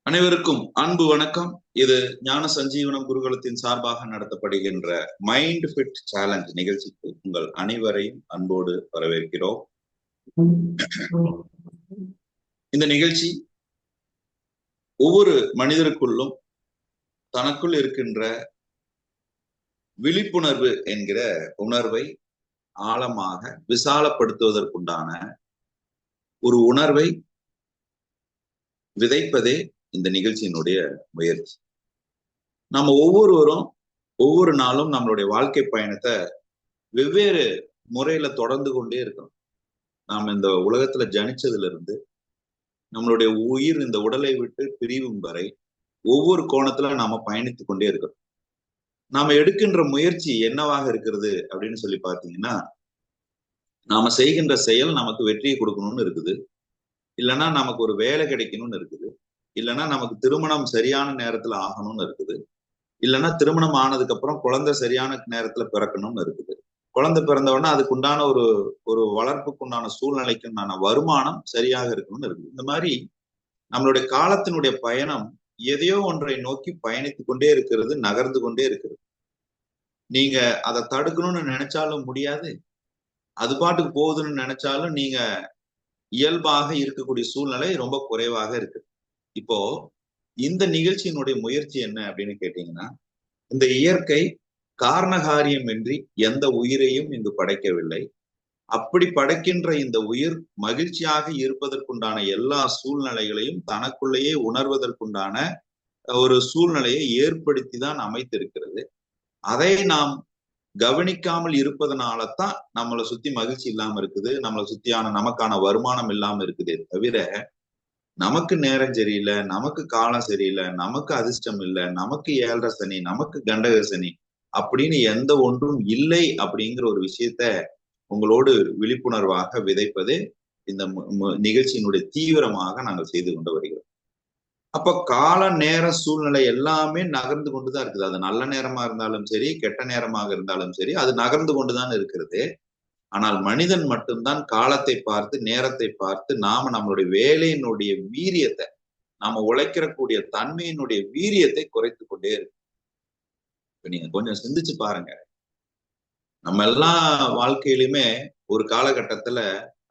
அனைவருக்கும் அன்பு வணக்கம். இது ஞான சஞ்சீவனம் குருகுலத்தின் சார்பாக நடத்தப்படுகின்ற மைண்ட் ஃபிட் சேலஞ்ச் நிகழ்ச்சிக்கு உங்கள் அனைவரையும் அன்போடு வரவேற்கிறோம். இந்த நிகழ்ச்சி ஒவ்வொரு மனிதருக்குள்ளும் தனக்குள் இருக்கின்ற விழிப்புணர்வு என்கிற உணர்வை ஆழமாக விசாலப்படுத்துவதற்குண்டான ஒரு உணர்வை விதைப்பதே இந்த நிகழ்ச்சியினுடைய முயற்சி. நம்ம ஒவ்வொருவரும் ஒவ்வொரு நாளும் நம்மளுடைய வாழ்க்கை பயணத்தை வெவ்வேறு முறையில தொடர்ந்து கொண்டே இருக்கோம். நாம் இந்த உலகத்துல ஜனிச்சதுல இருந்து நம்மளுடைய உயிர் இந்த உடலை விட்டு பிரிவும் வரை ஒவ்வொரு கோணத்துல நாம பயணித்து கொண்டே இருக்கிறோம். நாம எடுக்கின்ற முயற்சி என்னவாக இருக்கிறது அப்படின்னு சொல்லி பாத்தீங்கன்னா, நாம செய்கின்ற செயல் நமக்கு வெற்றியை கொடுக்கணும்னு இருக்குது, இல்லைன்னா நமக்கு ஒரு வேலை கிடைக்கணும்னு இருக்குது, இல்லைன்னா நமக்கு திருமணம் சரியான நேரத்துல ஆகணும்னு இருக்குது, இல்லைன்னா திருமணம் ஆனதுக்கு அப்புறம் குழந்தை சரியான நேரத்துல பிறக்கணும்னு இருக்குது. குழந்தை பிறந்த உடனே அதுக்கு உண்டான ஒரு வளர்ப்புக்கு உண்டான சூழ்நிலைக்கு உண்டான வருமானம் சரியாக இருக்கணும்னு இருக்குது. இந்த மாதிரி நம்மளுடைய காலத்தினுடைய பயணம் எதையோ ஒன்றை நோக்கி பயணித்து கொண்டே இருக்கிறது, நகர்ந்து கொண்டே இருக்கிறது. நீங்க அதை தடுக்கணும்னு நினைச்சாலும் முடியாது, அது பாட்டுக்கு போகுதுன்னு நினைச்சாலும் நீங்க இயல்பாக இருக்கக்கூடிய சூழ்நிலை ரொம்ப குறைவாக இருக்கு. இப்போ இந்த நிகழ்ச்சியினுடைய முயற்சி என்ன அப்படின்னு கேட்டீங்கன்னா, இந்த இயற்கை காரணகாரியம் இன்றி எந்த உயிரையும் இங்கு படைக்கவில்லை. அப்படி படைக்கின்ற இந்த உயிர் மகிழ்ச்சியாக இருப்பதற்குண்டான எல்லா சூழ்நிலைகளையும் தனக்குள்ளேயே உணர்வதற்குண்டான ஒரு சூழ்நிலையை ஏற்படுத்தி தான் அமைத்திருக்கிறது. அதை நாம் கவனிக்காமல் இருப்பதனாலதான் நம்மளை சுத்தி மகிழ்ச்சி இல்லாம இருக்குது, நம்மளை சுத்தியான நமக்கான வருமானம் இல்லாம இருக்குதே தவிர, நமக்கு நேரம் சரியில்லை, நமக்கு காலம் சரியில்லை, நமக்கு அதிர்ஷ்டம் இல்லை, நமக்கு ஏழரை சனி, நமக்கு கண்டக சனி அப்படின்னு எந்த ஒன்றும் இல்லை அப்படிங்கிற ஒரு விஷயத்த உங்களோடு விழிப்புணர்வாக விதைப்பது இந்த நிகழ்ச்சியினுடைய தீவிரமாக நாங்கள் செய்து கொண்டு வருகிறோம். அப்ப கால நேர சூழ்நிலை எல்லாமே நகர்ந்து கொண்டுதான் இருக்குது. அது நல்ல நேரமா இருந்தாலும் சரி, கெட்ட நேரமாக இருந்தாலும் சரி, அது நகர்ந்து கொண்டுதான் இருக்கிறது. ஆனால் மனிதன் மட்டும்தான் காலத்தை பார்த்து நேரத்தை பார்த்து நாம நம்மளுடைய வேலையினுடைய வீரியத்தை, நாம உழைக்கிறக்கூடிய தன்மையினுடைய வீரியத்தை குறைத்து கொண்டே இருக்கு. இப்ப நீங்க கொஞ்சம் சிந்திச்சு பாருங்க. நம்ம எல்லாம் வாழ்க்கையிலுமே ஒரு காலகட்டத்துல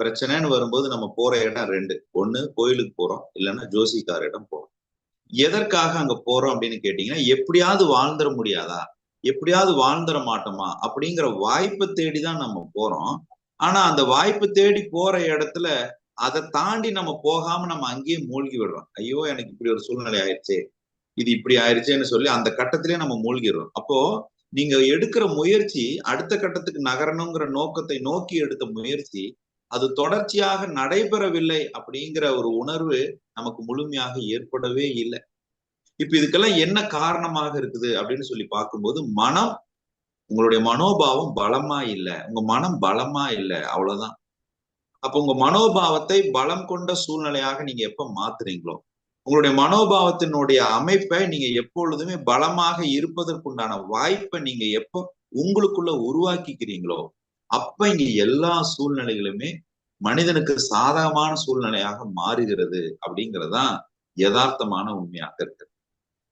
பிரச்சனைன்னு வரும்போது நம்ம போற இடம் ரெண்டு. ஒண்ணு கோயிலுக்கு போறோம், இல்லைன்னா ஜோசிக்காரிடம் போறோம். எதற்காக அங்க போறோம் அப்படின்னு கேட்டீங்கன்னா, எப்படியாவது வாழ்ந்துட முடியாதா, எப்படியாவது வாழ்ந்துட மாட்டோமா அப்படிங்கிற வாய்ப்பை தேடிதான் நம்ம போறோம். ஆனா அந்த வாய்ப்பு தேடி போற இடத்துல அதை தாண்டி நம்ம போகாம நம்ம அங்கேயே மூழ்கி விடுறோம். ஐயோ எனக்கு இப்படி ஒரு சூழ்நிலை ஆயிடுச்சு, இது இப்படி ஆயிடுச்சேன்னு சொல்லி அந்த கட்டத்திலேயே நம்ம மூழ்கிடுறோம். அப்போ நீங்க எடுக்கிற முயற்சி அடுத்த கட்டத்துக்கு நகரணுங்கிற நோக்கத்தை நோக்கி எடுத்த முயற்சி அது தொடர்ச்சியாக நடைபெறவில்லை அப்படிங்கிற ஒரு உணர்வு நமக்கு முழுமையாக ஏற்படவே இல்லை. இப்ப இதுக்கெல்லாம் என்ன காரணமாக இருக்குது அப்படின்னு சொல்லி பார்க்கும்போது, மனம், உங்களுடைய மனோபாவம் பலமா இல்லை, உங்க மனம் பலமா இல்லை, அவ்வளவுதான். அப்ப உங்க மனோபாவத்தை பலம் கொண்ட சூழ்நிலையாக நீங்க எப்ப மாத்துறீங்களோ, உங்களுடைய மனோபாவத்தினுடைய அமைப்பை நீங்க எப்பொழுதுமே பலமாக இருப்பதற்குண்டான வாய்ப்பை நீங்க எப்ப உங்களுக்குள்ள உருவாக்கிக்கிறீங்களோ, அப்ப இங்க எல்லா சூழ்நிலைகளுமே மனிதனுக்கு சாதகமான சூழ்நிலையாக மாறுகிறது அப்படிங்கிறதுதான் யதார்த்தமான உண்மையாக இருக்கு.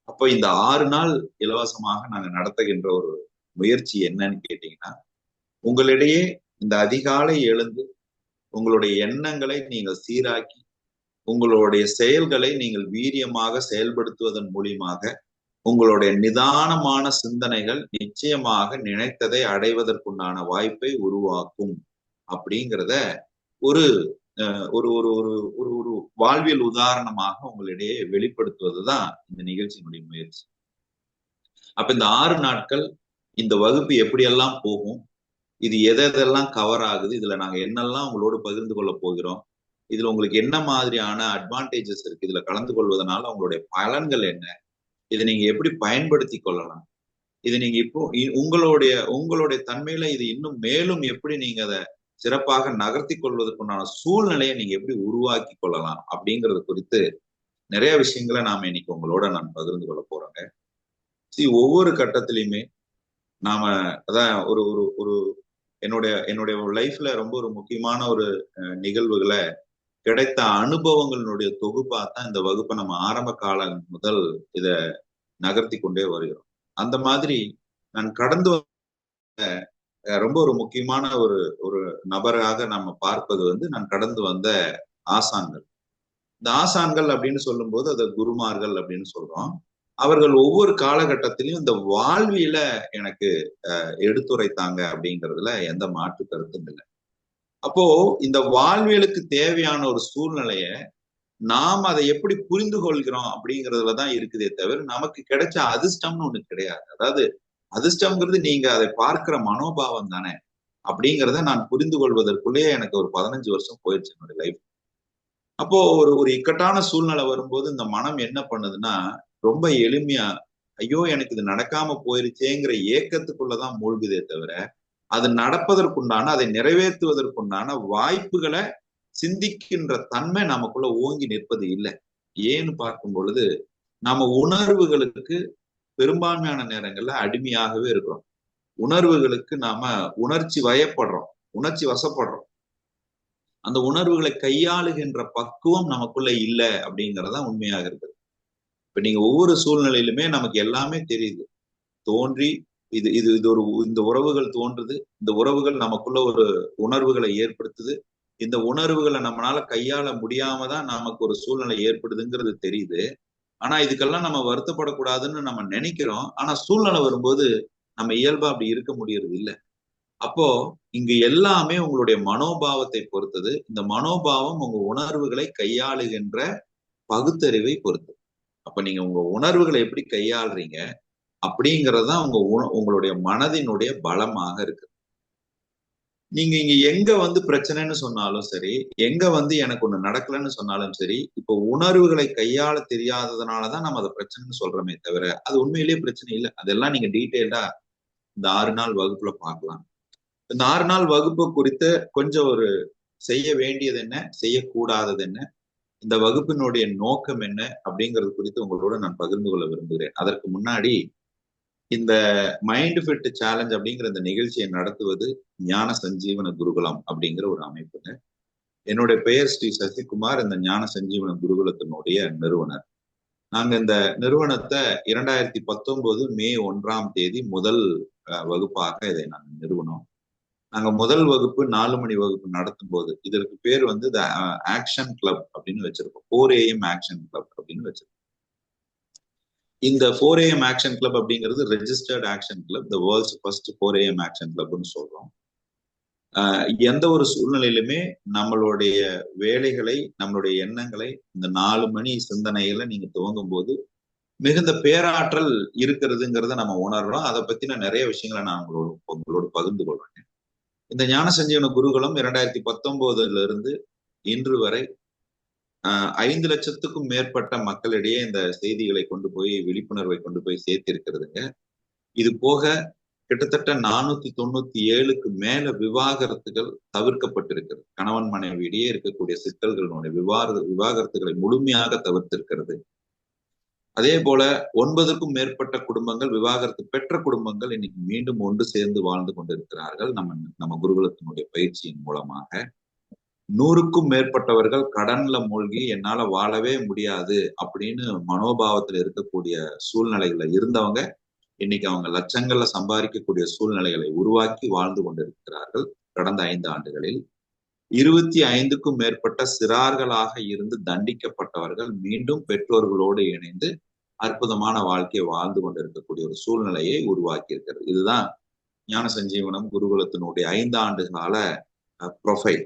அப்ப இந்த 6 நாள் இலவசமாக நாங்க நடத்துகின்ற ஒரு முயற்சி என்னன்னு கேட்டீங்கன்னா, உங்களிடையே இந்த அதிகாலை எழுந்து உங்களுடைய எண்ணங்களை நீங்கள் சீராக்கி உங்களுடைய செயல்களை நீங்கள் வீரியமாக செயல்படுத்துவதன் மூலியமாக உங்களுடைய நிதானமான சிந்தனைகள் நிச்சயமாக நினைத்ததை அடைவதற்குண்டான வாய்ப்பை உருவாக்கும் அப்படிங்கிறத ஒரு ஒரு ஒரு ஒரு ஒரு ஒரு வாழ்வியல் உதாரணமாக உங்களிடையே வெளிப்படுத்துவதுதான் இந்த நிகழ்ச்சியினுடைய முயற்சி. அப்ப இந்த 6 நாட்கள் இந்த வகுப்பு எப்படியெல்லாம் போகும், இது எதெல்லாம் கவர் ஆகுது, இதுல நாங்க என்னெல்லாம் உங்களோடு பகிர்ந்து கொள்ள போகிறோம், இதுல உங்களுக்கு என்ன மாதிரியான அட்வான்டேஜஸ் இருக்கு, இதுல கலந்து கொள்வதனால உங்களுடைய பலன்கள் என்ன, இதை நீங்க எப்படி பயன்படுத்தி கொள்ளலாம், இது நீங்க இப்போ உங்களுடைய தன்மையில இது இன்னும் மேலும் எப்படி நீங்க அதை சிறப்பாக நகர்த்தி கொள்வதற்குண்டான சூழ்நிலையை நீங்க எப்படி உருவாக்கி கொள்ளலாம் அப்படிங்கிறது குறித்து நிறைய விஷயங்களை நாம இன்னைக்கு உங்களோட நான் பகிர்ந்து கொள்ள போறேங்க. ஒவ்வொரு கட்டத்திலையுமே நாம அதான் ஒரு ஒரு ஒரு என்னுடைய லைஃப்ல ரொம்ப ஒரு முக்கியமான ஒரு நிகழ்வுகளை கிடைத்த அனுபவங்களுடைய தொகுப்பா தான் இந்த வகுப்பை நம்ம ஆரம்ப காலம் முதல் இத நகர்த்தி கொண்டே வருகிறோம். அந்த மாதிரி நான் கடந்து ரொம்ப ஒரு முக்கியமான ஒரு ஒரு நபராக நம்ம பார்ப்பது வந்து நான் கடந்து வந்த ஆசான்கள். இந்த ஆசான்கள் அப்படின்னு சொல்லும்போது அதை குருமார்கள் அப்படின்னு சொல்றோம். அவர்கள் ஒவ்வொரு காலகட்டத்திலையும் இந்த வாழ்வியல எனக்கு எடுத்துரைத்தாங்க அப்படிங்கிறதுல எந்த மாற்று கருத்தும் இல்லை. அப்போ இந்த வாழ்வியலுக்கு தேவையான ஒரு சூழ்நிலைய நாம் அதை எப்படி புரிந்து கொள்கிறோம் அப்படிங்கிறதுலதான் இருக்குதே தவிர நமக்கு கிடைச்ச அதிர்ஷ்டம்னு ஒண்ணு கிடையாது. அதாவது அதிர்ஷ்டம்ங்கிறது நீங்க அதை பார்க்கிற மனோபாவம் தானே அப்படிங்கிறத நான் புரிந்து கொள்வதற்குள்ளேயே எனக்கு ஒரு 15 வருஷம் போயிடுச்சு என்னோட லைஃப். அப்போ ஒரு ஒரு இக்கட்டான சூழ்நிலை வரும்போது இந்த மனம் என்ன பண்ணுதுன்னா ரொம்ப எளிமையா ஐயோ எனக்கு இது நடக்காம போயிருச்சேங்கிற ஏக்கத்துக்குள்ளதான் மூழ்குதே தவிர அது நடப்பதற்குண்டான அதை நிறைவேற்றுவதற்குண்டான வாய்ப்புகளை சிந்திக்கின்ற தன்மை நமக்குள்ள ஓங்கி நிற்பது இல்லை. ஏன்னு பார்க்கும் பொழுது நாம உணர்வுகளுக்கு பெரும்பான்மையான நேரங்கள்ல அடிமையாகவே இருக்கிறோம். உணர்வுகளுக்கு நாம உணர்ச்சி வயப்படுறோம், உணர்ச்சி வசப்படுறோம். அந்த உணர்வுகளை கையாளுகின்ற பக்குவம் நமக்குள்ள இல்லை அப்படிங்கிறதா உண்மையாக இருக்குது. இப்ப நீங்க ஒவ்வொரு சூழ்நிலையிலுமே நமக்கு எல்லாமே தெரியுது. தோன்றி இது இது இது ஒரு இந்த உறவுகள் தோன்றுது, இந்த உறவுகள் நமக்குள்ள ஒரு உணர்வுகளை ஏற்படுத்துது, இந்த உணர்வுகளை நம்மளால கையாள முடியாம தான் நமக்கு ஒரு சூழ்நிலை ஏற்படுதுங்கிறது தெரியுது. ஆனா இதுக்கெல்லாம் நம்ம வருத்தப்படக்கூடாதுன்னு நம்ம நினைக்கிறோம். ஆனா சூழ்நிலை வரும்போது நம்ம இயல்பா அப்படி இருக்க முடியறது இல்லை. அப்போ இங்கு எல்லாமே உங்களுடைய மனோபாவத்தை பொறுத்தது. இந்த மனோபாவம் உங்க உணர்வுகளை கையாளுகின்ற பகுத்தறிவை பொறுத்தது. அப்ப நீங்க உங்க உணர்வுகளை எப்படி கையாளுறீங்க அப்படிங்கறதுதான் உங்களுடைய மனதினுடைய பலமாக இருக்கு. நீங்க இங்க எங்க வந்து பிரச்சனைன்னு சொன்னாலும் சரி, எங்க வந்து எனக்கு ஒண்ணு நடக்கலன்னு சொன்னாலும் சரி, இப்போ உணர்வுகளை கையாள தெரியாததுனாலதான் நம்ம அதை பிரச்சனைன்னு சொல்றோமே தவிர அது உண்மையிலேயே பிரச்சனை இல்லை. அதெல்லாம் நீங்க டீட்டெயில்டா இந்த 6 நாள் வகுப்புல பார்க்கலாம். இந்த 6 நாள் வகுப்பு குறித்த கொஞ்சம் ஒரு செய்ய வேண்டியது என்ன, செய்யக்கூடாதது என்ன, இந்த வகுப்பினுடைய நோக்கம் என்ன அப்படிங்கிறது குறித்து உங்களோட நான் பகிர்ந்து கொள்ள விரும்புகிறேன். அதற்கு முன்னாடி இந்த மைண்ட் ஃபிட் சேலஞ்ச் அப்படிங்கிற இந்த நிகழ்ச்சியை நடத்துவது ஞான சஞ்சீவன குருகுலம் அப்படிங்கிற ஒரு அமைப்புங்க. என்னுடைய பெயர் ஸ்ரீ சசிகுமார், இந்த ஞான சஞ்சீவன குருகுலத்தினுடைய நிறுவனர். நாங்க இந்த நிறுவனத்தை 2019 மே 1 முதல் வகுப்பாக இதை நாங்கள் நிறுவனம். நாங்க முதல் வகுப்பு 4 மணி வகுப்பு நடத்தும் போது இதற்கு பேர் வந்து ஆக்ஷன் கிளப் அப்படின்னு வச்சிருக்கோம். 4 AM ஆக்ஷன் கிளப் அப்படின்னு வச்சிருக்கோம். இந்த 4 AM ஆக்ஷன் கிளப் அப்படிங்கிறது registered action club, the world's first 4 AM action கிளப்னு சொல்றோம். எந்த ஒரு சூழ்நிலையிலுமே நம்மளுடைய வேலைகளை, நம்மளுடைய எண்ணங்களை இந்த 4 மணி சிந்தனைகளை நீங்க துவங்கும் போது மிகுந்த பேராற்றல் இருக்கிறதுங்கிறத நம்ம உணர்றோம். அதை பத்தின நிறைய விஷயங்களை நான் உங்களோடு பகிர்ந்து கொள்றேன். இந்த ஞான சஞ்சீவன குருகுலம் 2019 இன்று வரை 5 லட்சத்துக்கும் மேற்பட்ட மக்களிடையே இந்த செய்திகளை கொண்டு போய், விழிப்புணர்வை கொண்டு போய் சேர்த்திருக்கிறதுங்க. இது போக கிட்டத்தட்ட 497க்கு மேல விவாகரத்துகள் தவிர்க்கப்பட்டிருக்கிறது. கணவன் மனைவியிடையே இருக்கக்கூடிய சிக்கல்களுடைய விவாகரத்துகளை முழுமையாக தவிர்த்திருக்கிறது. அதே போல 9க்கும் மேற்பட்ட குடும்பங்கள், விவாகரத்து பெற்ற குடும்பங்கள் இன்னைக்கு மீண்டும் ஒன்று சேர்ந்து வாழ்ந்து கொண்டிருக்கிறார்கள் நம்ம குருகுலத்தினுடைய பயிற்சியின் மூலமாக. 100க்கும் மேற்பட்டவர்கள் கடன்ல மூழ்கி என்னால வாழவே முடியாது அப்படின்னு மனோபாவத்துல இருக்கக்கூடிய சூழ்நிலைகள்ல இருந்தவங்க இன்னைக்கு அவங்க லட்சங்கள்ல சம்பாதிக்கக்கூடிய சூழ்நிலைகளை உருவாக்கி வாழ்ந்து கொண்டிருக்கிறார்கள். கடந்த 5 ஆண்டுகளில் 25க்கும் மேற்பட்ட சிறார்களாக இருந்து தண்டிக்கப்பட்டவர்கள் மீண்டும் பெற்றோர்களோடு இணைந்து அற்புதமான வாழ்க்கையை வாழ்ந்து கொண்டிருக்கக்கூடிய ஒரு சூழ்நிலையை உருவாக்கி இருக்கிறது. இதுதான் ஞான சஞ்சீவனம் குருகுலத்தினுடைய 5 ஆண்டு கால ப்ரொஃபைல்.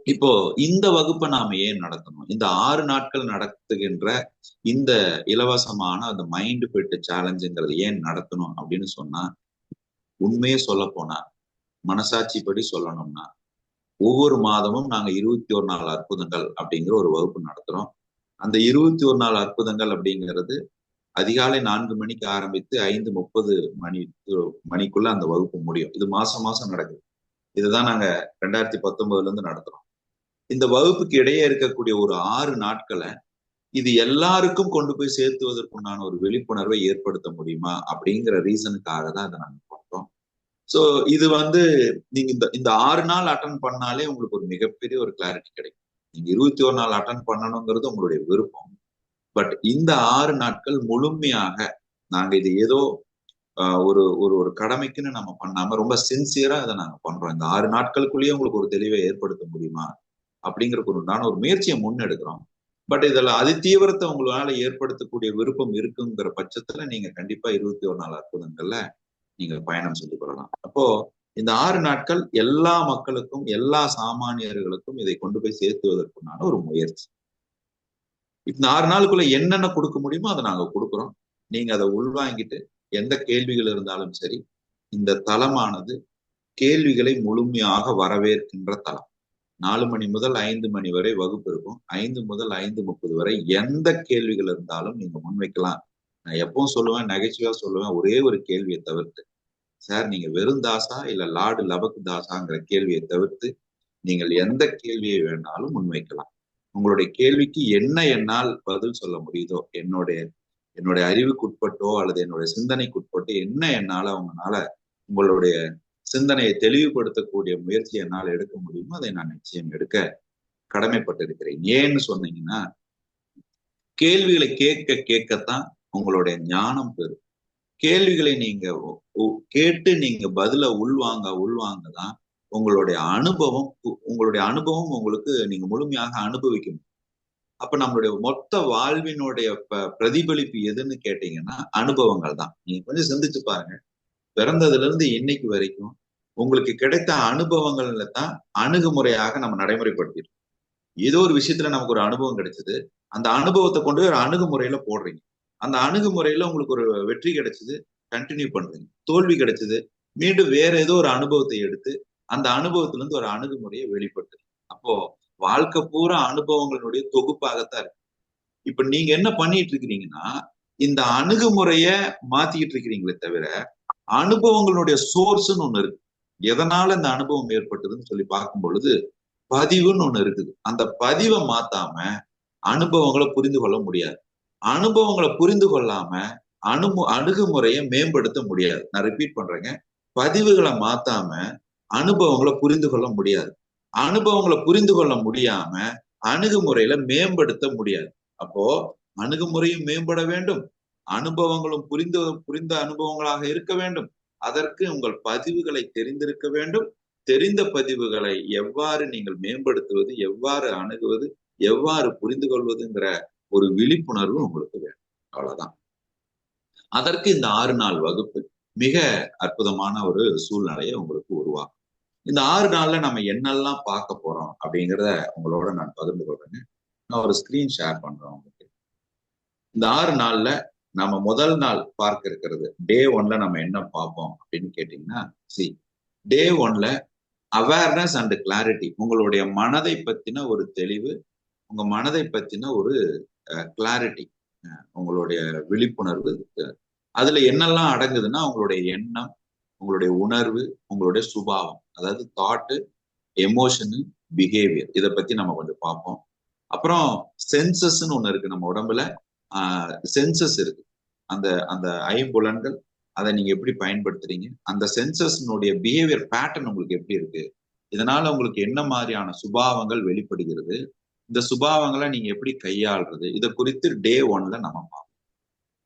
இப்போ இந்த வகுப்பை நாம ஏன் நடத்தணும்? இந்த 6 நாட்கள் நடத்துகின்ற இந்த இலவசமான அந்த மைண்ட் ஃபிட் சேலஞ்சுங்கிறது ஏன் நடத்தணும் அப்படின்னு சொன்னா, உண்மையே சொல்ல போனா, மனசாட்சிப்படி சொல்லணும்னா, ஒவ்வொரு மாதமும் நாங்க 21 நாள் அற்புதங்கள் அப்படிங்கிற ஒரு வகுப்பு நடத்துறோம். அந்த 21 நாள் அற்புதங்கள் அப்படிங்கிறது அதிகாலை 4 மணிக்கு ஆரம்பித்து 5:30 மணிக்குள்ள அந்த வகுப்பு முடியும். இது மாசம் மாசம் நடக்குது. இதுதான் நாங்க 2019 நடத்துறோம். இந்த வகுப்புக்கு இடையே இருக்கக்கூடிய ஒரு 6 நாட்களை இது எல்லாருக்கும் கொண்டு போய் சேர்த்துவதற்குண்டான ஒரு விழிப்புணர்வை ஏற்படுத்த முடியுமா அப்படிங்கிற ரீசனுக்காக தான் அதை நாங்க பண்றோம். சோ இது வந்து நீங்க இந்த 6 நாள் அட்டன் பண்ணாலே உங்களுக்கு ஒரு மிகப்பெரிய ஒரு கிளாரிட்டி கிடைக்கும். நீங்க 21 நாள் அட்டன் பண்ணணுங்கிறது உங்களுடைய விருப்பம். பட் இந்த 6 நாட்கள் முழுமையாக நாங்க இது ஏதோ ஒரு ஒரு ஒரு கடமைக்குன்னு நம்ம பண்ணாம ரொம்ப சின்சியரா அதை நாங்க பண்றோம். இந்த 6 நாட்களுக்குள்ளேயே உங்களுக்கு ஒரு தெளிவை ஏற்படுத்த முடியுமா அப்படிங்கிறதுக்கு உண்டான ஒரு முயற்சியை முன்னெடுக்கிறோம். பட் இதுல அதி தீவிரத்தை உங்களால ஏற்படுத்தக்கூடிய விருப்பம் இருக்குங்கிற பட்சத்துல நீங்க கண்டிப்பா 21 நாள் அற்புதங்கள்ல நீங்க பயணம் செஞ்சு கொள்ளலாம். அப்போ இந்த 6 நாட்கள் எல்லா மக்களுக்கும், எல்லா சாமானியர்களுக்கும் இதை கொண்டு போய் சேர்த்துவதற்குண்டான ஒரு முயற்சி. இந்த 6 நாளுக்குள்ள என்னென்ன கொடுக்க முடியுமோ அதை நாங்க கொடுக்குறோம். நீங்க அதை உள்வாங்கிட்டு எந்த கேள்விகள் இருந்தாலும் சரி, இந்த தளமானது கேள்விகளை முழுமையாக வரவேற்கின்ற தளம். 4 மணி முதல் 5 மணி வரை வகுப்பு இருக்கும். 5 முதல் 5:30 வரை எந்த கேள்விகள் இருந்தாலும் நீங்க முன்வைக்கலாம். நான் எப்பவும் சொல்லுவேன், நகைச்சுவையா சொல்லுவேன், ஒரே ஒரு கேள்வியை தவிர்த்து, சார் நீங்க வெறும் தாசா இல்ல லார்டு லபக்கு தாசாங்கிற கேள்வியை தவிர்த்து நீங்கள் எந்த கேள்வியை வேணாலும் முன்வைக்கலாம். உங்களுடைய கேள்விக்கு என்ன என்னால் பதில் சொல்ல முடியுதோ, என்னுடைய அறிவுக்குட்பட்டோ அல்லது என்னுடைய சிந்தனைக்குட்பட்டோ என்ன என்னால உங்களுடைய சிந்தனையை தெளிவுபடுத்தக்கூடிய முயற்சி என்னால் எடுக்க முடியுமோ அதை நான் நிச்சயம் எடுக்க கடமைப்பட்டிருக்கிறேன். ஏன்னு சொன்னீங்கன்னா, கேள்விகளை கேட்க கேட்கத்தான் உங்களுடைய ஞானம் பெறும். கேள்விகளை நீங்க கேட்டு நீங்க பதில உள்வாங்கதான் உங்களுடைய அனுபவம் உங்களுக்கு நீங்க முழுமையாக அனுபவிக்கணும். அப்ப நம்மளுடைய மொத்த வாழ்வினுடைய பிரதிபலிப்பு எதுன்னு கேட்டீங்கன்னா அனுபவங்கள் தான். நீங்க கொஞ்சம் சிந்திச்சு பாருங்க. பிறந்ததுல இருந்து இன்னைக்கு வரைக்கும் உங்களுக்கு கிடைத்த அனுபவங்கள்ல தான் அணுகுமுறையாக நம்ம நடைமுறைப்படுத்திட்டோம். ஏதோ ஒரு விஷயத்துல நமக்கு ஒரு அனுபவம் கிடைச்சது, அந்த அனுபவத்தை கொண்டு ஒரு அணுகுமுறையில போடுறீங்க. அந்த அணுகுமுறையில உங்களுக்கு ஒரு வெற்றி கிடைச்சது, கண்டினியூ பண்றீங்க. தோல்வி கிடைச்சது, மீண்டும் வேற ஏதோ ஒரு அனுபவத்தை எடுத்து அந்த அனுபவத்துல இருந்து ஒரு அணுகுமுறையை வெளிப்படுத்து. அப்போ வாழ்க்கை பூரா அனுபவங்களுடைய தொகுப்பாகத்தான் இருக்கு. இப்ப நீங்க என்ன பண்ணிட்டு இருக்கிறீங்கன்னா, இந்த அணுகுமுறைய மாத்திக்கிட்டு இருக்கிறீங்களே தவிர அனுபவங்களுடைய சோர்ஸ்ன்னு ஒண்ணு இருக்கு. எதனால இந்த அனுபவம் ஏற்பட்டதுன்னு சொல்லி பார்க்கும் பொழுது பதிவுன்னு ஒண்ணு இருக்குது. அந்த பதிவை மாத்தாம அனுபவங்களை புரிந்து கொள்ள முடியாது. அனுபவங்களை புரிந்து கொள்ளாம அணுகுமுறையை மேம்படுத்த முடியாது. நான் ரிப்பீட் பண்றேங்க. பதிவுகளை மாத்தாம அனுபவங்களை புரிந்து கொள்ள முடியாது. அனுபவங்களை புரிந்து கொள்ள முடியாம அணுகுமுறையில மேம்படுத்த முடியாது. அப்போ அணுகுமுறையும் மேம்பட வேண்டும், அனுபவங்களும் புரிந்த அனுபவங்களாக இருக்க வேண்டும். அதற்கு உங்கள் பதிவுகளை தெரிந்திருக்க வேண்டும். தெரிந்த பதிவுகளை எவ்வாறு நீங்கள் மேம்படுத்துவது, எவ்வாறு அணுகுவது, எவ்வாறு புரிந்து கொள்வதுங்கிற ஒரு விழிப்புணர்வு உங்களுக்கு வேணும். அவ்வளவுதான். அதற்கு இந்த 6 நாள் வகுப்பு மிக அற்புதமான ஒரு சூழ்நிலையை உங்களுக்கு உருவாக்கும். இந்த 6 நாள்ல நம்ம என்னெல்லாம் பார்க்க போறோம் அப்படிங்கிறத உங்களோட நான் பகிர்ந்து கொள்றேங்க. நான் ஒரு ஸ்கிரீன் ஷேர் பண்றேன் உங்களுக்கு. இந்த 6 நாள்ல நம்ம முதல் நாள் பார்க்க இருக்கிறது டே 1ல நம்ம என்ன பார்ப்போம் அப்படின்னு கேட்டீங்கன்னா, டே 1ல அவேர்னஸ் அண்ட் கிளாரிட்டி. உங்களுடைய மனதை பத்தின ஒரு தெளிவு, உங்க மனதை பத்தின ஒரு கிளாரிட்டி, உங்களுடைய விழிப்புணர்வு. அதுல என்னெல்லாம் அடங்குதுன்னா, உங்களுடைய எண்ணம், உங்களுடைய உணர்வு, உங்களுடைய சுபாவம், அதாவது தாட்டு, எமோஷனு, பிஹேவியர். இதை பத்தி நம்ம கொஞ்சம் பார்ப்போம். அப்புறம் சென்சஸ்ன்னு ஒண்ணு இருக்கு நம்ம உடம்புல. சென்சஸ் இருக்கு. அந்த அந்த ஐம்புலன்கள், அதை நீங்க எப்படி பயன்படுத்துறீங்க, அந்த சென்சஸ்னுடைய பிஹேவியர் பேட்டர்ன் உங்களுக்கு எப்படி இருக்கு, இதனால உங்களுக்கு என்ன மாதிரியான சுபாவங்கள் வெளிப்படுகிறது, இந்த சுபாவங்களை நீங்க எப்படி கையாளுறது, இதை குறித்து டே 1ல நம்ம பார்ப்போம்.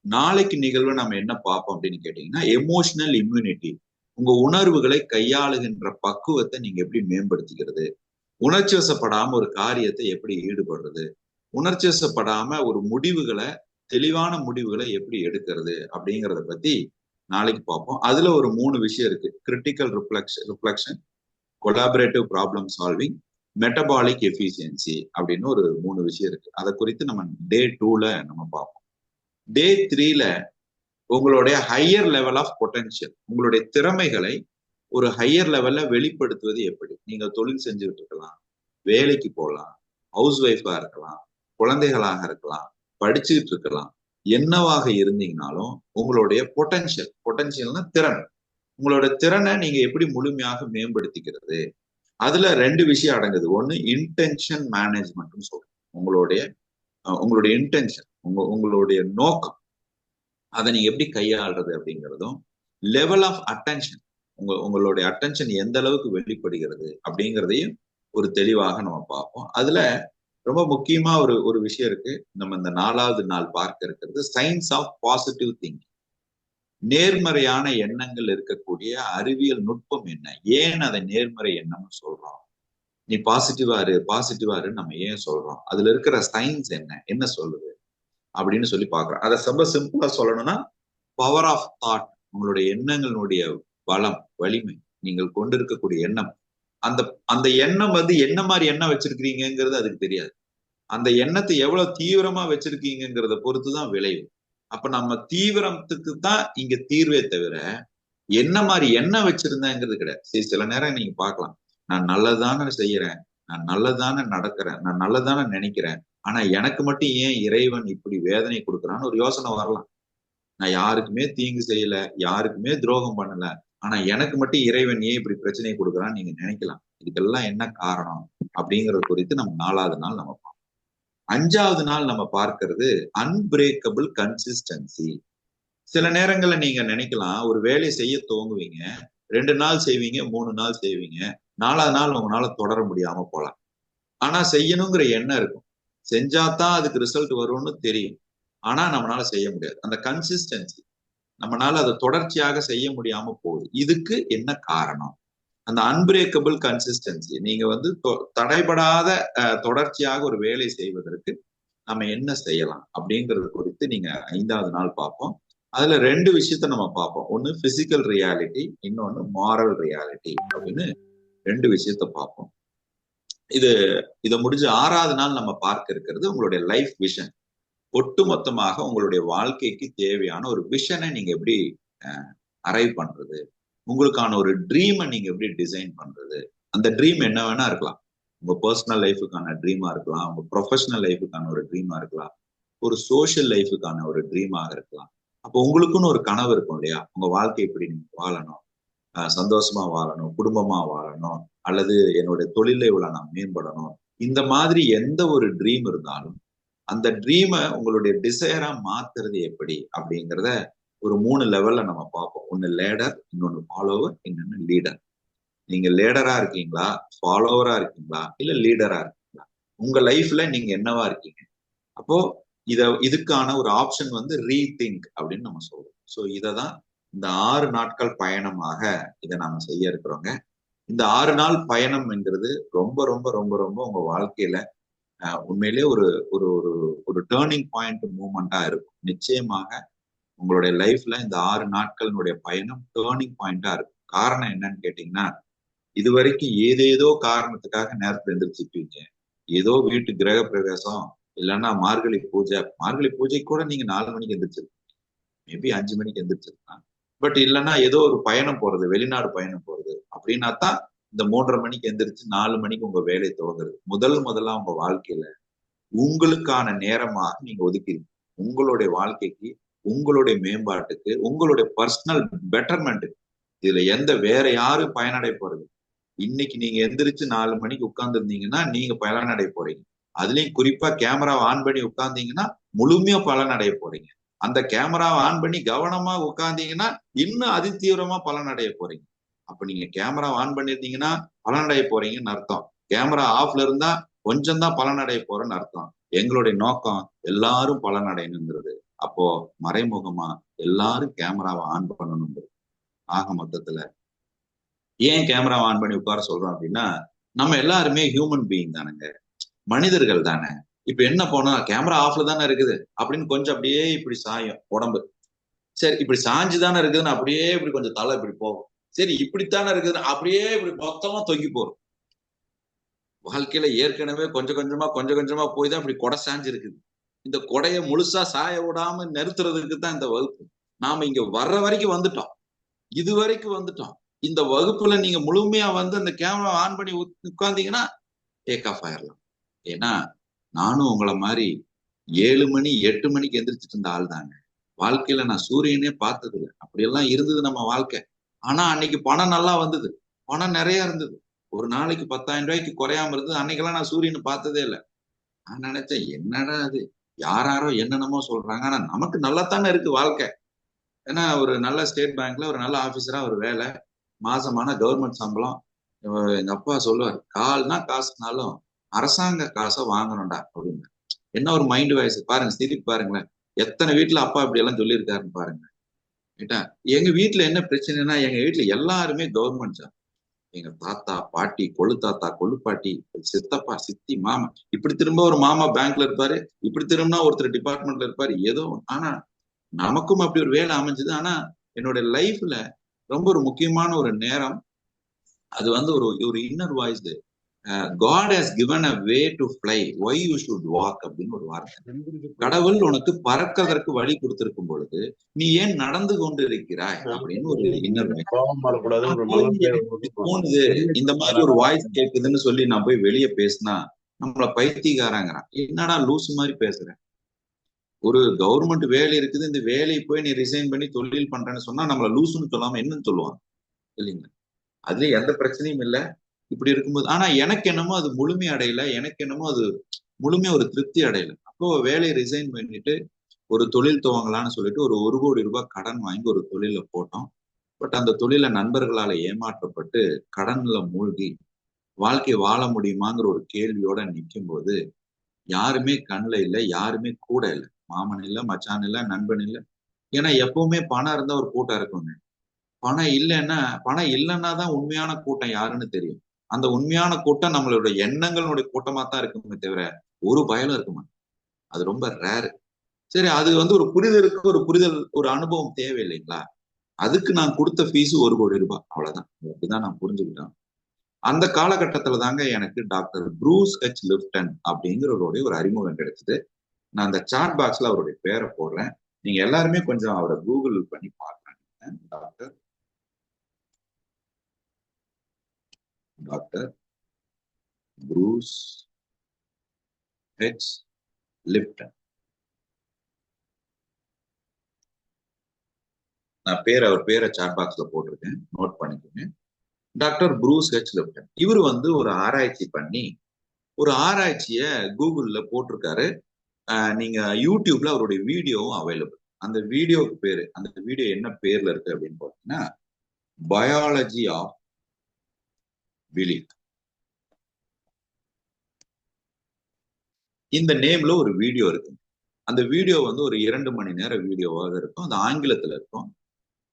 நாளைக்கு நிகழ்வு நம்ம என்ன பார்ப்போம் அப்படின்னு கேட்டீங்கன்னா, எமோஷனல் இம்யூனிட்டி. உங்க உணர்வுகளை கையாளுகின்ற பக்குவத்தை நீங்க எப்படி மேம்படுத்திக்கிறது, உணர்ச்சி வசப்படாம ஒரு காரியத்தை எப்படி ஈடுபடுறது, உணர்ச்சி வசப்படாம ஒரு தெளிவான முடிவுகளை எப்படி எடுக்கிறது அப்படிங்கிறத பத்தி நாளைக்கு பார்ப்போம். அதுல ஒரு 3 விஷயம் இருக்கு. Critical reflection, collaborative problem solving, metabolic efficiency அப்படின்னு ஒரு 3 விஷயம் இருக்கு. அதை குறித்து நம்ம டே 2ல நம்ம பார்ப்போம். டே 3ல உங்களுடைய ஹையர் லெவல் ஆஃப் பொட்டன்ஷியல், உங்களுடைய திறமைகளை ஒரு ஹையர் லெவல்ல வெளிப்படுத்துவது எப்படி. நீங்க தொழில் செஞ்சுக்கிட்டு இருக்கலாம், வேலைக்கு போகலாம், ஹவுஸ் ஒய்ஃபா இருக்கலாம், குழந்தைகளாக இருக்கலாம், படிச்சுக்கிட்டு இருக்கலாம். என்னவாக இருந்தீங்கனாலும் உங்களுடைய பொட்டன்ஷியல்னா திறன், உங்களோட திறனை நீங்க எப்படி முழுமையாக மேம்படுத்திக்கிறது. அதுல 2 விஷயம் அடங்குது. ஒண்ணு இன்டென்ஷன் மேனேஜ்மெண்ட்னு சொல்றோம். உங்களுடைய இன்டென்ஷன், உங்களுடைய நோக்கம், அதை நீங்க எப்படி கையாளுறது அப்படிங்கிறதும், லெவல் ஆஃப் அட்டென்ஷன், உங்களுடைய அட்டென்ஷன் எந்த அளவுக்கு வெளிப்படுகிறது அப்படிங்கிறதையும் ஒரு தெளிவாக நம்ம பார்ப்போம். அதுல ரொம்ப முக்கியமா ஒரு ஒரு விஷயம் இருக்கு. நம்ம இந்த 4வது நாள் பார்க்க இருக்கிறது சயின்ஸ் ஆஃப் பாசிட்டிவ் திங்கிங். நேர்மறையான எண்ணங்கள் இருக்கக்கூடிய அறிவியல் நுட்பம் என்ன? ஏன் அதை நேர்மறை எண்ணம்னு சொல்றோம்? நீ பாசிட்டிவா இரு நம்ம ஏன் சொல்றோம்? அதுல இருக்கிற சயின்ஸ் என்ன சொல்லுது அப்படின்னு சொல்லி பாக்குறோம். அதை ரொம்ப சிம்பிளா சொல்லணும்னா பவர் ஆஃப் தாட், உங்களுடைய எண்ணங்களுடைய பலம், வலிமை, நீங்கள் கொண்டிருக்கக்கூடிய எண்ணம், அந்த அந்த எண்ணம் வந்து என்ன மாதிரி எண்ணம் வச்சிருக்கிறீங்கிறது அதுக்கு தெரியாது. அந்த எண்ணத்தை எவ்வளவு தீவிரமா வச்சிருக்கீங்கிறத பொறுத்துதான் விளைவு. அப்ப நம்ம தீவிரத்துக்கு தான் இங்க தீர்வே தவிர என்ன மாதிரி எண்ணம் வச்சிருந்தேங்கிறது கிடையாது. சரி, சில நேரம் நீங்க பார்க்கலாம், நான் நல்லதானே செய்யறேன், நான் நல்லதானே நடக்கிறேன், நான் நல்லதானே நினைக்கிறேன், ஆனா எனக்கு மட்டும் ஏன் இறைவன் இப்படி வேதனை கொடுக்குறான்னு ஒரு யோசனை வரலாம். நான் யாருக்குமே தீங்கு செய்யல, யாருக்குமே துரோகம் பண்ணல, ஆனா எனக்கு மட்டும் இறைவன் ஏன் இப்படி பிரச்சனையை கொடுக்குறான்னு நீங்க நினைக்கலாம். இதுக்கெல்லாம் என்ன காரணம் அப்படிங்கறது குறித்து நம்ம 4வது நாள் நம்ம பார்ப்போம். 5வது நாள் நம்ம பார்க்கிறது அன்பிரேக்கபிள் கன்சிஸ்டன்சி. சில நேரங்கள்ல நீங்க நினைக்கலாம், ஒரு வேலையை செய்ய துவங்குவீங்க, 2 நாள் செய்வீங்க, 3 நாள் செய்வீங்க, 4வது நாள் உங்களால தொடர முடியாம போலாம். ஆனா செய்யணுங்கிற எண்ணம் இருக்கும், செஞ்சாதான் அதுக்கு ரிசல்ட் வரும்னு தெரியும், ஆனா நம்மளால செய்ய முடியாது. அந்த கன்சிஸ்டன்சி, நம்மளால அதை தொடர்ச்சியாக செய்ய முடியாம போகுது. இதுக்கு என்ன காரணம்? அந்த அன்பிரேக்கபிள் கன்சிஸ்டன்சி, நீங்க வந்து தடைபடாத தொடர்ச்சியாக ஒரு வேலை செய்வதற்கு நம்ம என்ன செய்யலாம் அப்படிங்கிறது குறித்து நீங்க 5வது நாள் பார்ப்போம். அதுல 2 விஷயத்த நம்ம பார்ப்போம். ஒண்ணு பிசிக்கல் ரியாலிட்டி, இன்னொன்னு மாரல் ரியாலிட்டி அப்படின்னு 2 விஷயத்த பார்ப்போம். இதை முடிஞ்சு 6வது நாள் நம்ம பார்க்க இருக்கிறது உங்களுடைய லைஃப் விஷன். ஒட்டுமொத்தமாக உங்களுடைய வாழ்க்கைக்கு தேவையான ஒரு விஷனை நீங்க எப்படி அரைவ் பண்றது, உங்களுக்கான ஒரு ட்ரீமை நீங்க எப்படி டிசைன் பண்றது. அந்த ட்ரீம் என்ன வேணா இருக்கலாம், உங்க பர்சனல் லைஃபுக்கான ட்ரீமா இருக்கலாம், உங்க ப்ரொஃபஷனல் லைஃபுக்கான ஒரு ட்ரீமா இருக்கலாம், ஒரு சோஷியல் லைஃபுக்கான ஒரு ட்ரீமாக இருக்கலாம். அப்போ உங்களுக்குன்னு ஒரு கனவு இருக்கும் இல்லையா, உங்க வாழ்க்கை இப்படி நீங்க வாழணும், சந்தோஷமா வாழணும், குடும்பமா வாழணும், அல்லது என்னுடைய தொழிலை இவ்வளவு நான் மேம்படணும், இந்த மாதிரி எந்த ஒரு ட்ரீம் இருந்தாலும் அந்த ட்ரீமை உங்களுடைய டிசைரா மாத்துறது எப்படி அப்படிங்கிறத ஒரு 3 லெவல்ல நம்ம பார்ப்போம். ஒன்னு லேடர், இன்னொன்னு ஃபாலோவர், இன்னொன்னு லீடர். நீங்க லேடரா இருக்கீங்களா, ஃபாலோவரா இருக்கீங்களா, இல்ல லீடரா இருக்கீங்களா? உங்க லைஃப்ல நீங்க என்னவா இருக்கீங்க? அப்போ இதுக்கான ஒரு ஆப்ஷன் வந்து ரீதிங்க் அப்படின்னு நம்ம சொல்றோம். ஸோ இததான் இந்த 6 நாட்கள் பயணமாக இதை நாம செய்ய இருக்கிறோங்க. இந்த 6 நாள் பயணம் என்கிறது ரொம்ப ரொம்ப ரொம்ப ரொம்ப உங்க வாழ்க்கையில உண்மையிலேயே ஒரு ஒரு ஒரு ஒரு டேர்னிங் பாயிண்ட் மூமெண்டா இருக்கும். நிச்சயமாக உங்களுடைய லைஃப்ல இந்த 6 நாட்களினுடைய பயணம் டேர்னிங் பாயிண்டா இருக்கும். காரணம் என்னன்னு கேட்டீங்கன்னா, இது வரைக்கும் ஏதேதோ காரணத்துக்காக நேரத்துல எந்திரிச்சிருப்பீங்க. ஏதோ வீட்டு கிரக பிரவேசம், இல்லைன்னா மார்கழி பூஜை கூட நீங்க 4 மணிக்கு எந்திரிச்சிருக்கீங்க, மேபி 5 மணிக்கு எந்திரிச்சிருக்கலாம். பட் இல்லைன்னா ஏதோ ஒரு பயணம் போறது, வெளிநாடு பயணம் போறது அப்படின்னா தான் இந்த 3:30 மணிக்கு எந்திரிச்சு 4 மணிக்கு உங்க வேலையை துவங்குறது. முதல்ல உங்க வாழ்க்கையில உங்களுக்கான நேரமாக நீங்க ஒதுக்கிறீங்க. உங்களுடைய வாழ்க்கைக்கு, உங்களுடைய மேம்பாட்டுக்கு, உங்களுடைய பர்சனல் பெட்டர்மெண்ட்டுக்கு. இதுல வேற யாரும் பயனடைய போறது? இன்னைக்கு நீங்க எந்திரிச்சு 4 மணிக்கு உட்கார்ந்து இருந்தீங்கன்னா நீங்க பலனடைய போறீங்க. அதுலயும் குறிப்பா கேமராவை ஆன் பண்ணி உட்கார்ந்தீங்கன்னா முழுமையா பலனடைய போறீங்க. அந்த கேமராவை ஆன் பண்ணி கவனமா உட்கார்ந்தீங்கன்னா இன்னும் அதிதீவிரமா பலனடைய போறீங்க. அப்ப நீங்க கேமரா ஆன் பண்ணிருந்தீங்கன்னா பலனடைய போறீங்கன்னு அர்த்தம். கேமரா ஆஃப்ல இருந்தா கொஞ்சம் தான் பலனடைய போறேன்னு அர்த்தம். எங்களுடைய நோக்கம் எல்லாரும் பலனடையணுங்கிறது. அப்போ மறைமுகமா எல்லாரும் கேமராவை ஆன் பண்ணணுங்கிறது. ஆக மொத்தத்துல ஏன் கேமரா ஆன் பண்ணி உட்கார சொல்றோம் அப்படின்னா, நம்ம எல்லாருமே ஹியூமன் பீயிங் தானுங்க, மனிதர்கள் தானே. இப்ப என்ன போனா கேமரா ஆஃப்ல தானே இருக்குது அப்படின்னு கொஞ்சம் அப்படியே இப்படி சாயும் உடம்பு. சரி, இப்படி சாஞ்சு தானே இருக்குதுன்னு அப்படியே இப்படி கொஞ்சம் தலை இப்படி போகும். சரி, இப்படித்தானே இருக்குதுன்னு அப்படியே இப்படி மொத்தமா தொங்கி போறோம். வாழ்க்கையில ஏற்கனவே கொஞ்சம் கொஞ்சமா போய் தான் இப்படி கொடை சாஞ்சு இருக்குது. இந்த கொடையை முழுசா சாய விடாம நிறுத்துறதுக்கு தான் இந்த வகுப்பு. நாம இங்க வர்ற வரைக்கும் வந்துட்டோம், இது வரைக்கும் வந்துட்டோம். இந்த வகுப்புல நீங்க முழுமையா வந்து அந்த கேமரா ஆன் பண்ணி உட்கார்ந்தீங்கன்னா டேக் ஆஃப் ஆயிடலாம். ஏன்னா நானும் உங்களை மாதிரி 7 மணி 8 மணிக்கு எந்திரிச்சிட்டு இருந்த ஆள் தாங்க. வாழ்க்கையில நான் சூரியனே பார்த்தது இல்லை. அப்படியெல்லாம் இருந்தது நம்ம வாழ்க்கை. ஆனா அன்னைக்கு பணம் நல்லா வந்தது, பணம் நிறைய இருந்தது. ஒரு நாளைக்கு 10,000 ரூபாய்க்கு குறையாம இருந்தது. அன்னைக்கெல்லாம் நான் சூரியனை பார்த்ததே இல்லை. நான் நினைச்சேன், என்னடா அது, யாரோ என்னென்னமோ சொல்றாங்க, ஆனா நமக்கு நல்லாத்தானே இருக்கு வாழ்க்கை. ஏன்னா ஒரு நல்ல ஸ்டேட் பேங்க்ல ஒரு நல்ல ஆபீசரா ஒரு வேலை, மாசமான கவர்மெண்ட் சம்பளம். எங்க அப்பா சொல்லுவார், கால்னா காசுனாலும் அரசாங்க காசை வாங்கணும்டா அப்படின்னு. என்ன ஒரு மைண்ட் வாய்ஸ் பாருங்க, சிரிப்பு பாருங்களேன். எத்தனை வீட்டுல அப்பா இப்படி எல்லாம் சொல்லியிருக்காருன்னு பாருங்க. ரைட்டா? எங்க வீட்டுல என்ன பிரச்சனைனா, எங்க வீட்டுல எல்லாருமே கவர்மெண்ட் ஜாப். எங்க தாத்தா, பாட்டி, கொழு தாத்தா, கொழு பாட்டி, சித்தப்பா, சித்தி, மாமா, இப்படி திரும்ப ஒரு மாமா பேங்க்ல இருப்பாரு, இப்படி திரும்பினா ஒருத்தர் டிபார்ட்மெண்ட்ல இருப்பாரு. ஏதோ ஆனா நமக்கும் அப்படி ஒரு வேலை அமைஞ்சது. ஆனா என்னோட லைஃப்ல ரொம்ப ஒரு முக்கியமான ஒரு நேரம், அது வந்து ஒரு ஒரு inner voice, God has given a way to fly, why you should walk அப்படின்னு ஒரு வார்த்தை. கடவுள் உனக்கு பறக்கிறதற்கு வழி கொடுத்திருக்கும் பொழுது நீ ஏன் நடந்து கொண்டு இருக்கிறாய் அப்படின்னு ஒரு இன்னர் வாய்ஸ். அப்போ எனக்கு தோணுது, இந்த மாதிரி ஒரு வாய்ஸ் கேட்குதுன்னு சொல்லி நான் போய் வெளியே பேசினா நம்மள பைத்தியக்காரங்கிறான். என்னடா லூசு மாதிரி பேசுறேன். ஒரு கவர்மெண்ட் வேலை இருக்குது, இந்த வேலையை போய் நீ ரிசைன் பண்ணி தொழில் பண்றேன்னு சொன்னா நம்மள லூசுன்னு சொல்லாம என்னன்னு சொல்லுவாங்க இல்லைங்களா? அதுல எந்த பிரச்சனையும் இல்லை. இப்படி இருக்கும்போது ஆனா எனக்கு என்னமோ அது முழுமை அடையல, எனக்கு என்னமோ அது முழுமையா ஒரு திருப்தி அடையல. அப்போ வேலையை ரிசைன் பண்ணிட்டு ஒரு தொழில் துவங்கலான்னு சொல்லிட்டு ஒரு கோடி ரூபாய் கடன் வாங்கி ஒரு தொழில போட்டோம். பட் அந்த தொழில நண்பர்களால ஏமாற்றப்பட்டு கடன்ல மூழ்கி வாழ்க்கையை வாழ முடியுமாங்கிற ஒரு கேள்வியோட நிற்கும் போது யாருமே கண்ணுல இல்லை, யாருமே கூட இல்லை. மாமன் இல்லை, மச்சான் இல்லை, நண்பன் இல்லை. ஏன்னா எப்பவுமே பணம் இருந்தா ஒரு கூட்டம் இருக்குங்க. பணம் இல்லைன்னா, பணம் இல்லைன்னா தான் உண்மையான கூட்டம் யாருன்னு தெரியும். அந்த உண்மையான கூட்டம் நம்மளோட எண்ணங்களுடைய கூட்டமா தான் இருக்குமே தவிர ஒரு பயலும் இருக்குமா. அது ரொம்ப ரேரு. சரி, அது வந்து ஒரு புரிதலுக்கு ஒரு புரிதல், ஒரு அனுபவம் தேவை இல்லைங்களா? அதுக்கு நான் கொடுத்த ஃபீஸ் 1 கோடி ரூபாய், அவ்வளவுதான். அப்படிதான் நான் புரிஞ்சுக்கிட்டேன். அந்த காலகட்டத்துல தாங்க எனக்கு டாக்டர் ப்ரூஸ் ஹெச் லிப்டன் அப்படிங்கிறவருடைய ஒரு அறிமுகம் கிடைச்சது. நான் அந்த சாட் பாக்ஸ்ல அவருடைய பேரை போடுறேன். நீங்க எல்லாருமே கொஞ்சம் அவரை கூகுள் பண்ணி பார்க்கலாம். Doctor Bruce H Lipton. நான் அவர் பேரை சாட் பாக்ஸ்ல போட்டிருக்கேன், நோட் பண்ணிக்கோங்க. Doctor Bruce H Lipton. இவர் வந்து ஒரு ஆராய்ச்சி பண்ணி ஒரு ஆராய்ச்சிய கூகுள்ல போட்டிருக்காரு. நீங்க யூடியூப்ல அவருடைய வீடியோவும் அவைலபிள். அந்த வீடியோக்கு பேரு, அந்த வீடியோ என்ன பேர்ல இருக்கு அப்படின்னு பாத்தீங்கன்னா, பயாலஜி ஆஃப் பிலீஃப். இந்த நேம்ல ஒரு வீடியோ இருக்கு. அந்த வீடியோ வந்து ஒரு 2 மணி நேர வீடியோவாக இருக்கும். அது ஆங்கிலத்துல இருக்கும்.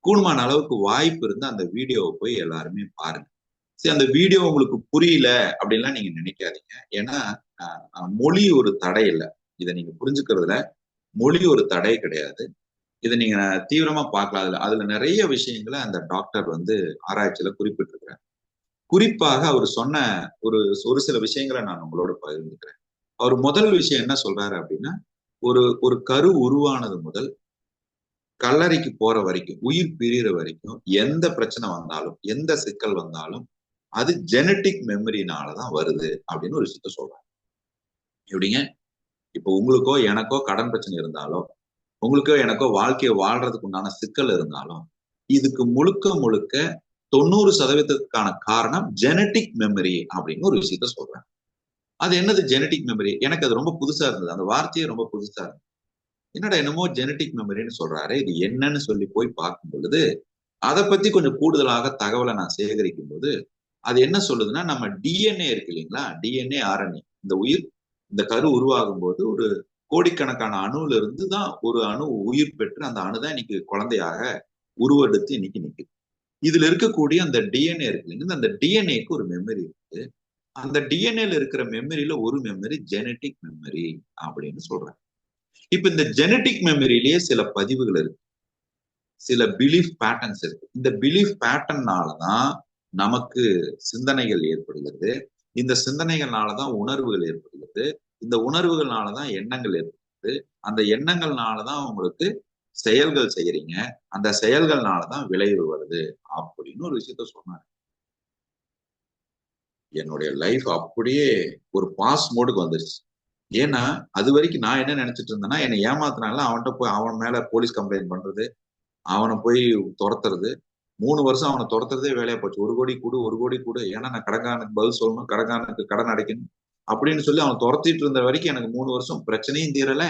கூடுமான அளவுக்கு வாய்ப்பு இருந்து அந்த வீடியோவை போய் எல்லாருமே பாருங்க. சரி, அந்த வீடியோ உங்களுக்கு புரியல அப்படின்லாம் நீங்க நினைக்காதீங்க. ஏன்னா மொழி ஒரு தடை இல்லை. இதை நீங்க புரிஞ்சுக்கிறதுல மொழி ஒரு தடை கிடையாது. இதை நீங்க தீவிரமா பார்க்கலாம். அதுல நிறைய விஷயங்களை அந்த டாக்டர் வந்து ஆராய்ச்சியில குறிப்பிட்டிருக்கிறார். குறிப்பாக அவர் சொன்ன ஒரு ஒரு சில விஷயங்களை நான் உங்களோட பகிர்ந்துக்கிறேன். அவர் முதல் விஷயம் என்ன சொல்றாரு அப்படின்னா, ஒரு ஒரு கரு உருவானது முதல் கல்லறைக்கு போற வரைக்கும், உயிர் பிரியிற வரைக்கும் எந்த பிரச்சனை வந்தாலும், எந்த சிக்கல் வந்தாலும் அது ஜெனட்டிக் மெமரினாலதான் வருது அப்படின்னு ஒரு விஷயத்த சொல்றாங்க. எப்படிங்க? இப்போ உங்களுக்கோ எனக்கோ கடன் பிரச்சனை இருந்தாலோ, உங்களுக்கோ எனக்கோ வாழ்க்கையை வாழ்றதுக்கு உண்டான சிக்கல் இருந்தாலும், இதுக்கு முழுக்க முழுக்க 90% காரணம் ஜெனட்டிக் மெமரி அப்படின்னு ஒரு விஷயத்த சொல்றாங்க. அது என்னது ஜெனட்டிக் மெமரி? எனக்கு அது ரொம்ப புதுசா இருந்தது. அந்த வார்த்தையே ரொம்ப புதுசா இருந்தது. என்னடா என்னமோ ஜெனட்டிக் மெமரின்னு சொல்றாரு, இது என்னன்னு சொல்லி போய் பார்க்கும் பொழுது அதை பத்தி கொஞ்சம் கூடுதலாக தகவலை நான் சேகரிக்கும் போது அது என்ன சொல்லுதுன்னா, நம்ம டிஎன்ஏ இருக்கு இல்லைங்களா, டிஎன்ஏ ஆர்என்ஏ, இந்த உயிர், இந்த கரு உருவாகும் போது ஒரு கோடிக்கணக்கான அணுல இருந்து தான் ஒரு அணு உயிர் பெற்று அந்த அணுதான் இன்னைக்கு குழந்தையாக உருவெடுத்து இன்னைக்கு நிக்குது. இதுல இருக்கக்கூடிய அந்த டிஎன்ஏ இருக்கு இல்லைங்க, அந்த டிஎன்ஏக்கு ஒரு மெமரி இருக்கு. அந்த டிஎன்ஏல இருக்கிற மெமரியில ஒரு மெமரி ஜெனட்டிக் மெமரி அப்படின்னு சொல்றாங்க. இப்ப இந்த ஜெனட்டிக் மெமரியிலேயே சில பதிவுகள் இருக்கு, சில பிலீஃப் பேட்டர்ன்ஸ் இருக்கு. இந்த பிலீஃப் பேட்டர்னாலதான் நமக்கு சிந்தனைகள் ஏற்படுகிறது. இந்த சிந்தனைகள்னாலதான் உணர்வுகள் ஏற்படுகிறது. இந்த உணர்வுகள்னாலதான் எண்ணங்கள் ஏற்படுகிறது. அந்த எண்ணங்கள்னாலதான் உங்களுக்கு செயல்கள் செய்யறீங்க. அந்த செயல்கள்னாலதான் விளைவு வருது அப்படின்னு ஒரு விஷயத்த சொன்னாரு. என்னுடைய லைஃப் அப்படியே ஒரு பாஸ் மோடுக்கு வந்துருச்சு. ஏன்னா அது வரைக்கும் நான் என்ன நினைச்சிட்டு இருந்தேன்னா, என்னை ஏமாத்தினால அவன்கிட்ட போய் அவன் மேல போலீஸ் கம்ப்ளைண்ட் பண்றது, அவனை போய் துரத்துறது. 3 வருஷம் அவனை துரத்துறதே வேலையா போச்சு. 1 கோடி கொடு, 1 கோடி கொடு, ஏன்னா நான் கடன்காரனுக்கு பதில் சொல்லணும், கடன்காரனுக்கு கடன் அடைக்கணும் அப்படின்னு சொல்லி அவன் துரத்திட்டு இருந்த வரைக்கும் எனக்கு 3 வருஷம் பிரச்சனையும் தீரல,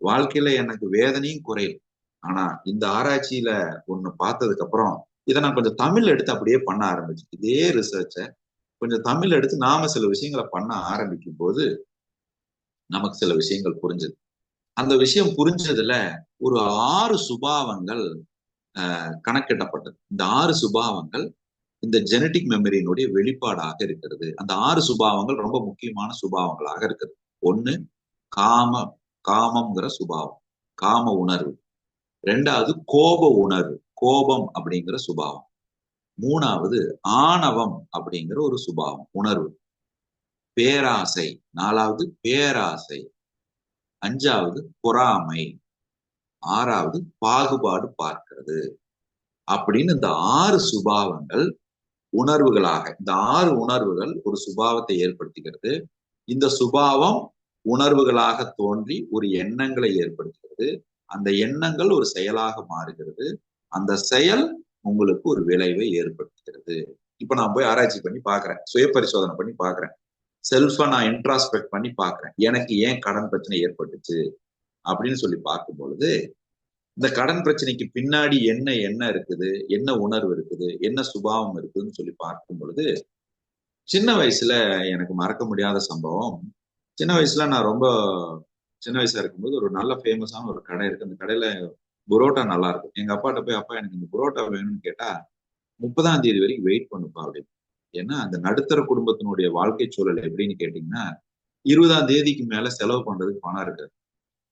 வாழ்க்கையில எனக்கு வேதனையும் குறையல. ஆனா இந்த ஆராய்ச்சியில ஒண்ணு பார்த்ததுக்கு அப்புறம் இதை நான் கொஞ்சம் தமிழ்ல எடுத்து அப்படியே பண்ண ஆரம்பிச்சு இதே ரிசர்ச்சை கொஞ்சம் தமிழ் எடுத்து நாம சில விஷயங்களை பண்ண ஆரம்பிக்கும் போது நமக்கு சில விஷயங்கள் புரிஞ்சது. அந்த விஷயம் புரிஞ்சதுல ஒரு 6 சுபாவங்கள் கணக்கிடப்பட்டது. இந்த 6 சுபாவங்கள் இந்த ஜெனட்டிக் மெமரியினுடைய வெளிப்பாடாக இருக்கிறது. அந்த 6 சுபாவங்கள் ரொம்ப முக்கியமான சுபாவங்களாக இருக்குது. ஒண்ணு காமம், காமம்ங்கிற சுபாவம், காம உணர்வு. 2வது கோப உணர்வு, கோபம் அப்படிங்கிற சுபாவம். 3வது ஆணவம் அப்படிங்கிற ஒரு சுபாவம், உணர்வு. பேராசை, 4வது பேராசை. 5வது பொறாமை. 6வது பாகுபாடு பார்க்கிறது. அப்படின்னு இந்த 6 சுபாவங்கள் உணர்வுகளாக, இந்த 6 உணர்வுகள் ஒரு சுபாவத்தை ஏற்படுத்துகிறது. இந்த சுபாவம் உணர்வுகளாக தோன்றி ஒரு எண்ணங்களை ஏற்படுத்துகிறது. அந்த எண்ணங்கள் ஒரு செயலாக மாறுகிறது. அந்த செயல் உங்களுக்கு ஒரு விளைவை ஏற்படுத்துகிறது. இப்ப நான் போய் ஆராய்ச்சி பண்ணி பாக்குறேன், சுய பரிசோதனை பண்ணி பாக்குறேன், செல்ஃபை நான் இன்ட்ராஸ்பெக்ட் பண்ணி பாக்குறேன். எனக்கு ஏன் கடன் பிரச்சனை ஏற்பட்டுச்சு அப்படின்னு சொல்லி பார்க்கும் பொழுது, இந்த கடன் பிரச்சனைக்கு பின்னாடி என்ன இருக்குது, என்ன உணர்வு இருக்குது, என்ன சுபாவம் இருக்குதுன்னு சொல்லி பார்க்கும் பொழுது, சின்ன வயசுல எனக்கு மறக்க முடியாத சம்பவம். சின்ன வயசுல நான் ரொம்ப சின்ன வயசா இருக்கும்போது ஒரு நல்ல ஃபேமஸான ஒரு கடை இருக்கு. அந்த கடையில புரோட்டா நல்லா இருக்கும். எங்க அப்பாட்ட போய், அப்பா எனக்கு இந்த புரோட்டா வேணும்னு கேட்டா, 30ஆம் தேதி வரைக்கும் வெயிட் பண்ணுப்பா அப்படின்னு. ஏன்னா அந்த நடுத்தர குடும்பத்தினுடைய வாழ்க்கை சூழல் எப்படின்னு கேட்டீங்கன்னா, 20ஆம் தேதிக்கு மேல செலவு பண்றதுக்கு பணம் இருக்காது.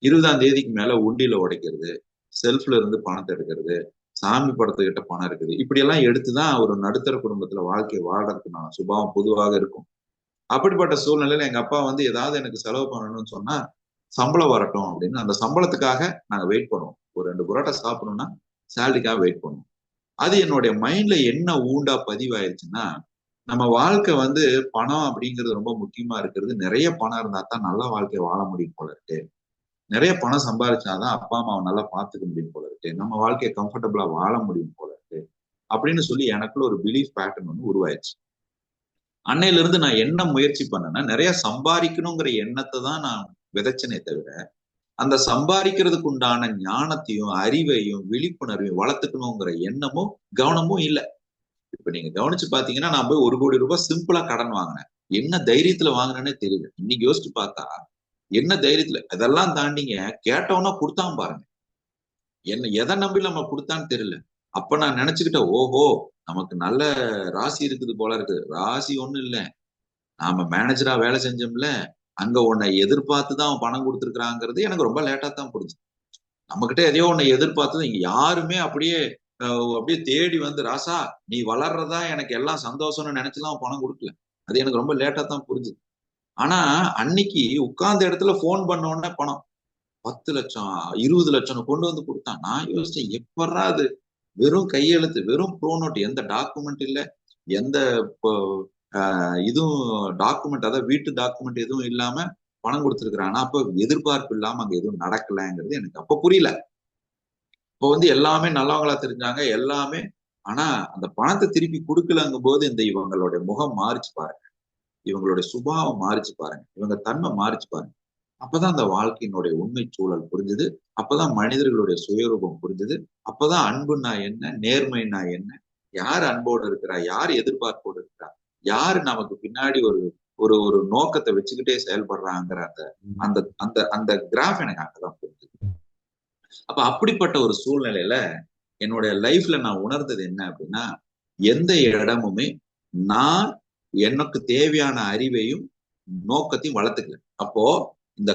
20ஆம் தேதிக்கு மேல உண்டியில உடைக்கிறது, செல்ஃப்ல இருந்து பணத்தை எடுக்கிறது, சாமி படத்துக்கிட்ட பணம் இருக்குது, இப்படி எல்லாம் எடுத்துதான் ஒரு நடுத்தர குடும்பத்துல வாழ்க்கையை வாழ்றதுக்கு சுபாவம் பொதுவாக இருக்கும். அப்படிப்பட்ட சூழ்நிலையில எங்க அப்பா வந்து ஏதாவது எனக்கு செலவு பண்ணணும்னு சொன்னா, சம்பளம் வரட்டும் அப்படின்னு அந்த சம்பளத்துக்காக நாங்க வெயிட் பண்ணுவோம். ஒரு 2 புரோட்டா சாப்பிடணும்னா சேலரிக்காக வெயிட் பண்ணுவோம். அது என்னுடைய மைண்ட்ல என்ன ஊண்டா பதிவாயிருச்சுன்னா, நம்ம வாழ்க்கை வந்து பணம் அப்படிங்கிறது ரொம்ப முக்கியமா இருக்கிறது. நிறைய பணம் இருந்தா தான் நல்ல வாழ்க்கையை வாழ முடியும் போல இருக்கு. நிறைய பணம் சம்பாதிச்சாதான் அப்பா அம்மாவை நல்லா பார்த்துக்க முடியும் போல இருக்கு. நம்ம வாழ்க்கையை கம்ஃபர்டபுளா வாழ முடியும் போல இருக்கு அப்படின்னு சொல்லி எனக்குள்ள ஒரு பிலீஃப் பேட்டர்ன் வந்து உருவாயிருச்சு. அன்னையில இருந்து நான் என்ன முயற்சி பண்ணேன்னா, நிறைய சம்பாதிக்கணுங்கிற எண்ணத்தை தான் நான் விதைச்சனே தவிர, அந்த சம்பாதிக்கிறதுக்கு உண்டான ஞானத்தையும் அறிவையும் விழிப்புணர்வையும் வளர்த்துக்கணுங்கிற எண்ணமும் கவனமும் இல்லை. இப்ப நீங்க கவனிச்சு பாத்தீங்கன்னா, நான் போய் 1 கோடி ரூபாய் சிம்பிளா கடன் வாங்கினேன். என்ன தைரியத்துல வாங்கினேன்னே தெரியல. இன்னைக்கு யோசிச்சு பார்த்தா என்ன தைரியத்துல, அதெல்லாம் தாண்டிங்க கேட்டவனா கொடுத்தான் பாருங்க. என்ன எதை நம்பி நம்ம கொடுத்தான்னு தெரியல. அப்ப நான் நினைச்சுக்கிட்டேன், ஓஹோ நமக்கு நல்ல ராசி இருக்குது போல இருக்கு. ராசி ஒண்ணும் இல்ல, நாம மேனேஜரா வேலை செஞ்சோம்ல, அங்க உன்னை எதிர்பார்த்துதான் அவன் பணம் கொடுத்துருக்காங்கிறது எனக்கு ரொம்ப லேட்டா தான் புரிஞ்சு. நம்ம கிட்ட எதையோ ஒண்ணு எதிர்பார்த்து இங்க யாருமே அப்படியே அப்படியே தேடி வந்து, ராசா நீ வளர்றதா எனக்கு எல்லாம் சந்தோஷம்னு நினைச்சுலாம் பணம் கொடுக்கல. அது எனக்கு ரொம்ப லேட்டா தான் புரிஞ்சுது. ஆனா அன்னைக்கு உட்கார்ந்த இடத்துல போன் பண்ண உடனே பணம் 10 லட்சம் 20 லட்சம் கொண்டு வந்து கொடுத்தான். நான் யோசிச்சேன், எப்படா அது வெறும் கையெழுத்து, வெறும் ப்ரோ நோட், எந்த டாக்குமெண்ட் இல்ல, எந்த இதுவும் டாக்குமெண்ட், அதாவது வீட்டு டாக்குமெண்ட் எதுவும் இல்லாம பணம் கொடுத்துருக்காங்க. அப்ப எதிர்பார்ப்பு இல்லாம அங்க எதுவும் நடக்கலைங்கிறது எனக்கு அப்ப புரியல. இப்போ வந்து எல்லாமே நல்லவங்களா தெரிஞ்சாங்க எல்லாமே. ஆனா அந்த பணத்தை திருப்பி கொடுக்கலங்கும் போது இந்த இவங்களுடைய முகம் மாறிச்சு பாருங்க, இவங்களுடைய சுபாவம் மாறிச்சு பாருங்க, இவங்க தன்மை மாறிச்சு பாருங்க. அப்பதான் அந்த வாழ்க்கையினுடைய உண்மை சூழல் புரிஞ்சுது. அப்பதான் மனிதர்களுடைய சுயரூபம் புரிஞ்சுது. அப்பதான் அன்புன்னா என்ன, நேர்மைன்னா என்ன, யார் அன்போடு இருக்கிறா, யார் எதிர்பார்ப்போடு இருக்கிறா, யாரு நமக்கு பின்னாடி ஒரு ஒரு ஒரு நோக்கத்தை வச்சுக்கிட்டே செயல்படுறாங்கிற அந்த அந்த அந்த அந்த கிராஃப் எனக்கு அங்கதான் புரிஞ்சுது. அப்ப அப்படிப்பட்ட ஒரு சூழ்நிலையில என்னுடைய லைஃப்ல நான் உணர்ந்தது என்ன அப்படின்னா, எந்த இடமுமே நான் எனக்கு தேவையான அறிவையும் நோக்கத்தையும் வளர்த்துக்கல. அப்போ இந்த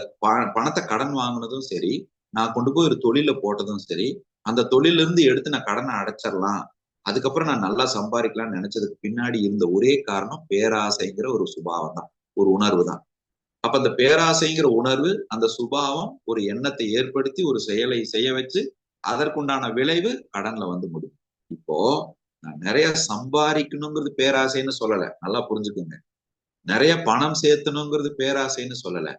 பணத்தை கடன் வாங்கினதும் சரி, நான் கொண்டு போய் ஒரு தொழில போட்டதும் சரி, அந்த தொழில இருந்து எடுத்து நான் கடனை அடைச்சிடலாம், அதுக்கப்புறம் நான் நல்லா சம்பாதிக்கலாம்னு நினைச்சதுக்கு பின்னாடி இருந்த ஒரே காரணம் பேராசைங்கிற ஒரு சுபாவம் தான், ஒரு உணர்வு தான். அப்ப அந்த பேராசைங்கிற உணர்வு, அந்த சுபாவம் ஒரு எண்ணத்தை ஏற்படுத்தி ஒரு செயலை செய்ய வச்சு அதற்குண்டான விளைவு கடன்ல வந்து முடியும். இப்போ நான் நிறைய சம்பாதிக்கணுங்கிறது பேராசைன்னு சொல்லல, நல்லா புரிஞ்சுக்கோங்க. நிறைய பணம் சேர்த்தணுங்கிறது பேராசைன்னு சொல்லல.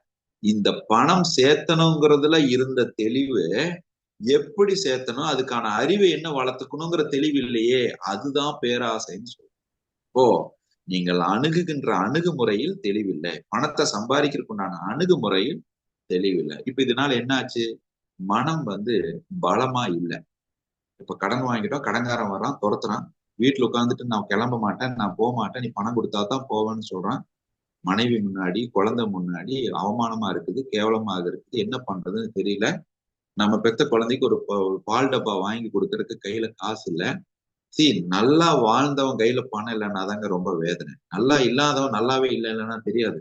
இந்த பணம் சேர்த்தணுங்கிறதுல இருந்த தெளிவு, எப்படி சேர்த்தணும், அதுக்கான அறிவை என்ன வளர்த்துக்கணுங்கிற தெளிவு இல்லையே, அதுதான் பேராசைன்னு சொல்லுவோம். இப்போ நீங்கள் அணுகுகின்ற அணுகுமுறையில் தெளிவில்லை, பணத்தை சம்பாதிக்கிறதுக்கு உண்டான அணுகுமுறையில் தெளிவில்லை. இப்ப இதனால என்ன ஆச்சு, மனம் வந்து பலமா இல்லை. இப்ப கடன் வாங்கிட்டோம், கடன்காரன் வரான், துரத்துறான், வீட்டுல உட்காந்துட்டு நான் கிளம்ப மாட்டேன், நான் போக மாட்டேன், நீ பணம் கொடுத்தா தான் போவேன்னு சொல்றான். மனைவி முன்னாடி, குழந்தை முன்னாடி அவமானமா இருக்குது, கேவலமாக இருக்குது, என்ன பண்றதுன்னு தெரியல. நம்ம பெத்த குழந்தைக்கு ஒரு பால் டப்பா வாங்கி கொடுக்கறதுக்கு கையில காசு இல்ல. நல்லா வாழ்ந்தவன் கையில பணம் இல்லைன்னா தாங்க ரொம்ப வேதனை. நல்லா இல்லாதவன் நல்லாவே இல்லைன்னா தெரியாது.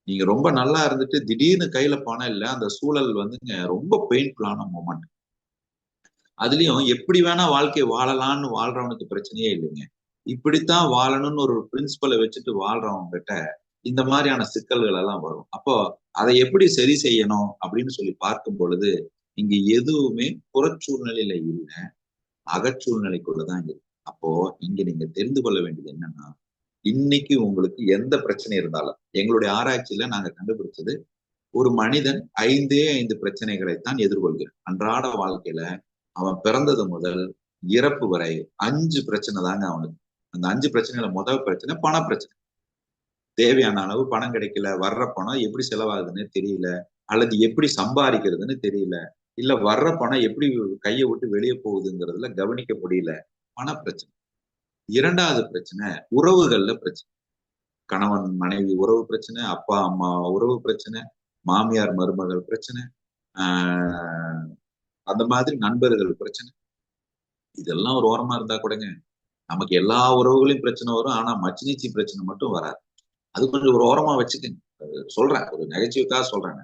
நீங்க ரொம்ப நல்லா இருந்துட்டு திடீர்னு கையில பணம் இல்லை, அந்த சூழல் வந்துங்க ரொம்ப பெயின்ஃபுல்லான மொமெண்ட். அதுலயும் எப்படி வேணா வாழ்க்கையை வாழலாம்னு வாழ்றவனுக்கு பிரச்சனையே இல்லைங்க. இப்படித்தான் வாழணும்னு ஒரு பிரின்சிபலை வச்சுட்டு வாழ்றவங்க கிட்ட இந்த மாதிரியான சிக்கல்கள் எல்லாம் வரும். அப்போ அதை எப்படி சரி செய்யணும் அப்படின்னு சொல்லி பார்க்கும் பொழுது இங்க எதுவுமே புறச்சூழ்நிலையில இல்லை, அகச்சூழ்நிலைக்குள்ளதான் இருக்கு. அப்போ இங்க நீங்க தெரிந்து கொள்ள வேண்டியது என்னன்னா, இன்னைக்கு உங்களுக்கு எந்த பிரச்சனை இருந்தாலும், எங்களுடைய ஆராய்ச்சியில நாங்க கண்டுபிடிச்சது, ஒரு மனிதன் 5 பிரச்சனைகளைத்தான் எதிர்கொள்கிறான் அன்றாட வாழ்க்கையில. அவன் பிறந்தது முதல் இறப்பு வரை 5 பிரச்சனை தாங்க அவனுக்கு. அந்த 5 பிரச்சனையில முதல் பிரச்சனை பண பிரச்சனை. தேவையான அளவு பணம் கிடைக்கல, வர்ற பணம் எப்படி செலவாகுதுன்னு தெரியல, அல்லது எப்படி சம்பாதிக்கிறதுன்னு தெரியல, இல்ல வர்ற பணம் எப்படி கையை விட்டு வெளியே போகுதுங்கிறதுல கவனிக்க முடியல, பண பிரச்சனை. 2வது பிரச்சனை உறவுகள்ல பிரச்சனை. கணவன் மனைவி உறவு பிரச்சனை, அப்பா அம்மா உறவு பிரச்சனை, மாமியார் மருமகள் பிரச்சனை, அந்த மாதிரி நண்பர்கள் பிரச்சனை. இதெல்லாம் ஒரு ஓரமா இருந்தா கூடங்க, நமக்கு எல்லா உறவுகளையும் பிரச்சனை வரும், ஆனா மச்சினிச்சி பிரச்சனை மட்டும் வராது. அது கொஞ்சம் ஒரு ஓரமா வச்சுக்கங்க. சொல்றேன், ஒரு நகைச்சுவைக்காக சொல்றேன்.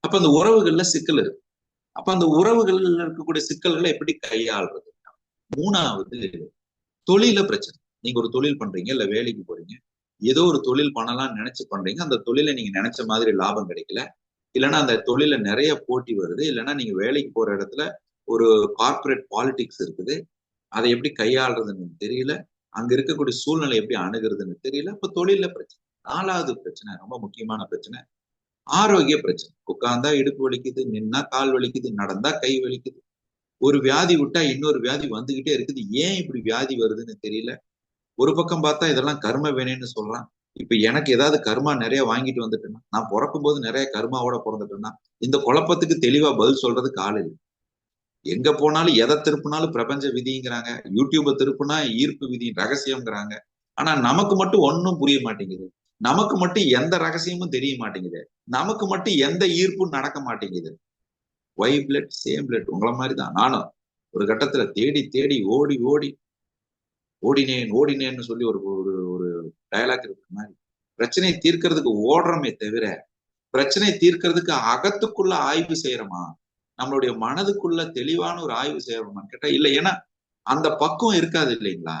அப்ப அந்த உறவுகள்ல சிக்கல் இருக்கு. அப்ப அந்த உறவுகள்ல இருக்கக்கூடிய சிக்கல்களை எப்படி கையாள்றது? 3வது தொழில பிரச்சனை. நீங்க ஒரு தொழில் பண்றீங்க, இல்ல வேலைக்கு போறீங்க, ஏதோ ஒரு தொழில் பண்ணலாம்னு நினைச்சு பண்றீங்க, அந்த தொழில நீங்க நினைச்ச மாதிரி லாபம் கிடைக்கல, இல்லைன்னா அந்த தொழில நிறைய போட்டி வருது, இல்லைன்னா நீங்க வேலைக்கு போற இடத்துல ஒரு கார்பரேட் பாலிடிக்ஸ் இருக்குது, அதை எப்படி கையாளுறதுன்னு தெரியல, அங்க இருக்கக்கூடிய சூழ்நிலை எப்படி அணுகிறதுன்னு தெரியல. இப்ப தொழில பிரச்சனை. 4வது பிரச்சனை ரொம்ப முக்கியமான பிரச்சனை, ஆரோக்கிய பிரச்சனை. உட்கார்ந்தா இடுப்பு வலிக்குது, நின்னா கால் வலிக்குது, நடந்தா கை வலிக்குது, ஒரு வியாதி விட்டா இன்னொரு வியாதி வந்துகிட்டே இருக்குது. ஏன் இப்படி வியாதி வருதுன்னு தெரியல. ஒரு பக்கம் பார்த்தா இதெல்லாம் கர்ம வினைன்னு சொல்றான். இப்ப எனக்கு ஏதாவது கர்மா நிறைய வாங்கிட்டு வந்துட்டேன்னா, நான் பிறக்கும் போது நிறைய கர்மாவோட பிறந்துட்டேன்னா, இந்த குழப்பத்துக்கு தெளிவா பதில் சொல்றதுக்கு ஆள் இல்லை. எங்க போனாலும் எதை திருப்பினாலும் பிரபஞ்ச விதிங்கிறாங்க, யூடியூப திருப்புனா ஈர்ப்பு விதி ரகசியம்ங்கிறாங்க. ஆனா நமக்கு மட்டும் ஒன்னும் புரிய மாட்டேங்குது. நமக்கு மட்டும் எந்த ரகசியமும் தெரிய மாட்டேங்குது. நமக்கு மட்டும் எந்த ஈர்ப்பும் நடக்க மாட்டேங்குது. Why blood same blood. உங்களை மாதிரிதான் நானும் ஒரு கட்டத்துல தேடி தேடி ஓடி ஓடி ஓடினேன்னு சொல்லி ஒரு ஒரு டயலாக் இருக்கிற மாதிரி பிரச்சனையை தீர்க்கறதுக்கு ஓடுறோமே தவிர, பிரச்சனை தீர்க்கறதுக்கு அகத்துக்குள்ள ஆய்வு செய்யறோமா, நம்மளுடைய மனதுக்குள்ள தெளிவான ஒரு ஆய்வு செய்யறோமான்னு கேட்டா இல்ல. ஏன்னா அந்த பக்குவம் இருக்காது இல்லைங்களா.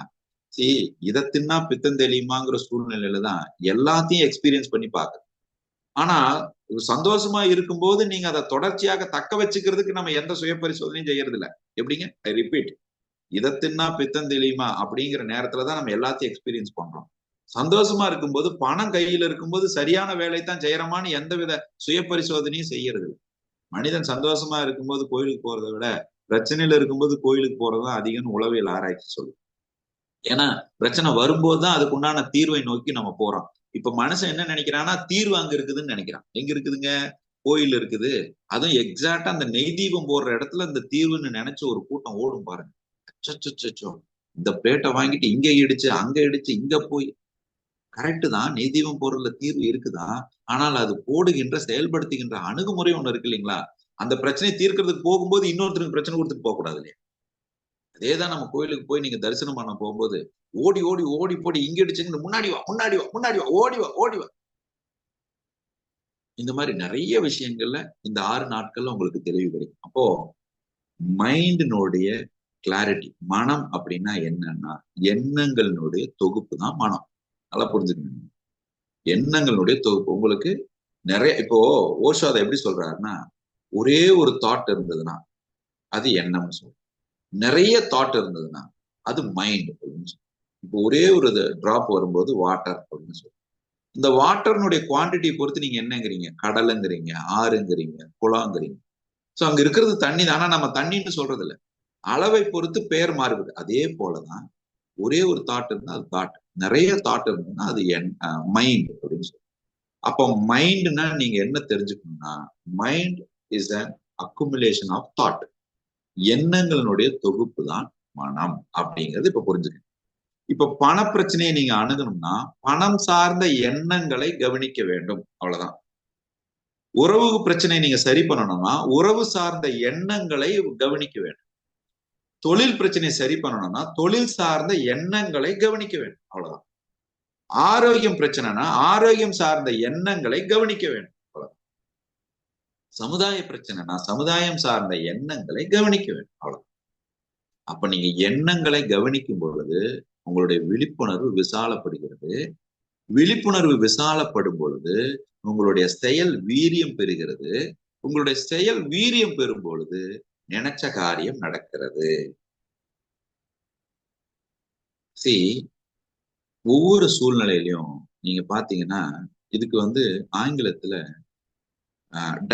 இதை தின்னா பித்தம் தெளியுமாங்கிற சூழ்நிலையில தான் எல்லாத்தையும் எக்ஸ்பீரியன்ஸ் பண்ணி பாக்குது. ஆனா சந்தோஷமா இருக்கும்போது நீங்க அதை தொடர்ச்சியாக தக்க வச்சுக்கிறதுக்கு நம்ம எந்த சுய பரிசோதனையும் செய்யறது இல்ல. எப்படிங்க? ஐ ரிப்பீட், இதை தின்னா பித்தம் தெளியுமா அப்படிங்கிற நேரத்துலதான் நம்ம எல்லாத்தையும் எக்ஸ்பீரியன்ஸ் பண்றோம். சந்தோஷமா இருக்கும்போது, பணம் கையில இருக்கும்போது சரியான வேலை தான் செய்யறோமான்னு எந்தவித சுய பரிசோதனையும் செய்யறது. மனிதன் சந்தோஷமா இருக்கும்போது கோயிலுக்கு போறதை விட பிரச்சனையில இருக்கும்போது கோயிலுக்கு போறதுதான் அதிகம்னு உளவியல் ஆராய்ச்சி சொல்லுது. ஏன்னா பிரச்சனை வரும்போதுதான் அதுக்கு உண்டான தீர்வை நோக்கி நம்ம போறோம். இப்ப மனுஷன் என்ன நினைக்கிறான்னா, தீர்வு அங்க இருக்குதுன்னு நினைக்கிறான். எங்க இருக்குதுங்க? கோயில் இருக்குது. அதுவும் எக்ஸாக்டா அந்த நெய் தீபம் போடுற இடத்துல இந்த தீர்வுன்னு நினைச்சு ஒரு கூட்டம் ஓடும் பாருங்க. அச்சோ, இந்த பிளேட்டை வாங்கிட்டு இங்க இடிச்சு அங்க இடிச்சு இங்க போய். கரெக்டு தான், நெய் தீபம் போடுறதுல தீர்வு இருக்குதா, ஆனால் அது போடுகின்ற செயல்படுத்துகின்ற அணுகுமுறை ஒண்ணு இருக்கு இல்லைங்களா. அந்த பிரச்சனையை தீர்க்கறதுக்கு போகும்போது இன்னொருத்தருக்கு பிரச்சனை கொடுத்துட்டு போக கூடாது இல்லையா. அதேதான் நம்ம கோயிலுக்கு போய் நீங்க தரிசனம் பண்ண போகும்போது ஓடி ஓடி ஓடி போடி இங்க அடிச்சுங்க, முன்னாடி வா முன்னாடி வா முன்னாடி வா, ஓடி வா ஓடி வா. இந்த மாதிரி நிறைய விஷயங்கள்ல இந்த 6 நாட்கள்ல உங்களுக்கு தெளிவு கிடைக்கும். அப்போ மைண்டினுடைய கிளாரிட்டி, மனம் அப்படின்னா என்னன்னா எண்ணங்களினுடைய தொகுப்பு தான் மனம். நல்லா புரிஞ்சுக்கணும். எண்ணங்களுடைய தொகுப்பு. உங்களுக்கு நிறைய இப்போ ஓஷோ அதை எப்படி சொல்றாருன்னா, ஒரே ஒரு தாட் இருந்ததுன்னா அது எண்ணம்னு சொல்றோம், நிறைய தாட் இருந்ததுன்னா அது மைண்ட் அப்படின்னு சொல்றோம். இப்போ ஒரே ஒரு டிராப் வரும்போது வாட்டர் அப்படின்னு சொல்றோம். இந்த வாட்டர்னுடைய குவான்டிட்டியை பொறுத்து நீங்க என்னங்கிறீங்க, கடலுங்கிறீங்க, ஆறுங்கிறீங்க, குளங்கிறீங்க. சோ அங்க இருக்கிறது தண்ணி தான். ஆனா நம்ம தண்ணின்னு சொல்றது இல்லை, அளவை பொறுத்து பெயர் மாறுபடுது. அதே போலதான் ஒரே ஒரு தாட் இருந்தா அது தாட், நிறைய தாட் இருந்ததுன்னா அது மைண்ட் அப்படின்னு சொல்றோம். அப்போ மைண்ட்னா நீங்க என்ன தெரிஞ்சுக்கணும்னா, mind is an accumulation of thought. எண்ணங்களினுடைய தொகுப்பு தான் மனம் அப்படிங்கிறது இப்ப புரிஞ்சுக்கணும். இப்ப பண பிரச்சனையை நீங்க அணுகணும்னா பணம் சார்ந்த எண்ணங்களை கவனிக்க வேண்டும், அவ்வளவுதான். உறவு பிரச்சனையை நீங்க சரி பண்ணணும்னா உறவு சார்ந்த எண்ணங்களை கவனிக்க வேண்டும். தொழில் பிரச்சனையை சரி பண்ணணும்னா தொழில் சார்ந்த எண்ணங்களை கவனிக்க வேண்டும், அவ்வளவுதான். ஆரோக்கியம் பிரச்சனைனா ஆரோக்கியம் சார்ந்த எண்ணங்களை கவனிக்க வேண்டும், அவ்வளவுதான். சமுதாய பிரச்சனைனா சமுதாயம் சார்ந்த எண்ணங்களை கவனிக்க வேண்டும், அவ்வளவுதான். அப்ப நீங்க எண்ணங்களை கவனிக்கும் பொழுது உங்களுடைய விழிப்புணர்வு விசாலப்படுகிறது. விழிப்புணர்வு விசாலப்படும் பொழுது உங்களுடைய செயல் வீரியம் பெறுகிறது. உங்களுடைய செயல் வீரியம் பெறும் பொழுது நினைச்ச காரியம் நடக்கிறது. ஒவ்வொரு சூழ்நிலையிலையும் நீங்க பாத்தீங்கன்னா இதுக்கு ஆங்கிலத்துல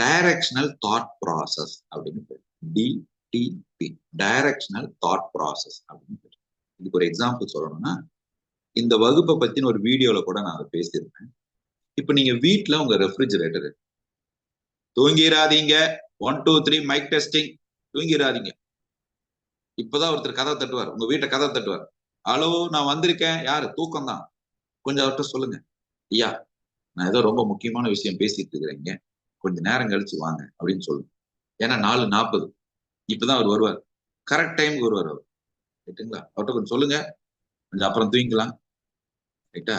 டைரக்ஷனல் தாட் ப்ராசஸ் அப்படின்னு பேர். DTP, டைரக்ஷனல் தாட் ப்ராசஸ் அப்படின்னு பேர். இதுக்கு ஒரு எக்ஸாம்பிள் சொல்லணும்னா இந்த வகுப்பை பத்தின ஒரு வீடியோல கூட நான் அதை பேசியிருப்பேன். இப்ப நீங்க வீட்டுல உங்க ரெஃப்ரிஜரேட்டர் தூங்கிடாதீங்க, 1 2 3 மைக் டெஸ்டிங், தூங்கிடாதீங்க. இப்பதான் ஒருத்தர் கதை தட்டுவார், உங்க வீட்டை கதை தட்டுவார். ஹலோ, நான் வந்திருக்கேன். யாரு? தூக்கம் தான். கொஞ்சம் அவர்கிட்ட சொல்லுங்க, ஐயா நான் ஏதோ ரொம்ப முக்கியமான விஷயம் பேசிட்டு இருக்கிறேங்க, கொஞ்ச நேரம் கழிச்சு வாங்க அப்படின்னு சொல்லுங்க. ஏன்னா 4:40 இப்பதான் அவர் வருவார், கரெக்ட் டைமுக்கு வருவார் அவர். ரைட்டுங்களா? அவர்கிட்ட கொஞ்சம் சொல்லுங்க, கொஞ்சம் அப்புறம் தூங்கிக்கலாம். ரைட்டா?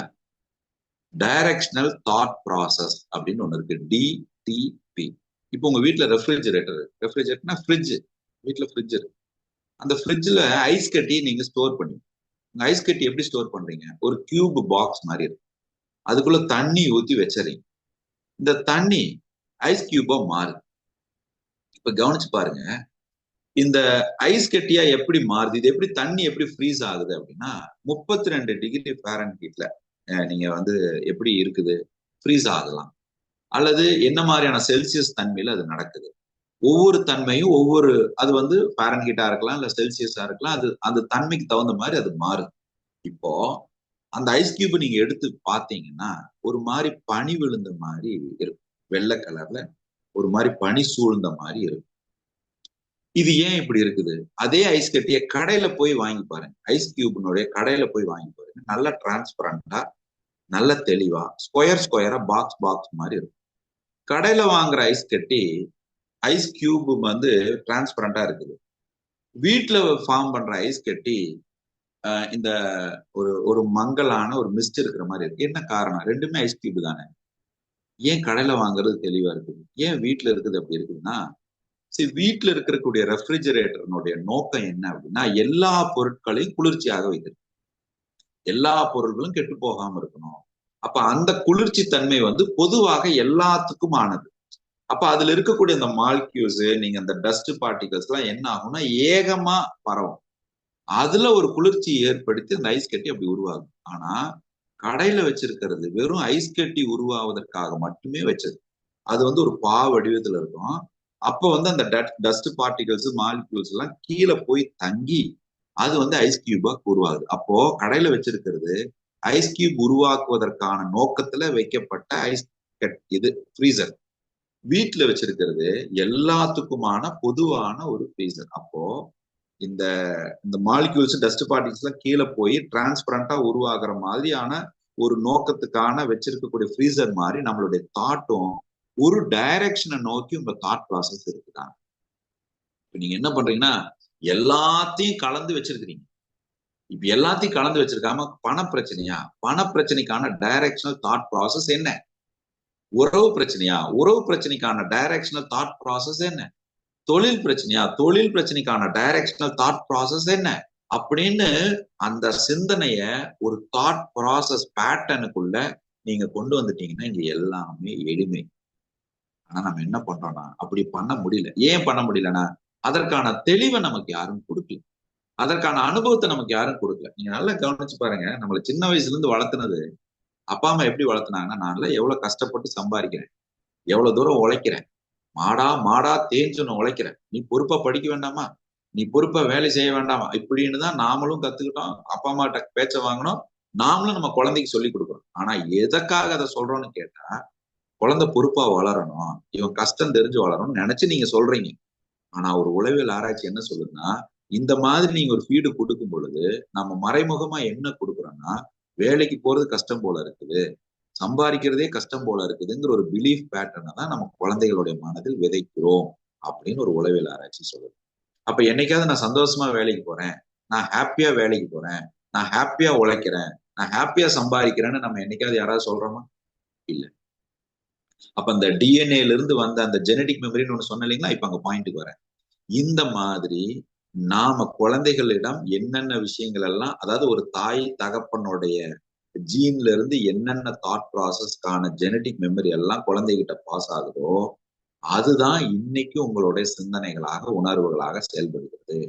டைரக்ஷனல் தாட் ப்ராசஸ் அப்படின்னு ஒண்ணு இருக்கு, DTP. இப்போ உங்க வீட்டுல ரெஃப்ரிஜரேட்டர்னா ஃப்ரிட்ஜ், வீட்டுல ஃப்ரிட்ஜ் இருக்கு. அந்த ஃப்ரிட்ஜ்ல ஐஸ் கட்டி நீங்க ஸ்டோர் பண்ணி, உங்க ஐஸ் கட்டி எப்படி ஸ்டோர் பண்றீங்க? ஒரு கியூப் பாக்ஸ் மாதிரி இருக்கு, அதுக்குள்ள தண்ணி ஊத்தி வச்சறீங்க. இந்த தண்ணி ஐஸ் கியூபா மாறுது. இப்ப கவனிச்சு பாருங்க, இந்த ஐஸ் கட்டியா எப்படி மாறுது, இது எப்படி தண்ணி எப்படி ஃப்ரீஸ் ஆகுது அப்படின்னா 32 டிகிரி ஃபாரன்ஹீட்ல நீங்க எப்படி இருக்குது ஃப்ரீஸ் ஆகலாம், அல்லது என்ன மாதிரியான செல்சியஸ் தன்மையில அது நடக்குது. ஒவ்வொரு தன்மையும் ஒவ்வொரு, அது ஃபாரன்ஹீட்டா இருக்கலாம், இல்ல செல்சியஸா இருக்கலாம், அது அந்த தன்மைக்கு தகுந்த மாதிரி அது மாறுது. இப்போ அந்த ஐஸ் கியூப் நீங்க எடுத்து பாத்தீங்கன்னா ஒரு மாதிரி பனி விழுந்த மாதிரி இருக்கும், வெள்ளை கலர்ல ஒரு மாதிரி பனி சூழ்ந்த மாதிரி இருக்கும். இது ஏன் இப்படி இருக்குது? அதே ஐஸ் கட்டிய கடையில போய் வாங்கி பாருங்க, ஐஸ் கியூப்னுடைய கடையில போய் வாங்கி பாருங்க, நல்ல டிரான்ஸ்பரண்டா, நல்ல தெளிவா, ஸ்கொயரா பாக்ஸ் மாதிரி இருக்கும். கடையில வாங்குற ஐஸ் கட்டி, ஐஸ் கியூப் டிரான்ஸ்பரண்டா இருக்குது. வீட்டுல ஃபார்ம் பண்ற ஐஸ் கட்டி இந்த ஒரு மங்கலான ஒரு மிஸ்ட் இருக்கிற மாதிரி இருக்கு. என்ன காரணம்? ரெண்டுமே ஐஸ் கியூப் தானே. ஏன் கடையில வாங்குறது தெளிவா இருக்குது, ஏன் வீட்டுல இருக்குது அப்படி இருக்குதுன்னா, வீட்டுல இருக்கக்கூடிய ரெஃப்ரிஜரேட்டர்னுடைய நோக்கம் என்ன அப்படின்னா எல்லா பொருட்களையும் குளிர்ச்சியாக வைக்கிறது, எல்லா பொருட்களும் கெட்டு போகாம இருக்கணும். அப்ப அந்த குளிர்ச்சி தன்மை பொதுவாக எல்லாத்துக்கும் ஆனது. அப்ப அதுல இருக்கக்கூடிய அந்த மாலிக்யூல்ஸ், நீங்க அந்த டஸ்ட் பார்ட்டிகல்ஸ் எல்லாம் என்ன ஆகும்னா ஏகமா பரவும், அதுல ஒரு குளிர்ச்சி ஏற்படுத்தி அந்த ஐஸ் கட்டி அப்படி உருவாகும். ஆனா கடையில வச்சிருக்கிறது வெறும் ஐஸ் கட்டி உருவாவதற்காக மட்டுமே வச்சது. அது ஒரு பா வடிவத்துல இருக்கும். அப்ப அந்த டஸ்ட் பார்ட்டிகல்ஸ், மாலிக்யூல்ஸ் எல்லாம் கீழே போய் தங்கி அது ஐஸ் கியூபா உருவாகுது. அப்போ கடையில வச்சிருக்கிறது ஐஸ் கியூப் உருவாக்குவதற்கான நோக்கத்துல வைக்கப்பட்ட ஐஸ் இது ஃப்ரீசர். வீட்டுல வச்சிருக்கிறது எல்லாத்துக்குமான பொதுவான ஒரு ஃப்ரீசர். அப்போ இந்த இந்த மாலிக்யூல்ஸ், டஸ்ட் பார்ட்டிகல்ஸ் எல்லாம் கீழே போய் டிரான்ஸ்பரண்டா உருவாகிற மாதிரியான ஒரு நோக்கத்துக்கான வச்சிருக்கக்கூடிய ஃப்ரீசர் மாதிரி நம்மளுடைய தாட்டும் ஒரு டைரக்ஷனை நோக்கி உங்க தாட் ப்ராசஸ் இருக்குதான். இப்ப நீங்க என்ன பண்றீங்கன்னா எல்லாத்தையும் கலந்து வச்சிருக்கிறீங்க. இப்ப எல்லாத்தையும் கலந்து வச்சிருக்காம பண பிரச்சனையா, பண பிரச்சனைக்கான டைரக்ஷனல் தாட் ப்ராசஸ் என்ன? உறவு பிரச்சனையா, உறவு பிரச்சனைக்கான டைரக்ஷனல் தாட் ப்ராசஸ் என்ன? தொழில் பிரச்சனையா, தொழில் பிரச்சனைக்கான டைரக்ஷனல் தாட் ப்ராசஸ் என்ன அப்படின்னு அந்த சிந்தனைய ஒரு தாட் ப்ராசஸ் பேட்டர்னுக்குள்ள நீங்க கொண்டு வந்துட்டீங்கன்னா இங்க எல்லாமே எளிமை. ஆனா நம்ம என்ன பண்றோம்னா அப்படி பண்ண முடியல. ஏன் பண்ண முடியலன்னா அதற்கான தெளிவை நமக்கு யாரும் கொடுக்கல, அதற்கான அனுபவத்தை நமக்கு யாரும் கொடுக்கல. நீங்க நல்லா கவனிச்சு பாருங்க, நம்மள சின்ன வயசுல இருந்து வளர்த்துனது அப்பா அம்மா எப்படி வளர்த்துனாங்கன்னா, நான் எவ்வளவு கஷ்டப்பட்டு சம்பாதிக்கிறேன், எவ்வளவு தூரம் உழைக்கிறேன், மாடா தேஞ்சு உழைக்கிறேன், நீ பொறுப்பா படிக்க வேண்டாமா, நீ பொறுப்பா வேலை செய்ய வேண்டாமா, இப்படின்னு தான் நாமளும் கத்துக்கிட்டோம். அப்பா அம்மாட்ட பேச்ச வாங்கணும், நாமளும் நம்ம குழந்தைக்கு சொல்லி கொடுக்குறோம். ஆனா எதற்காக அதை சொல்றோம்னு கேட்டா குழந்தை பொறுப்பா வளரணும், இவன் கஷ்டம் தெரிஞ்சு வளரணும்னு நினைச்சு நீங்க சொல்றீங்க. ஆனா ஒரு உளவியல் ஆராய்ச்சி என்ன சொல்லுதுன்னா இந்த மாதிரி நீங்க ஒரு ஃபீடு கொடுக்கும் பொழுது நம்ம மறைமுகமா என்ன கொடுக்குறோம்னா, வேலைக்கு போறது கஷ்டம் போல இருக்குது, சம்பாதிக்கிறதே கஷ்டம் போல இருக்குதுங்கிற ஒரு பிலீஃப் பேட்டர்னை தான் நம்ம குழந்தைகளுடைய மனதில் விதைக்கிறோம் அப்படின்னு ஒரு உளவியல் ஆராய்ச்சி சொல்லுது. அப்ப என்னைக்காவது நான் சந்தோஷமா வேலைக்கு போறேன், நான் ஹாப்பியா வேலைக்கு போறேன், நான் ஹாப்பியா உழைக்கிறேன், நான் ஹாப்பியா சம்பாதிக்கிறேன்னு நம்ம என்னைக்காவது யாராவது சொல்றோமா? இல்ல. அப்ப அந்த டிஎன்ஏல இருந்து வந்த அந்த ஜெனடிக் மெமரின்னு ஒண்ணு சொன்ன இல்லைங்களா, இப்ப அங்க பாயிண்ட்டுக்கு வரேன். இந்த மாதிரி நாம குழந்தைகளிடம் என்னென்ன விஷயங்கள் எல்லாம், அதாவது ஒரு தாய் தகப்பனுடைய ஜீன்ல இருந்து என்னென்ன தாட் ப்ராசஸ்க்கான ஜெனடிக் மெமரி எல்லாம் குழந்தைகிட்ட பாஸ் ஆகுதோ, அதுதான் இன்னைக்கு உங்களுடைய சிந்தனைகளாக உணர்வுகளாக செயல்படுகிறது.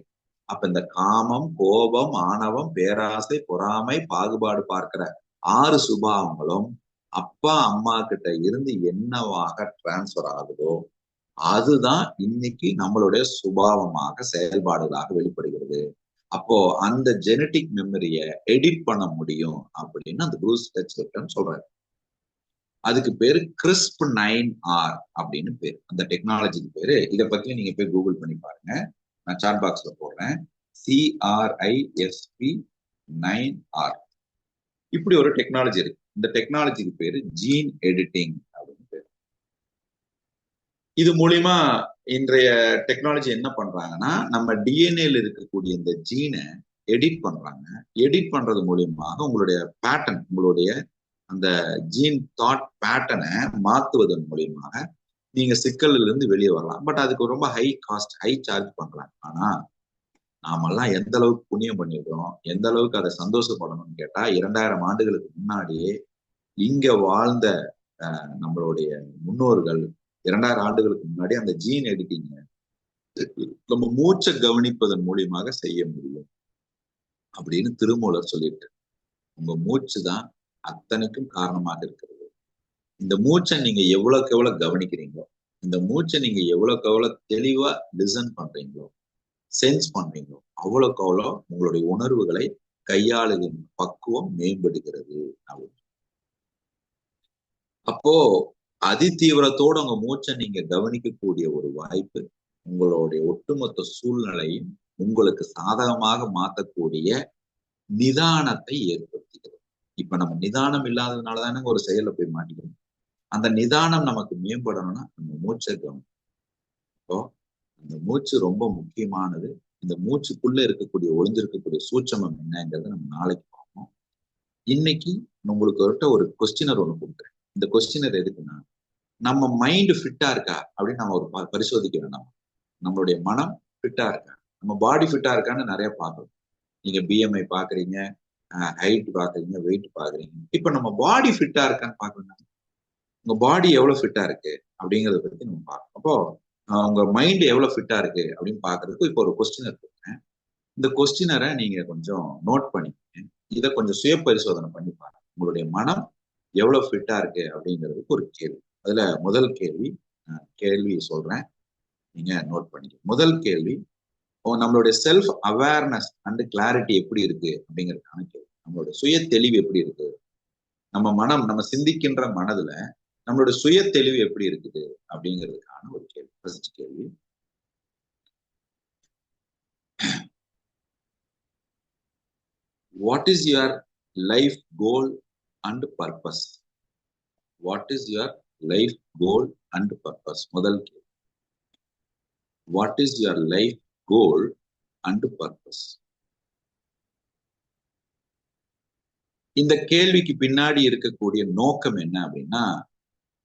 அப்ப இந்த காமம், கோபம், ஆணவம், பேராசை, பொறாமை, பாகுபாடு பார்க்கிற 6 சுபாவங்களும் அப்பா அம்மா கிட்ட இருந்து என்னவாக டிரான்ஸ்பர் ஆகுதோ அதுதான் இன்னைக்கு நம்மளுடைய சுபாவமாக செயல்பாடுகளாக வெளிப்படுகிறது. அப்போ அந்த ஜெனட்டிக் மெமரிய எடிட் பண்ண முடியும் அப்படின்னு அந்த ப்ரூஸ் டச்லிப்டன் சொல்றாரு. அதுக்கு பேரு CRISP-9R அப்படின்னு பேரு. அந்த டெக்னாலஜிக்கு பேரு. இதை பத்தி நீங்க போய் கூகுள் பண்ணி பாருங்க. நான் சாட் பாக்ஸ்ல போடுறேன். CRISP-9R. இப்படி ஒரு டெக்னாலஜி இருக்கு. இந்த டெக்னாலஜிக்கு பேரு ஜீன் எடிட்டிங் அப்படின்னு பேரு. இது மூலியமா இன்றைய டெக்னாலஜி என்ன பண்றாங்கன்னா, நம்ம டிஎன்ஏல இருக்கக்கூடிய இந்த ஜீனை எடிட் பண்றாங்க. எடிட் பண்றது மூலியமாக உங்களுடைய பேட்டர்ன், உங்களுடைய அந்த ஜீன் தாட் பேட்டர்னை மாத்துவதன் மூலியமாக நீங்க சிக்கல்ல இருந்து வெளியே வரலாம். பட் அதுக்கு ரொம்ப ஹை காஸ்ட், ஹை சார்ஜ் பண்றாங்க. ஆனா நாமெல்லாம் எந்த அளவுக்கு புண்ணியம் பண்ணிருக்கிறோம், எந்த அளவுக்கு அதை சந்தோஷப்படணும்னு கேட்டா, 2000 ஆண்டுகளுக்கு முன்னாடியே இங்க வாழ்ந்த நம்மளுடைய முன்னோர்கள் 2000 ஆண்டுகளுக்கு முன்னாடி அந்த ஜீன் எடிட்டிங் நம்ம மூச்சை கவனிப்பதன் மூலியமாக செய்ய முடியும் அப்படின்னு திருமூலர் சொல்லிட்டு, உங்க மூச்சு தான் அத்தனைக்கும் காரணமாக இருக்கிறது. இந்த மூச்சை நீங்க எவ்வளவுக்கு எவ்வளவு கவனிக்கிறீங்களோ, இந்த மூச்சை நீங்க எவ்வளவுக்கு எவ்வளவு தெளிவா லிசன் பண்றீங்களோ, சென்ஸ் பண்றீங்களோ, அவ்வளவுக்கு அவ்வளோ உங்களுடைய உணர்வுகளை கையாளுகின்ற பக்குவம் மேம்படுகிறது அப்படின்னு. அப்போ அதிதீவிரத்தோட உங்க மூச்சை நீங்க கவனிக்கக்கூடிய ஒரு வாய்ப்பு உங்களுடைய ஒட்டுமொத்த சூழ்நிலையும் உங்களுக்கு சாதகமாக மாற்றக்கூடிய நிதானத்தை ஏற்படுத்துகிறது. இப்ப நம்ம நிதானம் இல்லாததுனாலதானே ஒரு செயலை போய் மாட்டிக்கணும். அந்த நிதானம் நமக்கு மேம்படணும்னா நம்ம மூச்சை கவனம். இப்போ அந்த மூச்சு ரொம்ப முக்கியமானது. இந்த மூச்சுக்குள்ள இருக்கக்கூடிய ஒளிஞ்சிருக்கக்கூடிய சூட்சமம் என்னங்கிறத நம்ம நாளைக்கு பார்ப்போம். இன்னைக்கு உங்களுக்கு ஒரு கொஸ்டினர் ஒண்ணு கொடுக்குறேன். இந்த கொஸ்டினர் எதுக்குன்னா, நம்ம மைண்ட் ஃபிட்டா இருக்கா அப்படின்னு நம்ம ஒரு பரிசோதிக்க வேண்டாம். நம்மளுடைய மனம் ஃபிட்டா இருக்கா, நம்ம பாடி ஃபிட்டா இருக்கான்னு நிறைய பார்க்கணும். நீங்க பிஎம்ஐ பாக்குறீங்க, ஹைட் பாக்குறீங்க, வெயிட் பாக்குறீங்க. இப்ப நம்ம பாடி ஃபிட்டா இருக்கான்னு பாக்கணும். உங்க பாடி எவ்வளவு ஃபிட்டா இருக்கு அப்படிங்கறத பத்தி நம்ம பார்க்கணும். அப்போ உங்க மைண்ட் எவ்வளவு ஃபிட்டா இருக்கு அப்படின்னு பாக்குறதுக்கு இப்போ ஒரு கொஸ்டினர் கொடுக்குறேன். இந்த கொஸ்டினரை நீங்க கொஞ்சம் நோட் பண்ணிக்கங்க. இதை கொஞ்சம் சுய பரிசோதனை பண்ணி பாருங்க. உங்களுடைய மனம் எவ்வளவு ஃபிட்டா இருக்கு அப்படிங்கிறதுக்கு ஒரு கேள்வி. அதுல முதல் கேள்வி சொல்றேன், நீங்க நோட் பண்ணிக்கங்க. முதல் கேள்வி, நம்மளுடைய செல்ஃப் அவேர்னஸ் அண்ட் கிளாரிட்டி எப்படி இருக்கு அப்படிங்கிறதுக்கான கேள்வி. நம்மளுடைய சுய தெளிவு எப்படி இருக்கு, நம்ம சிந்திக்கின்ற மனதுல நம்மளுடைய சுய தெளிவு எப்படி இருக்குது அப்படிங்கிறதுக்கான ஒரு கேள்வி. ஃபர்ஸ்ட் கேள்வி, what is your life goal and purpose? What is your life goal and purpose? முதல் கேள்வி, what is your life goal and purpose? இந்த கேள்விக்கு பின்னாடி இருக்கக்கூடிய நோக்கம் என்ன அப்படின்னா,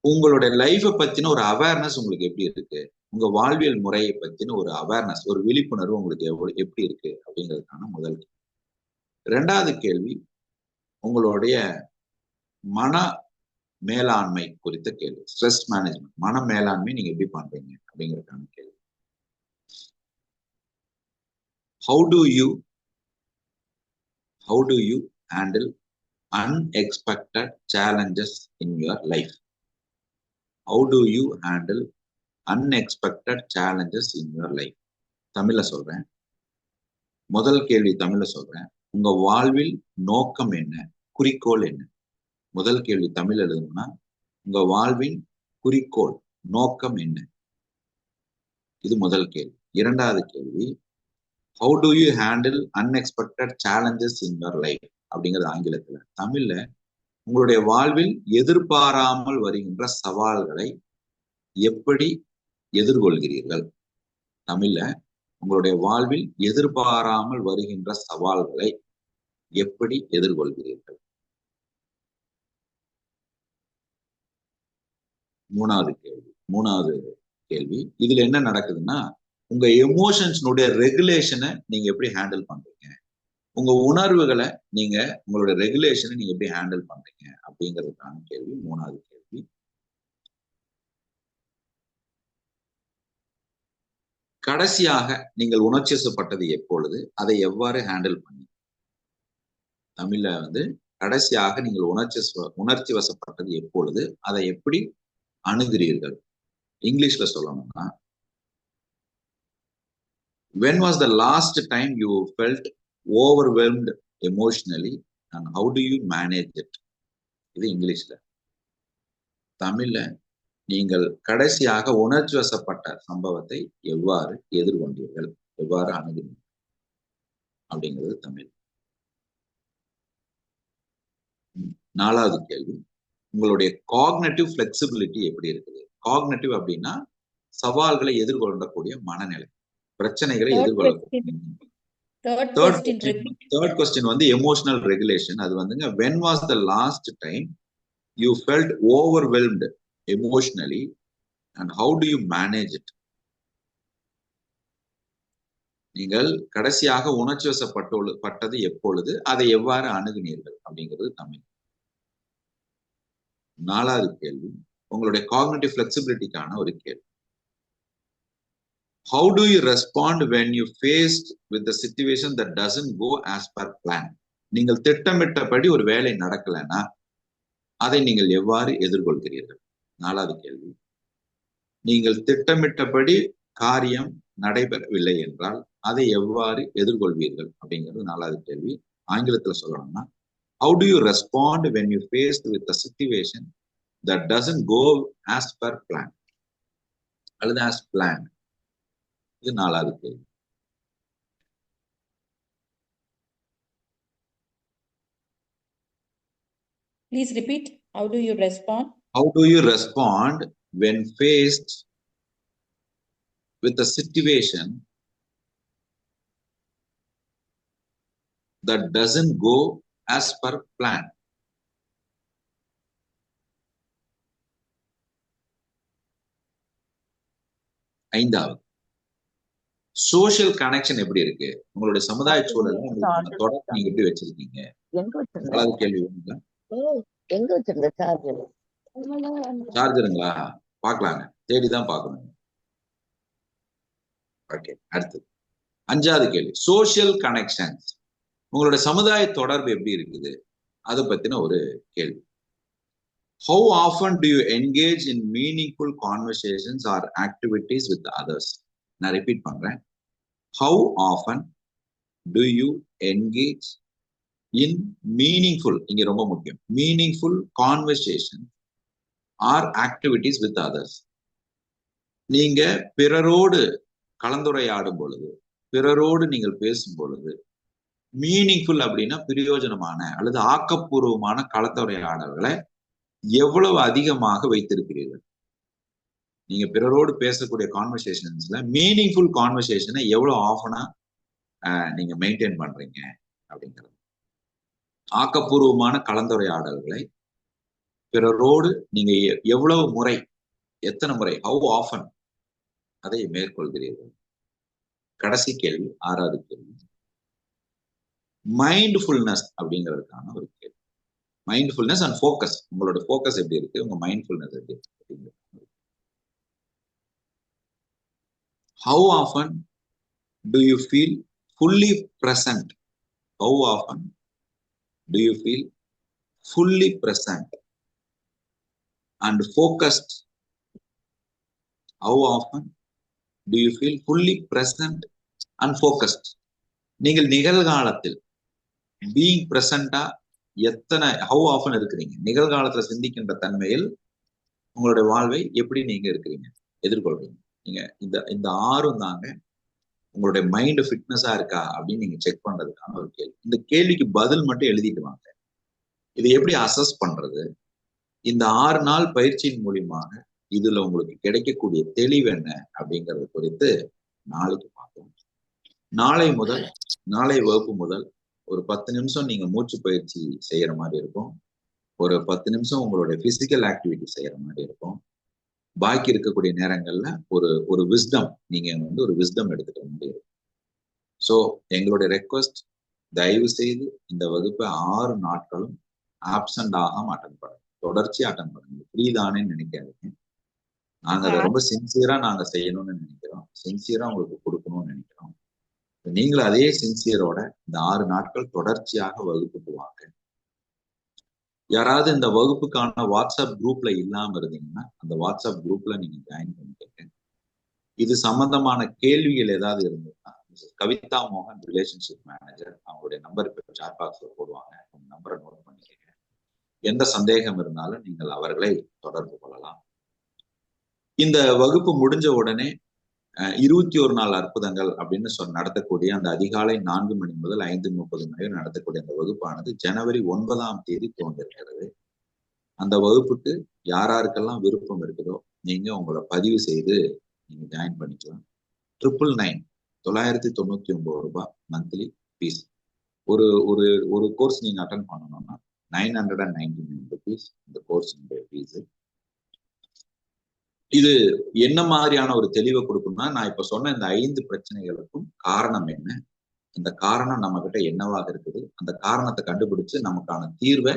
உங்களுடைய லைஃபை பத்தின ஒரு அவேர்னஸ் உங்களுக்கு எப்படி இருக்கு, உங்க வாழ்வியல் முறையை பத்தின ஒரு அவேர்னஸ், ஒரு விழிப்புணர்வு உங்களுக்கு எப்படி இருக்கு அப்படிங்கிறதுக்கான முதல் கேள்வி. இரண்டாவது கேள்வி, உங்களுடைய மன மேலாண்மை குறித்த கேள்வி. ஸ்ட்ரெஸ் மேனேஜ்மெண்ட், மன மேலாண்மை நீங்க எப்படி பண்றீங்க அப்படிங்கிறதுக்கான கேள்வி. How do you handle unexpected challenges in your life? How do you handle unexpected challenges in your life? தமிழ்ல சொல்றேன். முதல் கேள்வி தமிழ்ல சொல்றேன். உங்க வாழ்வில் நோக்கம் என்ன, குறிக்கோள் என்ன? முதல் கேள்வி தமிழ் எழுதணும்னா, உங்க வாழ்வின் குறிக்கோள், நோக்கம் என்ன? இது முதல் கேள்வி. இரண்டாவது கேள்வி, how to you handle unexpected challenges in your life அப்படிங்கிறது ஆங்கிலத்துல. தமிழ்ல உங்களுடைய வாழ்வில் எதிர்பாராமல் வருகின்ற சவால்களை எப்படி எதிர்கொள்கிறீர்கள்? தமிழ்ல உங்களுடைய வாழ்வில் எதிர்பாராமல் வருகின்ற சவால்களை எப்படி எதிர்கொள்கிறீர்கள்? மூணாவது கேள்வி இதுல என்ன நடக்குதுன்னா, உங்க எமோஷன்ஸ்னுடைய ரெகுலேஷனை நீங்க எப்படி ஹேண்டில் பண்றீங்க, உங்க உணர்வுகளை நீங்க உங்களுடைய ரெகுலேஷனை நீங்க எப்படி ஹேண்டில் பண்றீங்க அப்படிங்கிறதுக்கான கேள்வி மூணாவது கேள்வி. கடைசியாக நீங்கள் உணர்ச்சி வசப்பட்டது எப்பொழுது, அதை எவ்வாறு ஹேண்டில் பண்ணி? தமிழ்ல கடைசியாக நீங்கள் உணர்ச்சி வசப்பட்டது எப்பொழுது, அதை எப்படி அணுகிறீர்கள்? இங்கிலீஷ்ல சொல்லணும்னா, when was the last time you felt overwhelmed emotionally and how do you manage it? இது இங்கிலீஷ்ல. தமிழ்ல நீங்கள் கடைசியாக உணர்ச்சி வசப்பட்ட சம்பவத்தை எவ்வாறு எதிர்கொண்டீர்கள், எவ்வாறு அணுகிறீர்கள் அப்படிங்கிறது தமிழ். நாலாவது கேள்வி, உங்களுடைய காக்னேட்டிவ் ஃபிளெக்சிபிலிட்டி எப்படி இருக்குது? காக்னேட்டிவ் அப்படின்னா சவால்களை எதிர்கொள்ளக்கூடிய மனநிலை, பிரச்சனைகளை எதிர்கொள்ளக்கூடிய. Third question emotional regulation. அது when was the last time you felt overwhelmed emotionally and how do you manage it? நீங்கள் கடைசியாக உணர்ச்சி வசப்பட்டது எப்பொழுது, அதை எவ்வாறு அணுகினீர்கள் அப்படிங்கிறது தமிழ். நாலாவது கேள்வி உங்களுடைய காக்னிட்டிவ் ஃபிளெக்சிபிலிட்டிக்கான ஒரு கேள்வி. How do you respond when you faced with the situation that doesn't go as per plan? நீங்கள் திட்டமிட்டபடி ஒரு வேலை நடக்கலைன்னா அதை நீங்கள் எவ்வாறு எதிர்கொள்கிறீர்கள்? நாலாவது கேள்வி. நீங்கள் திட்டமிட்டபடி காரியம் நடைபெறவில்லை என்றால் அதை எவ்வாறு எதிர்கொள்வீர்கள் அப்படிங்கிறது நாலாவது கேள்வி. ஆங்கிலத்துல சொல்லணும்னா, how do you respond when you faced with a situation that doesn't go as per plan அல்லது as planned? இது நாலாவது கேள்வி. Please repeat. How do you respond? How do you respond when faced with a situation that doesn't go as per plan? ஐந்தாவது, social connection எப்படி இருக்கு? உங்களுடைய சமுதாய சூழல்ல தொடர்பு நீங்க எப்படி வச்சிருக்கீங்க? நாலாவது கேள்வி. சார்ஜருங்களா? பாக்கலாங்க, தேடிதான் பார்க்கணும். ஓகே, அடுத்து அஞ்சாவது கேள்வி, சோஷியல் கனெக்ஷன்ஸ், உங்களுடைய சமுதாய தொடர்பு எப்படி இருக்குது, அதை பத்தின ஒரு கேள்வி. How often do you engage in meaningful conversations or activities with others? நான் ரிப்பீட் பண்றேன். How often do you engage in meaningful, இங்க ரொம்ப முக்கியம், meaningful conversation or activities with others? நீங்க பிறரோடு கலந்துரையாடும் பொழுது, பிறரோடு நீங்கள் பேசும் பொழுது, மீனிங்ஃபுல் அப்படின்னா பிரயோஜனமான அல்லது ஆக்கப்பூர்வமான கலந்துரையாடல்களை எவ்வளவு அதிகமாக வைத்திருக்கிறீர்கள்? நீங்க பிறரோடு பேசக்கூடிய கான்வர்சேஷன்ஸ்ல மீனிங்ஃபுல் கான்வர்சேஷனை எவ்வளவு ஆஃபனா நீங்க மெயின்டைன் பண்றீங்க அப்படிங்கிறது. ஆக்கப்பூர்வமான கலந்துரையாடல்களை பிறரோடு நீங்க எவ்வளவு முறை, எத்தனை முறை, ஹவு ஆஃபன் அதை மேற்கொள்கிறீர்கள்? கடைசி கேள்வி, ஆறாவது கேள்வி, மைண்ட்ஃபுல்னஸ் அப்படிங்கிறதுக்கான ஒரு கேள்வி. மைண்ட்ஃபுல்னஸ் அண்ட் ஃபோக்கஸ், உங்களோட ஃபோக்கஸ் எப்படி இருக்கு, உங்க மைண்ட்ஃபுல்னஸ் எப்படி இருக்கு அப்படிங்கிறது. How often do you feel fully present? How often do you feel fully present and focused? How often do you feel fully present and focused? நீங்கள் நிகழ்காலத்தில் பீயிங் பிரசண்டா எத்தனை, ஹவு ஆஃபன் இருக்கிறீங்க? நிகழ்காலத்துல சிந்திக்கின்ற தன்மையில் உங்களுடைய வாழ்வை எப்படி நீங்க இருக்கிறீங்க, எதிர்கொள்றீங்க? நீங்க இந்த ஆறும் தாங்க உங்களுடைய மைண்ட் ஃபிட்னஸா இருக்கா அப்படின்னு நீங்க செக் பண்றதுக்கான ஒரு கேள்வி. இந்த கேள்விக்கு பதில் மட்டும் எழுதிட்டு வாங்க. இதை எப்படி அசஸ் பண்றது? இந்த 6 நாள் பயிற்சியின் மூலியமாக இதுல உங்களுக்கு கிடைக்கக்கூடிய தெளிவு என்ன அப்படிங்கறது குறித்து நாளைக்கு பார்க்கலாம். நாளை வகுப்பு முதல் ஒரு 10 நிமிஷம் நீங்க மூச்சு பயிற்சி செய்யற மாதிரி இருக்கும். ஒரு 10 நிமிஷம் உங்களுடைய பிசிக்கல் ஆக்டிவிட்டி செய்யற மாதிரி இருக்கும். பாக்கி இருக்கக்கூடிய நேரங்கள்ல ஒரு விஸ்டம், நீங்க ஒரு விஸ்டம் எடுத்துக்க மாதிரி இருக்கும். ஸோ எங்களுடைய ரெக்வஸ்ட், தயவு செய்து இந்த வகுப்பை 6 நாட்களும் ஆப்சண்ட் ஆகாம அட்டன் பண்ணுங்க. தொடர்ச்சியா அட்டன் பண்ணுங்க. ஃப்ரீ தானேன்னு நினைக்காதீங்க. நாங்க அதை ரொம்ப சின்சியரா நாங்க செய்யணும்னு நினைக்கிறோம். சின்சியரா உங்களுக்கு கொடுக்கணும்னு நினைக்கிறோம். நீங்களும் அதே சின்சியரோட இந்த 6 நாட்கள் தொடர்ச்சியாக வகுப்புக்கு வாங்க. யாராவது இந்த வகுப்புக்கான வாட்ஸ்அப் குரூப்ல இல்லாம இருந்தீங்கன்னா அந்த வாட்ஸ்அப் குரூப்ல நீங்க ஜாயின் பண்ணிக்கங்க. இது சம்பந்தமான கேள்விகள் ஏதாவது இருந்ததுன்னா கவிதா மோகன் ரிலேஷன்ஷிப் மேனேஜர், அவங்களுடைய நம்பர் இப்ப சாட் பாக்ஸ்ல போடுவாங்க. உங்க நம்பரை நோட் பண்ணிக்கங்க. எந்த சந்தேகம் இருந்தாலும் நீங்கள் அவர்களை தொடர்பு கொள்ளலாம். இந்த வகுப்பு முடிஞ்ச உடனே 21 நாள் அற்புதங்கள் அப்படின்னு நடத்தக்கூடிய அந்த அதிகாலை 4 மணி முதல் 5:30 மணி நடத்தக்கூடிய அந்த வகுப்பானது ஜனவரி 9ஆம் தேதி துவங்கிருக்கிறது. அந்த வகுப்புக்கு யாருக்கெல்லாம் விருப்பம் இருக்குதோ நீங்க உங்களை பதிவு செய்து நீங்க ஜாயின் பண்ணிக்கலாம். 999 ரூபாய் மந்த்லி ஃபீஸ். ஒரு கோர்ஸ் நீங்க அட்டன் பண்ணணும்னா 999 rupees இந்த கோர்ஸ் ஃபீஸ். இது என்ன மாதிரியான ஒரு தெளிவை கொடுக்கும்னா, நான் இப்ப சொன்ன இந்த 5 பிரச்சனைகளுக்கும் காரணம் என்ன, இந்த காரணம் நம்ம கிட்ட என்னவாக இருக்குது, அந்த காரணத்தை கண்டுபிடிச்சு நமக்கான தீர்வை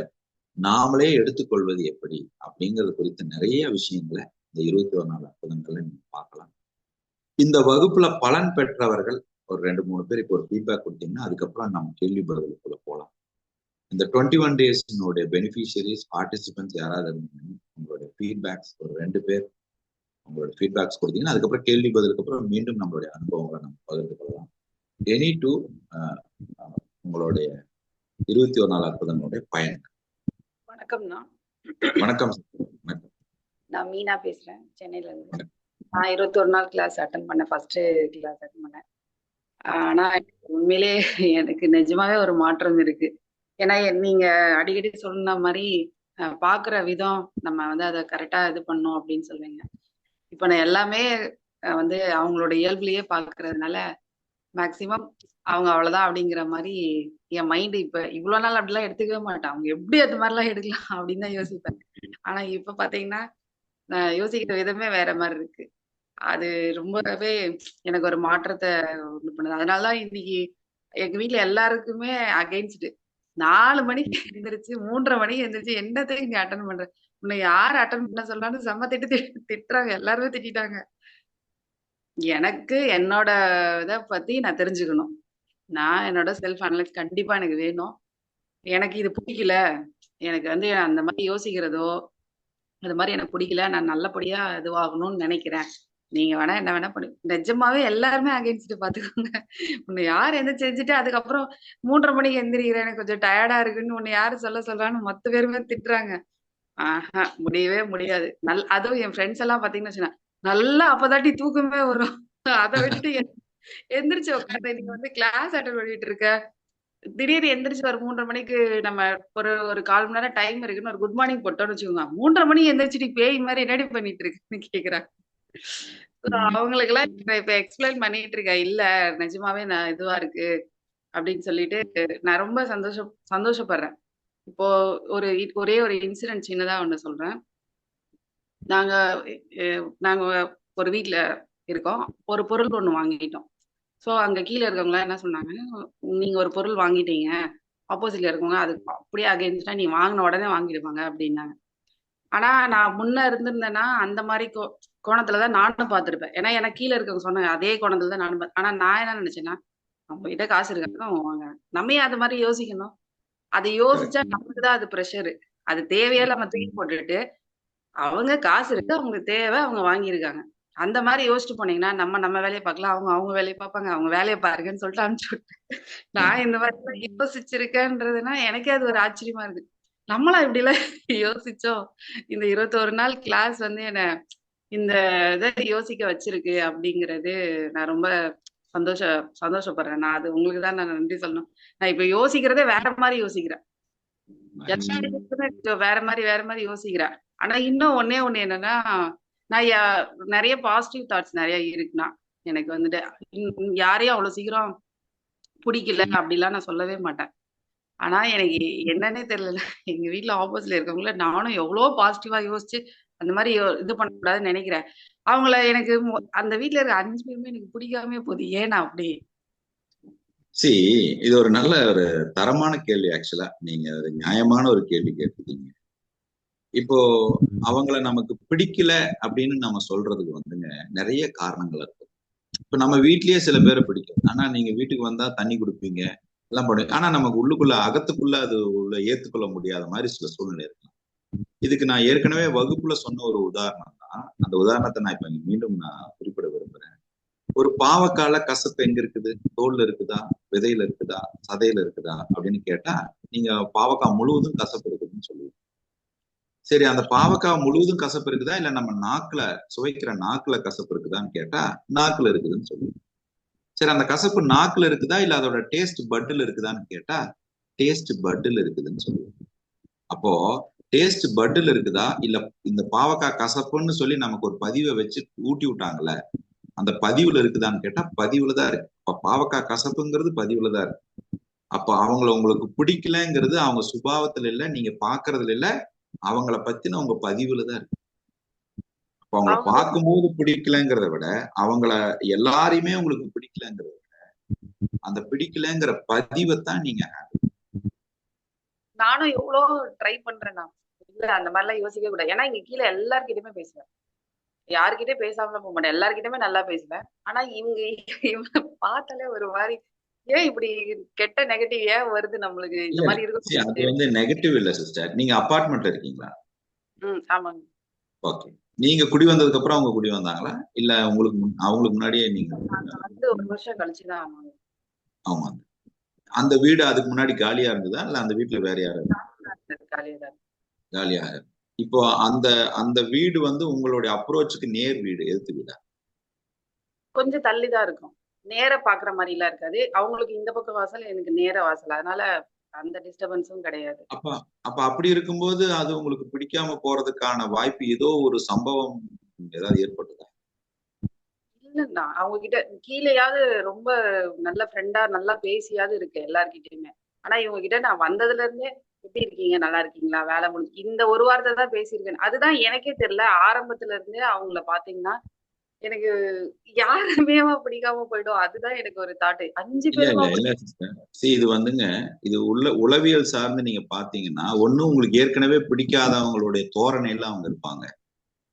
நாமளே எடுத்துக்கொள்வது எப்படி அப்படிங்கிறது குறித்து நிறைய விஷயங்களை இந்த 21 நாள் அற்புதங்களை நீங்க பார்க்கலாம். இந்த வகுப்புல பலன் பெற்றவர்கள் ஒரு 2-3 பேர் இப்போ ஒரு ஃபீட்பேக் கொடுத்தீங்கன்னா அதுக்கப்புறம் நம்ம கேள்வி பதிலுக்குள்ள போகலாம். இந்த 21 days பெனிஃபிஷியரிஸ் பார்ட்டிசிபென்ட்ஸ் யாராவது இருந்தீங்கன்னா உங்களுடைய ஃபீட்பேக்ஸ் ஒரு 2 பேர் உங்களோட ஃபீட்பேக்ஸ் கொடுத்தீங்கன்னா அதுக்கப்புறம் கேள்வி பதிலுக்கு அப்புறம் மீண்டும் நம்மளுடைய அனுபவங்களை நம்ம பகிர்ந்து கொள்ளலாம். எனி டு உங்களுடைய 21 நாள் அற்புதங்களுடைய பயன். வணக்கம்ண்ணா. வணக்கம். நான் மீனா பேசுறேன், சென்னையில இருந்து. நான் 21 நாள் கிளாஸ் அட்டன் பண்ணேன், ஃபர்ஸ்ட் கிளாஸ் அட்டன் பண்ணேன். ஆனா உண்மையிலே எனக்கு நிஜமாவே ஒரு மாற்றம் இருக்கு. ஏன்னா நீங்க அடிக்கடி சொன்ன மாதிரி பாக்குற விதம் நம்ம அதை கரெக்டா இது பண்ணோம் அப்படின்னு சொல்லுவீங்க. இப்ப நான் எல்லாமே அவங்களோட இயல்புலயே பாக்குறதுனால மேக்சிமம் அவங்க அவ்வளவுதான் அப்படிங்கிற மாதிரி என் மைண்ட் இப்ப இவ்வளவு நாள் அப்படிலாம் எடுத்துக்கவே மாட்டேன். அவங்க எப்படி அது மாதிரிலாம் எடுக்கலாம் அப்படின்னு தான் யோசிப்பேன். ஆனா இப்ப பாத்தீங்கன்னா நான் யோசிக்கிற விதமே வேற மாதிரி இருக்கு. அது ரொம்பவே எனக்கு ஒரு மாற்றத்தை உண்டு பண்ணுது. அதனாலதான் இன்னைக்கு எங்க வீட்டுல எல்லாருக்குமே அகைன்ஸ்ட். 4 மணிக்கு எழுந்திரிச்சு 3:30 மணிக்கு எழுந்திரிச்சு என்னத்தையும் இங்க அட்டன் பண்ற, உன்னை யாரு அட்டன் பண்ண சொல்லான்னு செம்ம திட்டுறாங்க. எல்லாருமே திட்டாங்க. எனக்கு என்னோட இதை பத்தி நான் தெரிஞ்சுக்கணும். நான் என்னோட செல்ஃப் அனலைஸ் கண்டிப்பா எனக்கு வேணும். எனக்கு இது பிடிக்கல, எனக்கு அந்த மாதிரி யோசிக்கிறதோ அது மாதிரி எனக்கு பிடிக்கல, நான் நல்லபடியா இதுவாகணும்னு நினைக்கிறேன். நீங்க வேணா என்ன வேணா பண்ணி, நிஜமாவே எல்லாருமே அகைன்ஸ்ட் பாத்துக்கோங்க. உன்னை யார் செஞ்சுட்டு அதுக்கப்புறம் 3:30 மணிக்கு எந்திரிக்கிறேன், எனக்கு கொஞ்சம் டயர்டா இருக்குன்னு உன்னை யாரு சொல்றான்னு மொத்த பேருமே திட்டுறாங்க. ஆஹா, முடியவே முடியாது. அதுவும் என் ஃப்ரெண்ட்ஸ் எல்லாம் பாத்தீங்கன்னு வச்சுக்கோங்க, நல்லா அப்பதாட்டி தூக்கமே வரும். அதை விட்டுட்டு எந்திரிச்சு உட்காந்து நீங்க கிளாஸ் அட்டன் பண்ணிட்டு இருக்க, திடீர்னு எந்திரிச்சு ஒரு 3:30 மணிக்கு நம்ம ஒரு 1/4 மணி நேரம் டைம் இருக்குன்னு ஒரு குட் மார்னிங் போட்டோம்னு வச்சுக்கோங்க, 3:30 மணிக்கு எந்திரிச்சு நீ பேய் மாதிரி என்னடி பண்ணிட்டு இருக்குன்னு கேக்குறாங்க. அவங்களுக்கு எல்லாம் இப்ப எக்ஸ்பிளைன் பண்ணிட்டு இருக்கேன். இல்ல நிஜமாவே நான் இதுவா இருக்கு அப்படின்னு சொல்லிட்டு நான் ரொம்ப சந்தோஷப்படுறேன். இப்போ ஒரே ஒரு இன்சிடென்ட் சின்னதா ஒண்ணு சொல்றேன். நாங்க ஒரு வீட்டுல இருக்கோம். ஒரு பொருள் ஒண்ணு வாங்கிட்டோம். சோ அங்க கீழே இருக்கவங்க என்ன சொன்னாங்க, நீங்க ஒரு பொருள் வாங்கிட்டீங்க, ஆப்போசிட்ல இருக்கவங்க அதுக்கு அப்படியே அகைன்ஸ்டா நீ வாங்கின உடனே வாங்கிடுவாங்க அப்படின்னாங்க. ஆனா நான் முன்ன இருந்திருந்தேன்னா அந்த மாதிரி கோணத்துலதான் நானும் பார்த்திருப்பேன். ஏன்னா எனக்கு கீழே இருக்கவங்க சொன்னாங்க அதே கோணத்துல தான் நானும் ஆனா நான் என்ன நினைச்சேன்னா, நம்ம கிட்ட காசு இருக்காங்க வாங்க, நம்ம அது மாதிரி யோசிக்கணும். அதை யோசிச்சா நமக்குதான் அது ப்ரெஷரு. அது தேவையா நம்ம தூக்கி போட்டுட்டு அவங்க காசு இருக்கு, அவங்களுக்கு தேவை, அவங்க வாங்கியிருக்காங்க, அந்த மாதிரி யோசிச்சுட்டு போனீங்கன்னா நம்ம வேலையை பார்க்கலாம், அவங்க வேலையை பார்ப்பாங்க. அவங்க வேலையை பாருங்கன்னு சொல்லிட்டு அனுப்பிச்சு விட்டேன். நான் இந்த மாதிரி யோசிச்சிருக்கேன்றதுன்னா எனக்கே அது ஒரு ஆச்சரியமா இருக்கு. நம்மளா இப்படி எல்லாம் யோசிச்சோம். இந்த 21 நாள் கிளாஸ் என்ன இந்த இதை யோசிக்க வச்சிருக்கு அப்படிங்கிறது நான் ரொம்ப சந்தோஷப்படுறேன். நான் அது உங்களுக்கு தான் நான் நன்றி சொல்லணும். நான் இப்ப யோசிக்கிறதே வேற மாதிரி யோசிக்கிறேன். எல்லா விஷயத்துக்குமே வேற மாதிரி யோசிக்கிறேன். ஆனா இன்னும் ஒண்ணு என்னன்னா, நான் நிறைய பாசிட்டிவ் தாட்ஸ் நிறைய இருக்குண்ணா. எனக்கு வந்துட்டு யாரையும் அவ்வளவு சீக்கிரம் பிடிக்கல அப்படிலாம் நான் சொல்லவே மாட்டேன். ஆனா எனக்கு என்னன்னே தெரியல. எங்க வீட்ல ஆப்போசிட்ல இருக்கவங்கள நானும் எவ்வளவோ பாசிட்டிவா யோசிச்சு அந்த மாதிரி இது பண்ணக்கூடாதுன்னு நினைக்கிறேன். அவங்கள எனக்கு அந்த வீட்ல இருக்க 5 பேருமே எனக்கு பிடிக்காமயே போகுது. ஏன்னா அப்படி? இது ஒரு நல்ல ஒரு தரமான கேள்வி. ஆக்சுவலா நீங்க ஒரு நியாயமான ஒரு கேள்வி கேட்டிருக்கீங்க. இப்போ அவங்கள நமக்கு பிடிக்கல அப்படின்னு நம்ம சொல்றதுக்கு வந்துங்க நிறைய காரணங்கள் இருக்கு. இப்ப நம்ம வீட்லயே சில பேரை பிடிக்கும். ஆனா நீங்க வீட்டுக்கு வந்தா தண்ணி கொடுப்பீங்க, எல்லாம் பண்ணுவீங்க. ஆனா நமக்கு உள்ளுக்குள்ள அகத்துக்குள்ள அது உள்ள ஏத்துக்கொள்ள முடியாத மாதிரி சில சூழ்நிலை இருக்கலாம். இதுக்கு நான் ஏற்கனவே வகுப்புல சொன்ன ஒரு உதாரணம் தான். அந்த உதாரணத்தை நான் இப்ப மீண்டும் குறிப்பிட விரும்புறேன். ஒரு பாவக்கால கசப்பு எங்க இருக்குது? தோல்ல இருக்குதா, விதையில இருக்குதா, சதையில இருக்குதா அப்படின்னு கேட்டா நீங்க பாவக்காய் முழுவதும் கசப்பு இருக்குதுன்னு சொல்லுவீங்க. சரி, அந்த பாவக்காய் முழுவதும் கசப்பு இருக்குதா, இல்ல நம்ம நாக்குல சுவைக்கிற நாக்குல கசப்பு இருக்குதான்னு கேட்டா நாக்குல இருக்குதுன்னு சொல்லுவீங்க. சரி, அந்த கசப்பு நாக்குல இருக்குதா, இல்ல அதோட டேஸ்ட் பட்டுல இருக்குதான்னு கேட்டா டேஸ்ட் பட்டுல இருக்குதுன்னு சொல்லுவீங்க. அப்போ டேஸ்ட் பட்டுல இருக்குதா, இல்ல இந்த பாவக்காய் கசப்புன்னு சொல்லி நமக்கு ஒரு பதிவை வச்சு ஊட்டி விட்டாங்கல்ல, அந்த பதிவுல இருக்குதான்னு கேட்டா பதிவுல தான் இருக்கு. அப்ப பாவக்காய் கசப்புங்கிறது பதிவுல தான் இருக்கு. அப்ப அவங்கள உங்களுக்கு பிடிக்கலங்கிறது அவங்க சுபாவத்துல இல்ல, நீங்க பாக்குறதுல இல்ல, அவங்கள பத்தின உங்க பதிவுல தான் இருக்கு. அப்ப அவங்கள பார்க்கும்போது பிடிக்கலங்கிறத விட அவங்கள எல்லாரையுமே உங்களுக்கு பிடிக்கலங்கிறத விட அந்த பிடிக்கலங்கிற பதிவை தான் நீங்க நானும் எவ்வளவு ட்ரை பண்றேன். நான் இல்ல அந்த மாதிரி எல்லாம் யோசிக்க கூடாது. ஏன்னா இங்க கீழே எல்லார்கிட்டயுமே பேசுவேன். யாருக்கிட்டயும் பேசாம போக மாட்டேன். எல்லார்கிட்டயுமே நல்லா பேசுவேன். ஆனா இவங்க பார்த்தாலே ஒரு மாதிரி ஏன் இப்படி கெட்ட நெகட்டிவ் ஏன் வருது நம்மளுக்கு? இந்த மாதிரி அது வந்து நெகட்டிவ் இல்ல சிஸ்டர். நீங்க அபார்ட்மெண்ட்ல இருக்கீங்களா? ஆமாங்க. ஓகே. நீங்க குடி வந்ததுக்கு அப்புறம் அவங்க குடி வந்தாங்களா, இல்ல அவங்களுக்கு முன்னாடியே நீங்க? வந்து 1 வருஷம் கழிச்சுதான். ஆமாங்க. அந்த வீடு அதுக்கு முன்னாடி காலியா இருந்ததா, இல்ல அந்த வீட்டுல வேற யாரும்? காலியா. இப்போ அந்த அந்த வீடு வந்து உங்களுடைய அப்ரோச்சுக்கு நேர் வீடு, எதிர்த்து வீடா? கொஞ்சம் தள்ளிதான் இருக்கும். நேர பாக்குற மாதிரி எல்லாம் இருக்காது. அவங்களுக்கு இந்த பக்கம் வாசல், எனக்கு நேர வாசல். அதனால அந்த டிஸ்டர்பன்ஸும் கிடையாது. அப்ப அப்படி இருக்கும்போது அது உங்களுக்கு பிடிக்காம போறதுக்கான வாய்ப்பு ஏதோ ஒரு சம்பவம் ஏதாவது ஏற்பட்டதா? இல்லண்ணா, அவங்க கிட்ட கீழேயாவது ரொம்ப நல்ல ஃப்ரெண்டா நல்லா பேசியாவது இருக்கு எல்லார்கிட்டயுமே. ஆனா இவங்க கிட்ட நான் வந்ததுல இருந்தே எப்படி இருக்கீங்க, நல்லா இருக்கீங்களா, வேலை முடிஞ்சு இந்த ஒரு வார்த்தை தான் பேசியிருக்கேன். அதுதான் எனக்கே தெரியல. ஆரம்பத்துல இருந்தே அவங்கள பாத்தீங்கன்னா எனக்கு யாருமே பிடிக்காம போயிடும். அதுதான் எனக்கு ஒரு தாட். 5 பேருக்கும் இல்ல சிஸ்டர். இது வந்துங்க, இது உளவியல் சார்ந்து நீங்க பாத்தீங்கன்னா, ஒண்ணு உங்களுக்கு ஏற்கனவே பிடிக்காதவங்களுடைய தோரணையில அவங்க இருப்பாங்க,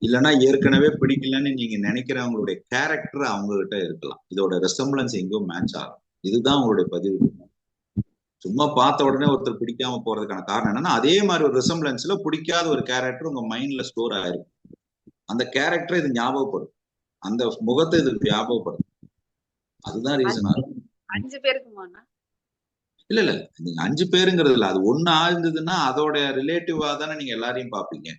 இல்லைன்னா ஏற்கனவே பிடிக்கலன்னு நீங்க நினைக்கிறவங்களுடைய கேரக்டர் அவங்க கிட்ட இருக்கலாம். இதோட ரெசம்பிளன்ஸ் எங்கேயோ மேட்ச் ஆகும். இதுதான் உங்களுடைய பதிவு. சும்மா பார்த்த உடனே ஒருத்தர் பிடிக்காம போறதுக்கான காரணம் என்னன்னா, அதே மாதிரி ஒரு ரெசம்பிளன்ஸ்ல பிடிக்காத ஒரு கேரக்டர் உங்க மைண்ட்ல ஸ்டோர் ஆயிருக்கு. அந்த கேரக்டர் இது ஞாபகப்படும், அந்த முகத்தை இது ஞாபகப்படும். அதுதான் ரீசனா இருக்கும். 5 பேருக்குமாண்ணா? இல்ல நீங்க 5 பேருங்கிறது இல்ல, அது ஒண்ணு ஆயிருந்ததுன்னா அதோட ரிலேட்டிவா தானே நீங்க எல்லாரையும் பாப்பீங்க.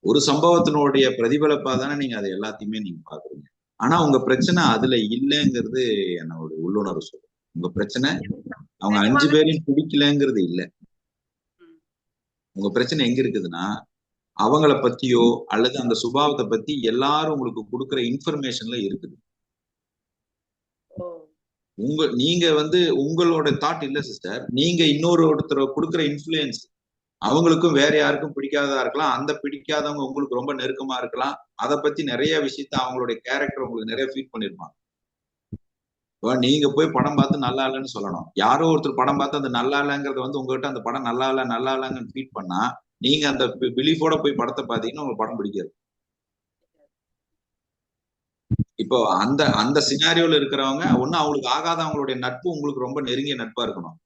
ஒரு சம்பவத்தினுடைய பிரதிபலிப்பா தானே நீங்க அதை எல்லாத்தையுமே நீங்க பாக்குறீங்க. ஆனா உங்க பிரச்சனை அதுல இல்லைங்கிறது என்னோட உள்ளுணர்வு சொல்லும். உங்க பிரச்சனை அவங்க 5 பேரையும் பிடிக்கலங்கிறது இல்ல. உங்க பிரச்சனை எங்க இருக்குதுன்னா, அவங்கள பத்தியோ அல்லது அந்த சுபாவத்தை பத்தி எல்லாரும் உங்களுக்கு கொடுக்குற இன்ஃபர்மேஷன்ல இருக்குது. நீங்க வந்து உங்களோட தாட் இல்ல சிஸ்டர். நீங்க ஒருத்தர் கொடுக்குற இன்ஃபுளுயன்ஸ் அவங்களுக்கும் வேற யாருக்கும் பிடிக்காததா இருக்கலாம். அந்த பிடிக்காதவங்க உங்களுக்கு ரொம்ப நெருக்கமா இருக்கலாம். அதை பத்தி நிறைய விஷயத்த அவங்களுடைய கேரக்டர் உங்களுக்கு நிறைய ஃபீட் பண்ணிருப்பாங்க. நீங்க போய் படம் பார்த்து நல்லா இல்லைன்னு சொல்லணும். யாரோ ஒருத்தர் படம் பார்த்து அந்த நல்லா இல்லைங்கிறத வந்து உங்ககிட்ட அந்த படம் நல்லா இல்லைன்னு ஃபீட் பண்ணா, நீங்க அந்த பிலீஃபோட போய் படத்தை பார்த்தீங்கன்னா உங்களுக்கு படம் பிடிக்காது. இப்போ அந்த அந்த சினாரியோல இருக்கிறவங்க ஒண்ணு அவங்களுக்கு ஆகாதவங்களுடைய நட்பு உங்களுக்கு ரொம்ப நெருங்கிய நட்பா இருக்கணும்,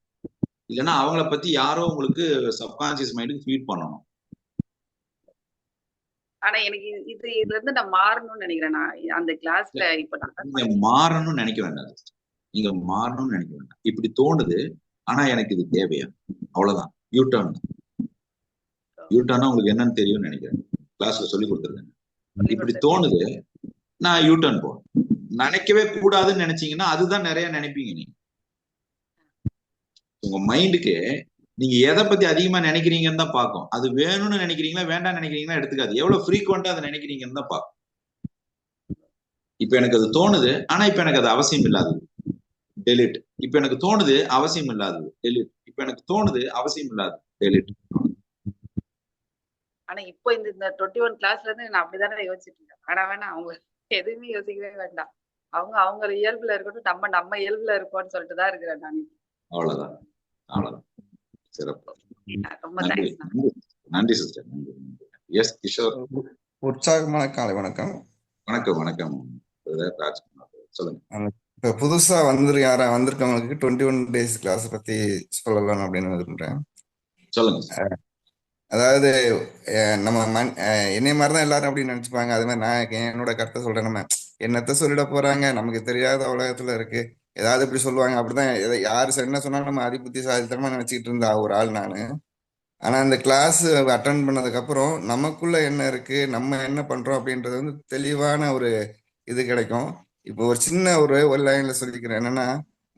இல்லைன்னா அவங்கள பத்தி யாரோ உங்களுக்கு சப்கான்சியஸ் மைண்டுக்கு ஃபீட் பண்ணணும். ஆனா எனக்கு இதுல இருந்து நான் மாறணும்னு நினைக்கிறேன். நான் அந்த கிளாஸ்ல இப்ப நீங்க மாறணும்னு நினைக்க வேண்டாம். நீங்க மாறணும்னு நினைக்க வேண்டாம். இப்படி தோணுது, ஆனா எனக்கு இது தேவையா, அவ்வளவுதான். யூட்டர்ன் உங்களுக்கு என்னன்னு தெரியும்னு நினைக்கிறேன். கிளாஸ்ல சொல்லி கொடுத்துருக்கேன். இப்படி தோணுது, நான் யூட்டர்ன் போறேன். நினைக்கவே கூடாதுன்னு நினைச்சீங்கன்னா அதுதான் நிறைய நினைப்பீங்க நீங்க. உங்க மைண்டுக்கு நீங்க எதை பத்தி அதிகமா நினைக்கிறீங்கன்னு தான் பார்க்கும். அது வேணும்னு நினைக்கிறீங்களா வேண்டாம் நினைக்கிறீங்களா எடுத்துக்காது. எவ்வளவு ஃப்ரீக்வெண்டா அதை நினைக்கிறீங்கன்னு தான் பார்க்கும். இப்ப எனக்கு அது தோணுது, ஆனா இப்ப எனக்கு அது அவசியம் இல்லாதது, டெலிட். இப்ப எனக்கு தோணுது அவசியம் இல்லாதது, டெலிட். இப்ப எனக்கு தோணுது அவசியம் இல்லாதது, டெலிட். ஆனா இப்போ இந்த 21 கிளாஸ்ல இருந்து நான் அப்படிதானே யோசிச்சுட்டு இருக்கேன். ஆனா வேணா அவங்க எதுவுமே யோசிக்கவே வேண்டாம். அவங்க இயல்புல இருக்கட்டும், நம்ம இயல்புல இருக்கோம்னு சொல்லிட்டு தான் இருக்கிறேன் நான். அவ்வளவுதான், அவ்வளவுதான். சிறப்பு. ரொம்ப நன்றி, தேங்க்ஸ். நன்றி சிஸ்டர். நன்றி. எஸ் கிஷோர். உற்சாகமான காலை வணக்கம். வணக்கம், வணக்கம் ராஜ்குமார், சொல்லுங்க. இப்ப புதுசா வந்திருக்கவங்களுக்கு 21 days கிளாஸ் பத்தி சொல்லலாம் அப்படின்னு விரும்புறேன். சொல்லுங்க. அதாவது நம்ம என்னைய மாதிரிதான் எல்லாரும் அப்படின்னு நினைச்சுப்பாங்க. அது மாதிரி நான் என்னோட கருத்தை சொல்றேன். நம்ம என்னத்த சொல்லிட போறாங்க, நமக்கு தெரியாத உலகத்துல இருக்கு, ஏதாவது இப்படி சொல்லுவாங்க அப்படிதான். யாரு என்ன சொன்னாலும் நம்ம அதிபுத்திசாலித்தனமா நினைச்சுக்கிட்டு இருந்தா ஒரு ஆள் நானு. ஆனா அந்த கிளாஸ் அட்டன் பண்ணதுக்கு அப்புறம் நமக்குள்ள என்ன இருக்கு, நம்ம என்ன பண்றோம் அப்படின்றது வந்து தெளிவான ஒரு இது கிடைக்கும். இப்போ ஒரு சின்ன ஒரு லைன்ல சொல்லிக்கிறேன். என்னன்னா,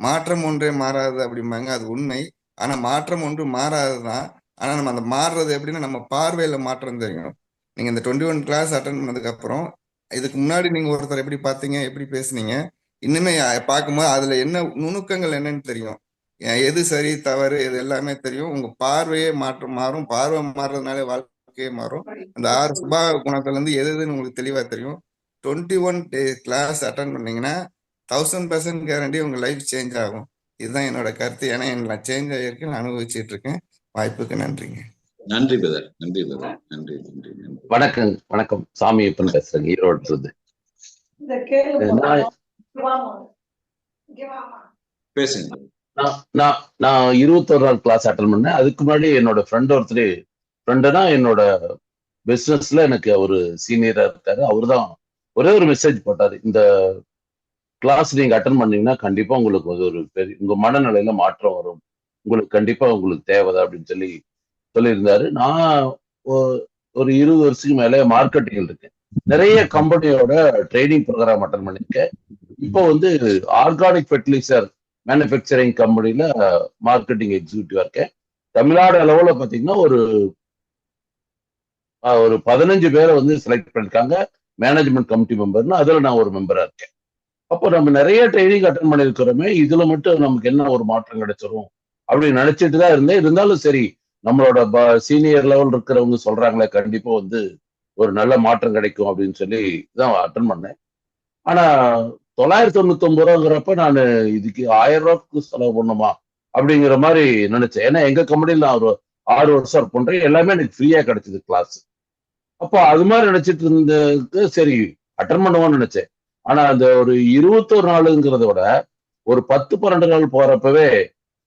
மாற்றம் ஒன்றே மாறாது அப்படிம்பாங்க, அது உண்மை. ஆனா மாற்றம் ஒன்று மாறாதுதான். ஆனா நம்ம அந்த மாறுறது எப்படின்னா நம்ம பார்வையில மாற்றம் தெரியும். நீங்க இந்த 21 கிளாஸ் அட்டன் பண்ணதுக்கு அப்புறம் இதுக்கு முன்னாடி நீங்க ஒருத்தர் எப்படி பார்த்தீங்க, எப்படி பேசுனீங்க, இன்னுமே பார்க்கும்போது அதுல என்ன நுணுக்கங்கள் என்னன்னு தெரியும். எது சரி தவறு இது எல்லாமே தெரியும். உங்க பார்வையே மாறும். பார்வை மாறுறதுனாலே வாழ்க்கையே மாறும். அந்த 6 சுபாவ குணத்துல இருந்து எது எதுன்னு உங்களுக்கு தெளிவா தெரியும். 21 days கிளாஸ் அட்டன் பண்ணீங்கன்னா 1000% கேரண்டி உங்க லைஃப் சேஞ்ச் ஆகும். இதுதான் என்னோட கருத்து. ஏன்னா நான் சேஞ்ச் ஆகியிருக்கேன், நான் அனுபவிச்சுட்டு இருக்கேன். வாய்ப்புக்கு நன்றிங்க. நன்றி பிரதர், நன்றி பிரதர், நன்றி, நன்றி, நன்றி. வணக்கம். சாமியப்பன் பேசுறேங்க, ஈரோடு இருந்து. பேசுங்க. நான் 21 நாள் கிளாஸ் அட்டன் பண்ணேன். அதுக்கு முன்னாடி என்னோட ஃப்ரெண்டுனா என்னோட பிசினஸ்ல எனக்கு ஒரு சீனியரா இருக்காரு. அவருதான் ஒரே ஒரு மெசேஜ் போட்டாரு, இந்த கிளாஸ் நீங்க அட்டன் பண்ணீங்கன்னா கண்டிப்பா உங்களுக்கு ஒரு உங்க மனநிலையில மாற்றம் வரும், உங்களுக்கு கண்டிப்பா உங்களுக்கு தேவைதான் அப்படின்னு சொல்லியிருந்தாரு. நான் ஒரு 20 வருஷத்துக்கு மேல மார்க்கெட்டிங் இருக்கேன். நிறைய கம்பெனியோட ட்ரைனிங் ப்ரோக்ராம் அட்டன் பண்ணிருக்கேன். இப்போ வந்து ஆர்கானிக் ஃபெர்டிலைசர் மேனுஃபேக்சரிங் கம்பெனில மார்க்கெட்டிங் எக்ஸிக்யூட்டிவா இருக்கேன். தமிழ்நாடு அளவுல பாத்தீங்கன்னா ஒரு 15 பேரை வந்து செலக்ட் பண்ணிருக்காங்க மேனேஜ்மெண்ட் கமிட்டி மெம்பர்னு. அதுல நான் ஒரு மெம்பரா இருக்கேன். அப்போ நம்ம நிறைய ட்ரைனிங் அட்டன் பண்ணிருக்கிறோமே, இதுல மட்டும் நமக்கு என்ன ஒரு மாற்றம் கிடைச்சிரும் அப்படின்னு நினைச்சிட்டு தான் இருந்தேன். இருந்தாலும் சரி, நம்மளோட சீனியர் லெவல் இருக்கிறவங்க சொல்றாங்களே கண்டிப்பா வந்து ஒரு நல்ல மாற்றம் கிடைக்கும் அப்படின்னு சொல்லி தான் அட்டன் பண்ணேன். ஆனா 999 ரூபாங்கிறப்ப நான் இதுக்கு 1000 ரூபாய்க்கு செலவு பண்ணுமா அப்படிங்கிற மாதிரி நினைச்சேன். ஏன்னா எங்க கம்பெனியில் நான் ஒரு 6 வருஷம் ஒர்க் பண்றேன், எல்லாமே எனக்கு ஃப்ரீயா கிடைச்சது கிளாஸ். அப்போ அது மாதிரி நினைச்சிட்டு இருந்ததுக்கு சரி அட்டன் பண்ணுவோம்னு நினைச்சேன். ஆனா அந்த ஒரு 21 நாளுங்கிறத விட ஒரு 10-12 நாள் போறப்பவே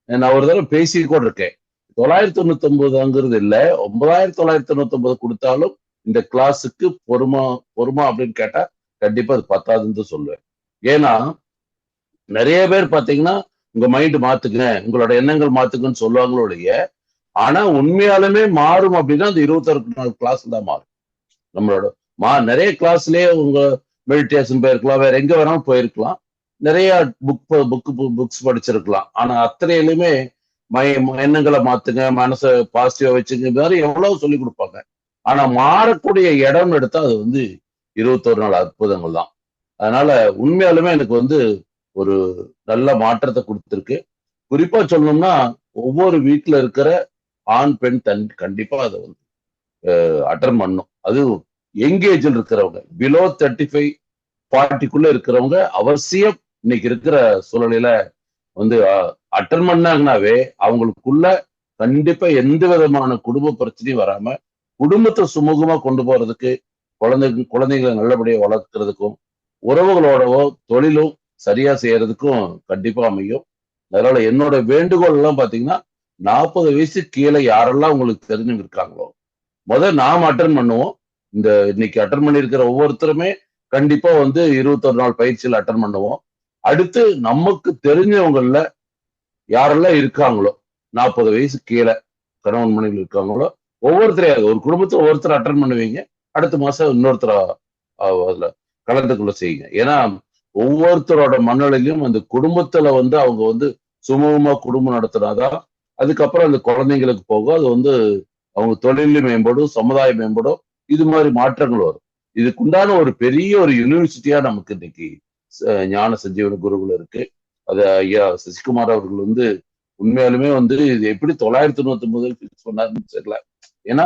நான் ஒரு தடவை பேசி கூட இருக்கேன். 999 இல்ல, 9999 கொடுத்தாலும் இந்த கிளாஸுக்கு பொறுமா அப்படின்னு கேட்டா கண்டிப்பா அது பத்தாதுன்னு சொல்லுவேன். ஏன்னா நிறைய பேர் பாத்தீங்கன்னா உங்க மைண்ட் மாத்துங்க, உங்களோட எண்ணங்கள் மாத்துக்குன்னு சொல்லுவாங்களோடைய, ஆனா உண்மையாலுமே மாறும் அப்படின்னா அந்த 21 நாள் கிளாஸ் தான் மாறும். நம்மளோட நிறைய கிளாஸ்லயே உங்க மெடிடேஷன் போயிருக்கலாம், வேற எங்க வேணாலும் போயிருக்கலாம், நிறைய புக்ஸ் படிச்சிருக்கலாம். ஆனா அத்தனையிலுமே எண்ணங்களை மாத்துங்க, மனசை பாசிட்டிவா வச்சுங்க, மாதிரி எவ்வளவு சொல்லி கொடுப்பாங்க. ஆனா மாறக்கூடிய இடம் எடுத்தா அது வந்து 21 நாள் அற்புதங்கள் தான். அதனால உண்மையாலுமே எனக்கு வந்து ஒரு நல்ல மாற்றத்தை கொடுத்துருக்கு. குறிப்பா சொல்லணும்னா ஒவ்வொரு வீட்டுல இருக்கிற ஆண் பெண் கண்டிப்பா அதை வந்து அட்டன் பண்ணும். அது எங்கேஜில் இருக்கிறவங்க பிலோ 35-40 இருக்கிறவங்க அவசியம் இன்னைக்கு இருக்கிற சூழ்நிலையில வந்து அட்டன் பண்ணாங்கன்னாவே அவங்களுக்குள்ள கண்டிப்பா எந்த விதமான குடும்ப பிரச்சனையும் வராம குடும்பத்தை சுமூகமா கொண்டு போறதுக்கு, குழந்தைகளை நல்லபடியா வளர்க்கறதுக்கும், உறவுகளோடவோ தொழிலும் சரியா செய்யறதுக்கும் கண்டிப்பா அமையும். அதனால என்னோட வேண்டுகோள் எல்லாம் பாத்தீங்கன்னா 40 வயசு கீழே யாரெல்லாம் உங்களுக்கு தெரிஞ்சவங்க இருக்காங்களோ நாம அட்டன் பண்ணுவோம். இந்த இன்னைக்கு அட்டன் பண்ணிருக்கிற ஒவ்வொருத்தருமே கண்டிப்பா வந்து 21 நாள் பயிற்சியில் அட்டன் பண்ணுவோம். அடுத்து நமக்கு தெரிஞ்சவங்கள்ல யாரெல்லாம் இருக்காங்களோ 40 வயசு கீழே கணவன் மனைவிகள் இருக்காங்களோ ஒவ்வொருத்தரையாவது ஒரு குடும்பத்துல ஒவ்வொருத்தர் அட்டன் பண்ணுவீங்க. அடுத்த மாசம் இன்னொருத்தர அதுல கலந்துக்குள்ள செய்யுங்க. ஏன்னா ஒவ்வொருத்தரோட மனநிலையும் அந்த குடும்பத்துல வந்து அவங்க வந்து சுமூகமா குடும்பம் நடத்துனாதான் அதுக்கப்புறம் அந்த குழந்தைங்களுக்கு போக அது வந்து அவங்க தொழில் மேம்படும், சமுதாயம் மேம்படும், இது மாதிரி மாற்றங்கள் வரும். இதுக்குண்டான ஒரு பெரிய ஒரு யூனிவர்சிட்டியா நமக்கு இன்னைக்கு ஞான சஞ்சீவன குருகுலம் இருக்கு. அது ஐயா சசிகுமார் அவர்கள் வந்து உண்மையாலுமே வந்து இது எப்படி 999 சொன்னாருன்னு தெரியல. ஏன்னா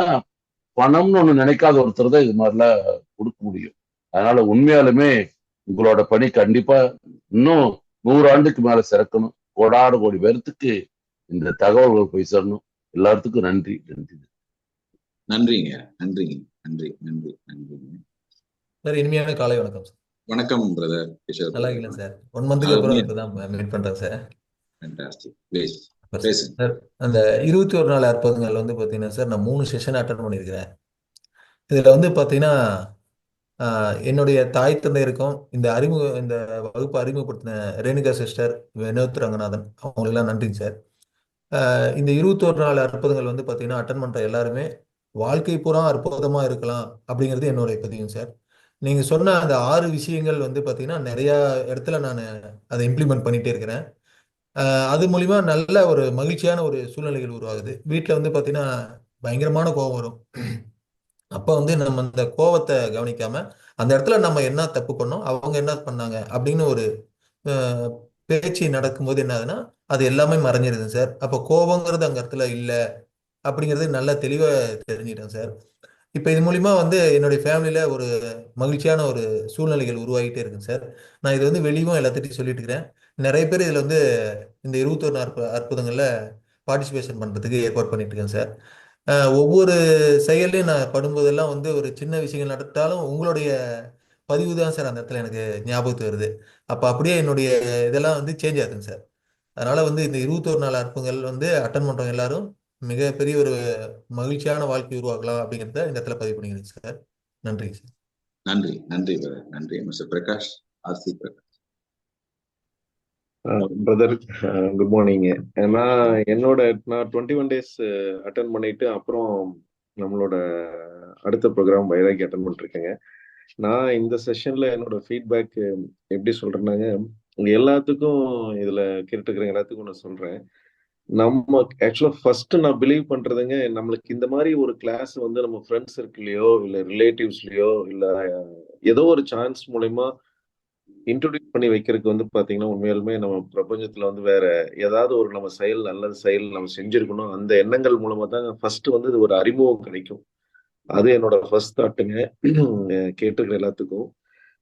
பணம்னு ஒண்ணு நினைக்காத ஒருத்தர் தான் இது மாதிரிலாம் கொடுக்க முடியும். அதனால உண்மையாலுமே உங்களோட பணி கண்டிப்பா இன்னும் 100 ஆண்டுக்கு மேல சிறக்கணும். கோடான கோடி பேர்த்துக்கு இந்த தகவல்கள் போய் சேரணும். எல்லாத்துக்கும் நன்றி நன்றி. நன்றிங்க. நன்றிங்க. நன்றி நன்றி நன்றிங்க சார். இனிமையான காலை வணக்கம் சார். வணக்கம் பிரதர் கிஷோர். நல்லா இருக்கீங்களா சார்? 1 மந்த்துக்கு அப்புறம் இப்பதான் மீட் பண்றேன் சார். சார் அந்த 21 நாள் அற்புதங்கள் வந்து பாத்தீங்கன்னா சார், நான் 3 செஷன் அட்டன் பண்ணியிருக்கிறேன். இதுல வந்து பாத்தீங்கன்னா என்னுடைய தாய் தந்தையருக்கும் இந்த வகுப்பு அறிமுகப்படுத்தின ரேணுகா சிஸ்டர், வினோத் ரங்கநாதன் அவங்களுக்கெல்லாம் நன்றிங்க சார். இந்த 21 நாள் அற்புதங்கள் வந்து பாத்தீங்கன்னா அட்டன் பண்ற எல்லாருமே வாழ்க்கை பூரா அற்புதமா இருக்கலாம் அப்படிங்கிறது என்னுடைய பதிவும் சார். நீங்க சொன்ன அந்த 6 விஷயங்கள் வந்து பாத்தீங்கன்னா நிறைய இடத்துல நான் அதை இம்ப்ளிமெண்ட் பண்ணிட்டே இருக்கிறேன். அது மூலியமா நல்ல ஒரு மகிழ்ச்சியான ஒரு சூழ்நிலைகள் உருவாகுது. வீட்டுல வந்து பாத்தீங்கன்னா பயங்கரமான கோபம் வரும். அப்ப வந்து நம்ம அந்த கோபத்தை கவனிக்காம அந்த இடத்துல நம்ம என்ன தப்பு பண்ணோம், அவங்க என்ன பண்ணாங்க அப்படின்னு ஒரு பேச்சு நடக்கும்போது என்ன ஆகுதுன்னா அது எல்லாமே மறைஞ்சிருது சார். அப்ப கோபங்கிறது அங்க இடத்துல இல்லை அப்படிங்கிறது நல்லா தெளிவா தெரிஞ்சிட்டேன் சார். இப்ப இது மூலியமா வந்து என்னுடைய ஃபேமிலியில ஒரு மகிழ்ச்சியான ஒரு சூழ்நிலைகள் உருவாகிட்டே இருக்குங்க சார். நான் இது வந்து வெளியும் எல்லாத்திட்டையும் சொல்லிட்டு இருக்கிறேன். நிறைய பேர் இதுல வந்து இந்த 21 அற்புதங்கள்ல பார்ட்டிசிபேஷன் பண்றதுக்கு ஏற்பாடு பண்ணிட்டு இருக்கேன் சார். ஒவ்வொரு செயலையும் நான் படும்போதெல்லாம் வந்து ஒரு சின்ன விஷயங்கள் நடத்தாலும் உங்களுடைய பதிவு தான் சார் அந்த இடத்துல எனக்கு ஞாபகத்து வருது. அப்ப அப்படியே என்னுடைய இதெல்லாம் வந்து சேஞ்ச் ஆகுதுங்க சார். அதனால வந்து இந்த 21 நாள் அற்புதங்கள் வந்து அட்டன் பண்றவங்க எல்லாரும் மிகப்பெரிய ஒரு மகிழ்ச்சியான வாழ்க்கை உருவாக்கலாம் அப்படிங்கிறத இந்த இடத்துல பதிவு பண்ணிக்கிறேன் சார். நன்றி சார். நன்றி நன்றி நன்றி mister Prakash. RC Prakash. Brother good morning. நான் 21 days அட்டன் பண்ணிட்டு அப்புறம் நம்மளோட அடுத்த ப்ரோக்ராம் வைராகி அட்டன் பண்ணிருக்கேங்க. நான் இந்த செஷன்ல என்னோட ஃபீட்பேக் எப்படி சொல்றேன்னாங்க, எல்லாத்துக்கும் இதுல கேட்டுக்கிறேன் எல்லாத்துக்கும் நான் சொல்றேன். நம்ம ஆக்சுவலா ஃபர்ஸ்ட் நான் பிலீவ் பண்றதுங்க, நம்மளுக்கு இந்த மாதிரி ஒரு கிளாஸ் வந்து நம்ம ஃப்ரெண்ட்ஸ் சர்க்கிள்லயோ இல்ல ரிலேட்டிவ்ஸ்லயோ இல்ல ஏதோ ஒரு சான்ஸ் மூலயமா இன்ட்ரோடியூஸ் பண்ணி வைக்கிறதுக்கு வந்து பாத்தீங்கன்னா உண்மையாலுமே நம்ம பிரபஞ்சத்துல வந்து வேற ஏதாவது ஒரு நம்ம நல்ல செயல் நம்ம செஞ்சிருக்கணும். அந்த எண்ணங்கள் மூலமா தான் ஃபர்ஸ்ட் வந்து இது ஒரு அறிமுகம் கிடைக்கும். அது என்னோட ஃபர்ஸ்ட் தாட்டுங்க கேட்டுக்கிற எல்லாத்துக்கும்.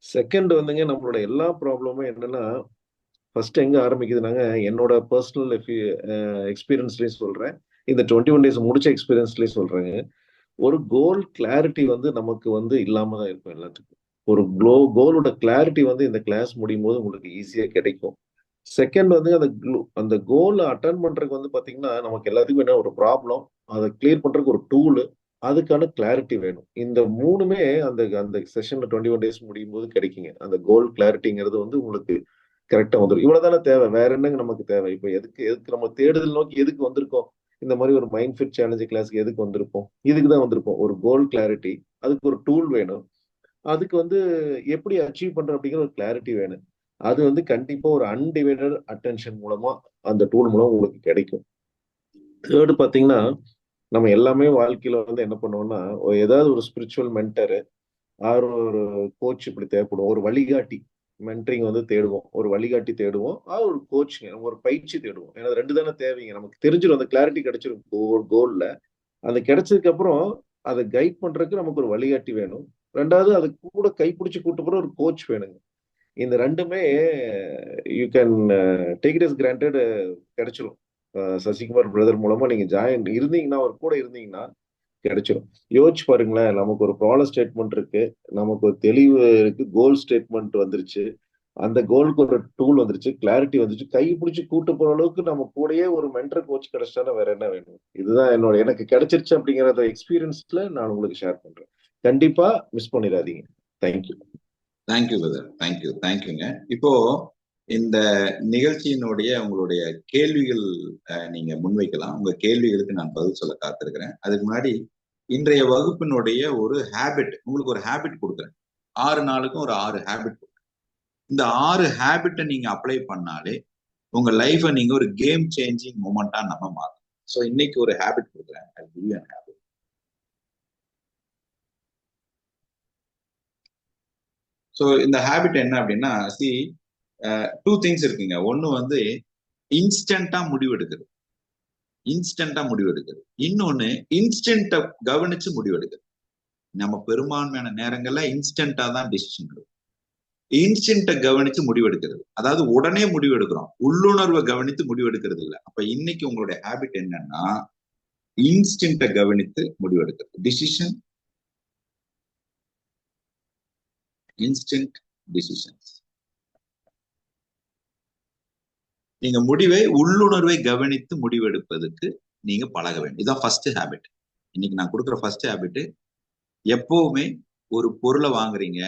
செகண்ட் வந்துங்க, நம்மளோட எல்லா ப்ராப்ளமும் என்னன்னா ஃபர்ஸ்ட் எங்க ஆரம்பிக்குதுனாங்க, என்னோட பர்சனல் எக்ஸ்பீரியன்ஸ்லயும் சொல்றேன், இந்த 21 days முடிச்ச எக்ஸ்பீரியன்ஸ்லயும் சொல்றேங்க. ஒரு கோல் கிளாரிட்டி வந்து நமக்கு வந்து இல்லாம தான் இருக்கும் எல்லாத்துக்கும். ஒரு கோலோட கிளாரிட்டி வந்து இந்த கிளாஸ் முடியும் போது உங்களுக்கு ஈஸியா கிடைக்கும். செகண்ட் வந்து அந்த கோல் அட்டன் பண்றதுக்கு வந்து பாத்தீங்கன்னா நமக்கு எல்லாத்துக்கும் என்ன ஒரு ப்ராப்ளம், அதை கிளியர் பண்றதுக்கு ஒரு டூல், அதுக்கான கிளாரிட்டி வேணும். இந்த மூணுமே அந்த அந்த செஷன்ல 21 days முடியும் போது கிடைக்குங்க. அந்த கோல் கிளாரிட்டிங்கிறது வந்து உங்களுக்கு கரெக்டா வந்துடும். இவ்வளவுதானே தேவை, வேற என்னங்க நமக்கு தேவை? இப்ப எதுக்கு நம்ம தேடுதல் நோக்கி எதுக்கு வந்திருக்கோம்? இந்த மாதிரி ஒரு மைண்ட் ஃபிட் சேலஞ்ச் கிளாஸ்க்கு எதுக்கு வந்திருப்போம்? இதுக்கு தான் வந்திருப்போம். ஒரு கோல் கிளாரிட்டி, அதுக்கு ஒரு டூல் வேணும், அதுக்கு வந்து எப்படி அச்சீவ் பண்ற அப்படிங்கிற ஒரு கிளாரிட்டி வேணும். அது வந்து கண்டிப்பா ஒரு அன்டிவைடட் அட்டென்ஷன் மூலமா அந்த டூல் மூலம் உங்களுக்கு கிடைக்கும். தேர்டு பாத்தீங்கன்னா, நம்ம எல்லாமே வாழ்க்கையில வந்து என்ன பண்ணுவோம்னா, ஏதாவது ஒரு ஸ்பிரிச்சுவல் மென்டர் ஆர் ஒரு கோச் இப்படி தேவைப்படும். ஒரு வழிகாட்டி மென்டரிங் வந்து தேடுவோம், ஒரு வழிகாட்டி தேடுவோம், ஒரு கோச்சுங்க, ஒரு பயிற்சி தேடுவோம். ஏன்னா 2 தானே தேவைங்க. நமக்கு தெரிஞ்சிடும், அந்த கிளாரிட்டி கிடைச்சிடும் கோல்ல. அந்த கிடைச்சதுக்கு அப்புறம் அதை கைட் பண்றதுக்கு நமக்கு ஒரு வழிகாட்டி வேணும். 2வது அது கூட கைப்பிடிச்சு கூட்டு போற ஒரு கோச் வேணுங்க. இந்த 2மே you can take it as granted கிடைச்சிடும். சசிகுமார் பிரதர் மூலமா நீங்க ஜாயின் இருந்தீங்கன்னா, அவர் கூட இருந்தீங்கன்னா கிடைச்சிடும். யோசிச்சு பாருங்களேன், நமக்கு ஒரு ப்ராப்ளம் ஸ்டேட்மெண்ட் இருக்கு, நமக்கு ஒரு தெளிவு இருக்கு, கோல் ஸ்டேட்மெண்ட் வந்துருச்சு, அந்த கோலுக்கு ஒரு டூல் வந்துருச்சு, கிளாரிட்டி வந்துருச்சு, கை பிடிச்சி கூட்டு போற அளவுக்கு நம்ம கூடயே ஒரு மென்டர் கோச் கிடைச்சிட்டா வேற என்ன வேணும்? இதுதான் எனக்கு கிடைச்சிருச்சு அப்படிங்கிற எக்ஸ்பீரியன்ஸ்ல நான் உங்களுக்கு ஷேர் பண்றேன். கண்டிப்பா மிஸ் பண்ணிடாதீங்க. தேங்க்யூ. Thank you brother. தேங்க்யூங்க. இப்போ இந்த நிகழ்ச்சியினுடைய உங்களுடைய கேள்விகள் நீங்க முன்வைக்கலாம். உங்க கேள்விகளுக்கு நான் பதில் சொல்ல காத்திருக்கிறேன். அதுக்கு முன்னாடி இன்றைய வகுப்பினுடைய ஒரு ஹேபிட், உங்களுக்கு ஒரு ஹேபிட் கொடுக்குறேன். 6 நாளுக்கும் ஒரு 6 ஹேபிட். இந்த 6 ஹேபிட்டை நீங்க அப்ளை பண்ணாலே உங்க லைஃபை நீங்க ஒரு கேம் சேஞ்சிங் மூமெண்டா நம்ம மாத்தலாம். ஸோ இன்னைக்கு ஒரு ஹேபிட் கொடுக்குறேன். ஹேபிட். ஸோ இந்த ஹேபிட் என்ன அப்படின்னா, டூ திங்ஸ் இருக்குங்க. ஒன்னு வந்து இன்ஸ்டன்டா முடிவெடுக்கிறது. இன்னொன்னு இன்ஸ்டன்ட கவனிச்சு முடிவெடுக்கிறது. நம்ம பெரும்பான்மையான நேரங்கள்ல இன்ஸ்டன்டா தான் டிசிஷன் எடுக்கும். இன்ஸ்டன்ட கவனிச்சு முடிவெடுக்கிறது, அதாவது உடனே முடிவெடுக்கிறோம், உள்ளுணர்வை கவனித்து முடிவெடுக்கிறது இல்லை. அப்ப இன்னைக்கு உங்களுடைய ஹேபிட் என்னன்னா, இன்ஸ்டன்ட கவனித்து முடிவெடுக்கிறது. Decision, instant decisions. நீங்க உள்ளுணர்வை கவனித்து முடிவெடுப்பதற்கு நீங்க பழக வேண்டும். இதுதான் ஃபர்ஸ்ட் ஹேபிட். இன்னைக்கு நான் கொடுக்குற ஃபர்ஸ்ட் ஹேபிட். எப்பவுமே ஒரு பொருளை வாங்குறீங்க,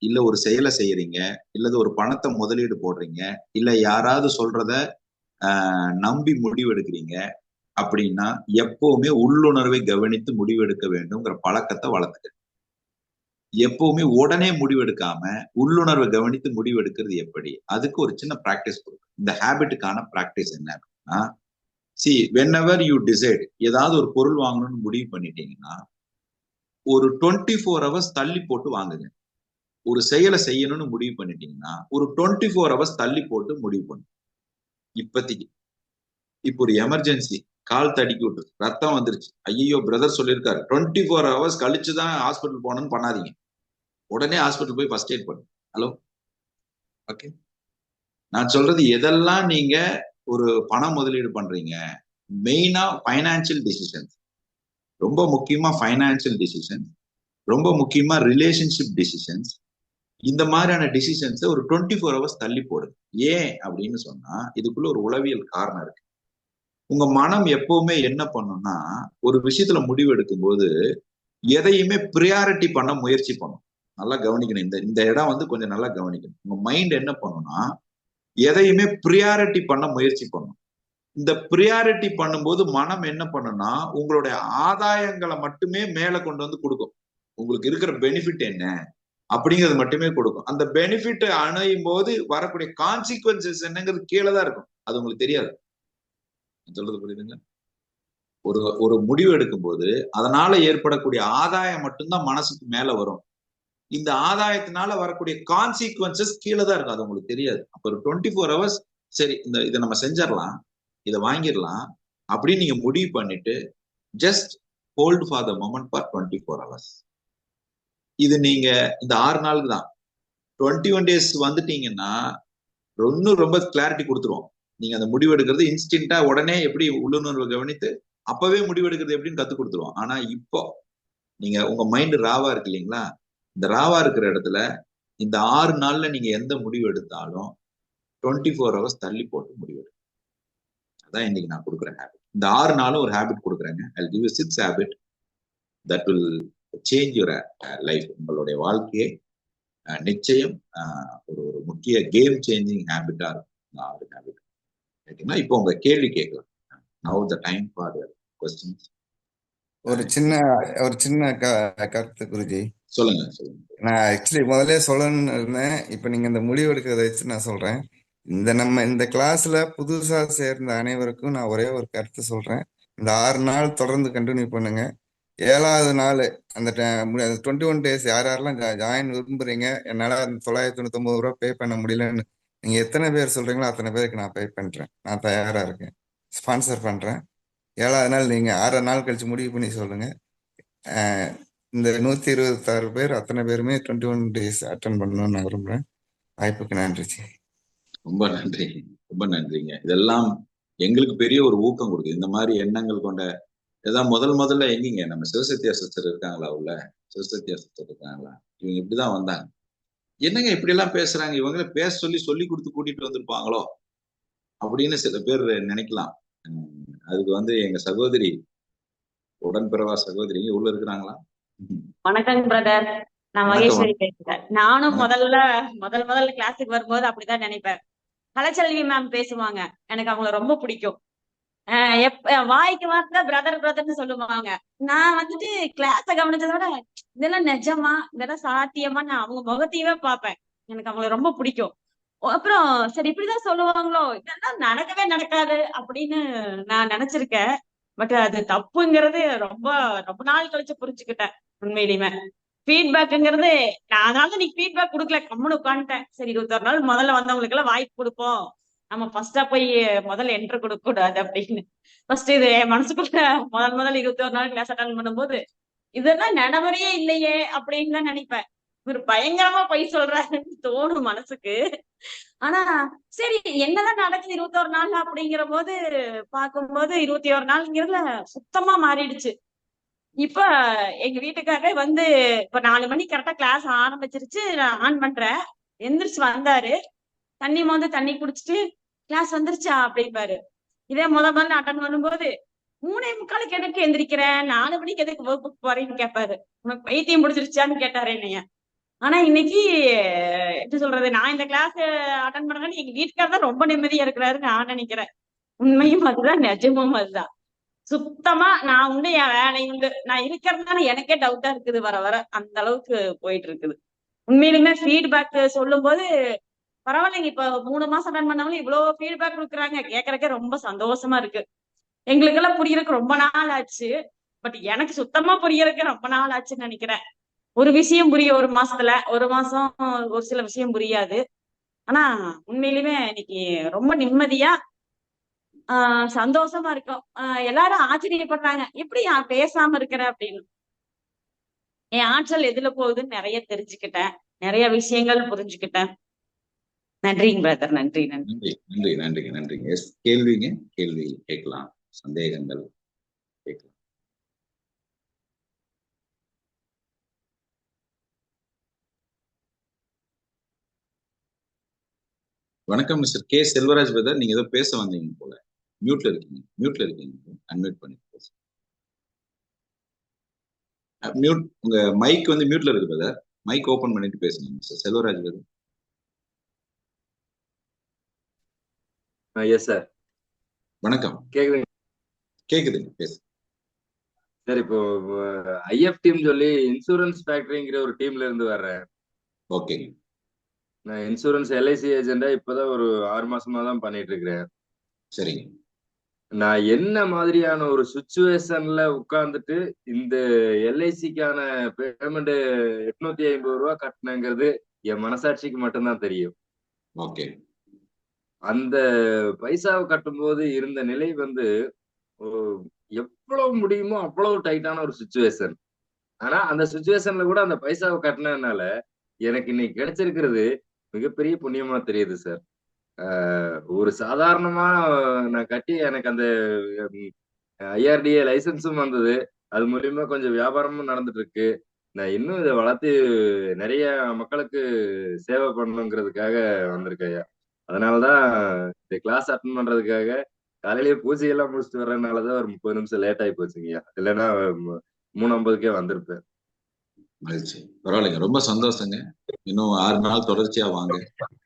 இல்ல ஒரு செயலை செய்யறீங்க, இல்லது ஒரு பணத்தை முதலீடு போடுறீங்க, இல்ல யாராவது சொல்றத நம்பி முடிவெடுக்கிறீங்க அப்படின்னா எப்பவுமே உள்ளுணர்வை கவனித்து முடிவெடுக்க வேண்டும்ங்கிற பழக்கத்தை வளர்த்துக்க. எப்பவுமே உடனே முடிவெடுக்காம உள்ளுணர்வை கவனித்து முடிவெடுக்கிறது எப்படி, அதுக்கு ஒரு சின்ன பிராக்டிஸ் கொடுக்கும். இந்த ஹேபிட்டுக்கான பிராக்டிஸ் என்ன அப்படின்னா, whenever you decide, ஏதாவது ஒரு பொருள் வாங்கணும்னு முடிவு பண்ணிட்டீங்கன்னா ஒரு 24 hours தள்ளி போட்டு வாங்குங்க. ஒரு செயலை செய்யணும்னு முடிவு பண்ணிட்டீங்கன்னா ஒரு 24 hours தள்ளி போட்டு முடிவு பண்ணுங்க. இப்போதைக்கு இப்போ ஒரு எமர்ஜென்சி, கால் தடிக்கி விட்டு ரத்தம் வந்துருச்சு, ஐயோ பிரதர் சொல்லியிருக்காரு 24 hours கழிச்சுதான் ஹாஸ்பிட்டல் போகணும்னு பண்ணாதீங்க. உடனே ஹாஸ்பிட்டல் போய் ஃபர்ஸ்ட் எய்ட் பண்ணுங்க. Hello, okay. நான் சொல்றது எதெல்லாம் நீங்க ஒரு பண முதலீடு பண்றீங்க, மெயினா ஃபைனான்சியல் டிசிஷன்ஸ், ரொம்ப முக்கியமா ஃபைனான்சியல் டிசிஷன்ஸ், ரொம்ப முக்கியமா ரிலேஷன்ஷிப் டிசிஷன்ஸ், இந்த மாதிரியான டிசிஷன்ஸை ஒரு 24 hours தள்ளி போடுது. ஏன் அப்படின்னு சொன்னா இதுக்குள்ள ஒரு உளவியல் காரணம் இருக்கு. உங்க மனம் எப்பவுமே என்ன பண்ணும்னா, ஒரு விஷயத்துல முடிவு எடுக்கும் போது எதையுமே ப்ரியாரிட்டி பண்ண முயற்சி பண்ணும். நல்லா கவனிக்கணும், இந்த இடம் வந்து கொஞ்சம் நல்லா கவனிக்கணும். உங்க மைண்ட் என்ன பண்ணும்னா எதையுமே ப்ரியாரிட்டி பண்ண முயற்சி பண்ணும். இந்த ப்ரியாரிட்டி பண்ணும்போது மனம் என்ன பண்ணும்னா உங்களுடைய ஆதாயங்களை மட்டுமே மேல கொண்டு வந்து கொடுக்கும். உங்களுக்கு இருக்கிற பெனிஃபிட் என்ன அப்படிங்கிறது மட்டுமே கொடுக்கும். அந்த பெனிஃபிட் அணையும் போது வரக்கூடிய கான்சிக்வன்சஸ் என்னங்கிறது கீழே தான் இருக்கும். அது உங்களுக்கு தெரியாது. சொல்றது புரியுதுங்களா? ஒரு முடிவு எடுக்கும் போது அதனால ஏற்படக்கூடிய ஆதாயம் மட்டும்தான் மனசுக்கு மேல வரும். இந்த ஆதாயத்தினால வரக்கூடிய கான்சிக்வன்சஸ் கீழே தான் இருக்கும். அது உங்களுக்கு தெரியாது. அப்ப ஒரு 24 hours சரி இதை நம்ம செஞ்சிடலாம், இதை வாங்கிடலாம் அப்படின்னு நீங்க முடிவு பண்ணிட்டு just hold for the moment for 24 hours. இது நீங்க இந்த 6 நாளுக்கு தான். 21 days வந்துட்டீங்கன்னா இன்னும் ரொம்ப கிளாரிட்டி கொடுத்துருவோம். நீங்க அந்த முடிவெடுக்கிறது இன்ஸ்டன்டா உடனே எப்படி உள்ளுணர்வை கவனித்து அப்பவே முடிவெடுக்கிறது எப்படின்னு கத்து கொடுத்துருவோம். ஆனா இப்போ நீங்க உங்க மைண்ட் ராவா இருக்கு இல்லைங்களா, இந்த ராவா இருக்கிற இடத்துல இந்த 6 நாள்ல நீங்க எந்த முடிவு எடுத்தாலும் 24 hours தள்ளி போட்டு முடிவெடு. அதான் இன்னைக்கு நான் கொடுக்குற ஹேபிட். இந்த 6 நாளும் ஒரு ஹேபிட் கொடுக்குறேங்க. I'll give you 6 habit that will change your life. உங்களுடைய வாழ்க்கையை நிச்சயம் ஒரு முக்கிய கேம் சேஞ்சிங் ஹேபிட்டா இருக்கும் இந்த 6 ஹேபிட். ஓகேங்களா? இப்போ உங்க கேள்வி கேட்கலாம். Now the time for your questions. ஒரு சின்ன கருத்து குருஜி. சொல்லுங்க. நான் ஆக்சுவலி முதல்ல சொல்லணும்னு இருந்தேன். இப்ப நீங்க இந்த முடிவு எடுக்கிறத வச்சு நான் சொல்றேன். நம்ம இந்த கிளாஸ்ல புதுசா சேர்ந்த அனைவருக்கும் நான் ஒரே ஒரு கருத்து சொல்றேன். இந்த 6 நாள் தொடர்ந்து கண்டினியூ பண்ணுங்க. 7வது நாள் அந்த 21 days யாரெல்லாம் ஜாயின் விரும்புறீங்க, என்னால அந்த 999 ரூபா பே பண்ண முடியலன்னு நீங்க எத்தனை பேர் சொல்றீங்களோ அத்தனை பேருக்கு நான் பே பண்றேன். நான் தயாரா இருக்கேன், ஸ்பான்சர் பண்றேன். 7வது நாள் நீங்க 6 நாள் கழிச்சு முடிவு பண்ணி சொல்லுங்க. இந்த 126 பேர் அத்தனை பேருமே 21 days அட்டன் பண்ணணும்னு நான் விரும்புறேன். வாய்ப்புக்கு நன்றி. ரொம்ப நன்றி, ரொம்ப நன்றிங்க. இதெல்லாம் எங்களுக்கு பெரிய ஒரு ஊக்கம் கொடுக்குது. இந்த மாதிரி எண்ணங்கள் கொண்ட இதான் முதல்ல எங்கீங்க நம்ம சிவசத்யா சிஸ்டர் இருக்காங்களா, உள்ள சிவசத்யா சிஸ்டர் இருக்காங்களா, இவங்க இப்படிதான் வந்தாங்க. என்னங்க இப்படி எல்லாம் பேசுறாங்க, இவங்கள பேச சொல்லி கொடுத்து கூட்டிட்டு வந்திருப்பாங்களோ அப்படின்னு சில பேர் நினைக்கலாம். அதுக்கு எங்க சகோதரி, உடன்பிறவா சகோதரி உள்ள இருக்கிறாங்களா? வணக்கம் பிரதர், நான் மகேஸ்வரி பேசுறேன். நானும் முதல்ல கிளாஸுக்கு வரும்போது அப்படிதான் நினைப்பேன். கலைச்செல்வி மேம் பேசுவாங்க, எனக்கு அவங்கள ரொம்ப பிடிக்கும். வாய்க்கு வார்த்தை பிரதர்னு சொல்லுவாங்க. நான் கிளாஸ கவனிச்சதை விட இதெல்லாம் நிஜமா, இதெல்லாம் சாத்தியமா நான் அவங்க முகத்தையவே பார்ப்பேன். எனக்கு அவங்கள ரொம்ப பிடிக்கும். அப்புறம் சரி இப்படிதான் சொல்லுவாங்களோ, இதெல்லாம் நடக்கவே நடக்காது அப்படின்னு நான் நினைச்சிருக்கேன். பட் அது தப்புங்கிறது ரொம்ப ரொம்ப நாள் கழிச்சு புரிஞ்சுக்கிட்டேன். உண்மையிலுமே ஃபீட்பேக்குங்கிறது நான் அதனால நீ ஃபீட்பேக் கொடுக்கல, கம்முன்னு உட்காந்துட்டேன். சரி 21 நாள் முதல்ல வந்தவங்களுக்கு எல்லாம் வாய்ப்பு கொடுப்போம், நம்ம ஃபர்ஸ்டா போய் முதல்ல என்ட்ரு கொடுக்க கூடாது அப்படின்னு. ஃபர்ஸ்ட் இது என் மனசுக்குள்ள முதல்ல 21 நாள் கிளாஸ் அட்டன் பண்ணும்போது இதெல்லாம் நடைமுறையே இல்லையே அப்படின்னு தான் நினைப்பேன். இவர் பயங்கரமா பொய் சொல்றாருன்னு தோணும் மனசுக்கு. ஆனா சரி என்னதான் நடக்குது 21 நாள் அப்படிங்கிற போது பார்க்கும்போது 21 நாள்ங்கிறதுல சுத்தமா மாறிடுச்சு. இப்ப எங்க வீட்டுக்காரே வந்து இப்ப 4 மணிக்கு கரெக்டா கிளாஸ் ஆரம்பிச்சிருச்சு, நான் ஆன் பண்றேன். எந்திரிச்சு வந்தாரு, தண்ணி குடிச்சிட்டு கிளாஸ் வந்துருச்சா அப்படிம்பாரு. இதே முதல்ல அட்டன் பண்ணும்போது 3:45 எதுக்கு எந்திரிக்கிறேன், 4 மணிக்கு எதுக்கு வகுப்புக்கு போறேன்னு கேட்பாரு. உனக்கு பைத்தியம் பிடிச்சிருச்சான்னு கேட்டாரு என்னைய. ஆனா இன்னைக்கு எப்படி சொல்றது, நான் இந்த கிளாஸ் அட்டன் பண்ணேன்னு எங்க வீட்டுக்காரர் தான் ரொம்ப நிம்மதியா இருக்கிறாருன்னு நான் நினைக்கிறேன். உண்மையும் அதுதான், நிஜமும் அதுதான். சுத்தமா நான் உண்டு, என் வேலை உண்டு, நான் இருக்கிறதுனால எனக்கே டவுட்டா இருக்குது வர வர, அந்த அளவுக்கு போயிட்டு இருக்குது. உண்மையிலுமே ஃபீட்பேக் சொல்லும் போது பரவாயில்லைங்க. இப்ப 3 மாசம் அட்டன் பண்ணவங்களும் இவ்வளவு ஃபீட்பேக் கொடுக்குறாங்க, கேட்கறக்கே ரொம்ப சந்தோஷமா இருக்கு. எங்களுக்கு எல்லாம் புரியறதுக்கு ரொம்ப நாள் ஆச்சு. பட் எனக்கு சுத்தமா புரியறதுக்கு ரொம்ப நாள் ஆச்சுன்னு நினைக்கிறேன். ஒரு விஷயம் புரியும் ஒரு மாசத்துல, ஒரு மாசம் ஒரு சில விஷயம் புரியாது. ஆனா உண்மையிலுமே இன்னைக்கு ரொம்ப நிம்மதியா சந்தோஷமா இருக்கும். எல்லாரும் ஆச்சரியப்படுறாங்க, எப்படி பேசாம இருக்கிற அப்படின்னு. என் ஆற்றல் எதுல போகுதுன்னு நிறைய தெரிஞ்சுக்கிட்டேன், நிறைய விஷயங்கள் புரிஞ்சுக்கிட்டேன். நன்றிங்க பிரதர், நன்றி நன்றி. நன்றி நன்றி நன்றிங்க. எஸ், கேள்வி கேட்கலாம், சந்தேகங்கள் கேட்கலாம். வணக்கம் மிஸ்டர் கே செல்வராஜ் பிரதர், நீங்க ஏதோ பேச வந்தீங்க போல. மியூட்ல இருக்கீங்க, அன்மியூட் பண்ணி பேசுங்க. மியூட், உங்க மைக் வந்து மியூட்ல இருக்கு பிரதர், மைக் ஓபன் பண்ணிட்டு பேசுங்க mister Selvaraj brother. Yes sir. வணக்கம். கேக்குதுங்க, பேசு சார். இப்போ ஐஎஃப் டீம் சொல்லி இன்சூரன்ஸ் ஃபேக்டரிங்கிற ஒரு டீம்ல இருந்து வர்றேன். ஓகே. நான் இன்சூரன்ஸ் எல்ஐசி ஏஜெண்டா இப்பதான் ஒரு 6 மாசமா தான் பண்ணிட்டு இருக்கிறேன். சரிங்க. நான் என்ன மாதிரியான ஒரு சுச்சுவேஷன்ல உட்கார்ந்துட்டு இந்த எல்ஐசிக்கான பேமெண்ட் 850 ரூபா கட்டினங்கிறது என் மனசாட்சிக்கு மட்டும்தான் தெரியும். ஓகே. அந்த பைசாவை கட்டும்போது இருந்த நிலை வந்து எவ்வளவு முடியுமோ அவ்வளவு டைட்டான ஒரு சுச்சுவேஷன். ஆனா அந்த சுச்சுவேஷன்ல கூட அந்த பைசாவை கட்டினதுனால எனக்கு இன்னைக்கு கிடைச்சிருக்கிறது மிகப்பெரிய புண்ணியமா தெரியுது சார். ஒரு சாதாரணமா நான் கட்டி எனக்கு அந்த ஐஆர்டிஏ லைசன்ஸும் வந்தது, அது மூலியமா கொஞ்சம் வியாபாரமும் நடந்துட்டு இருக்கு. நான் இன்னும் இதை வளர்த்து நிறைய மக்களுக்கு சேவை பண்ணணுங்கிறதுக்காக வந்திருக்கேன் ஐயா. அதனாலதான் இந்த கிளாஸ் அட்டன் பண்றதுக்காக காலையிலேயே பூஜையெல்லாம் முடிச்சுட்டு வர்றதுனாலதான் ஒரு 30 நிமிஷம் லேட் ஆகி போச்சுங்கய்யா. இல்லைன்னா 3:50க்கே வந்திருப்பேன். மகிழ்ச்சி, பரவாயில்லைங்க, ரொம்ப சந்தோஷங்க. இன்னும் 6 நாள் தொடர்ச்சியா வாங்க.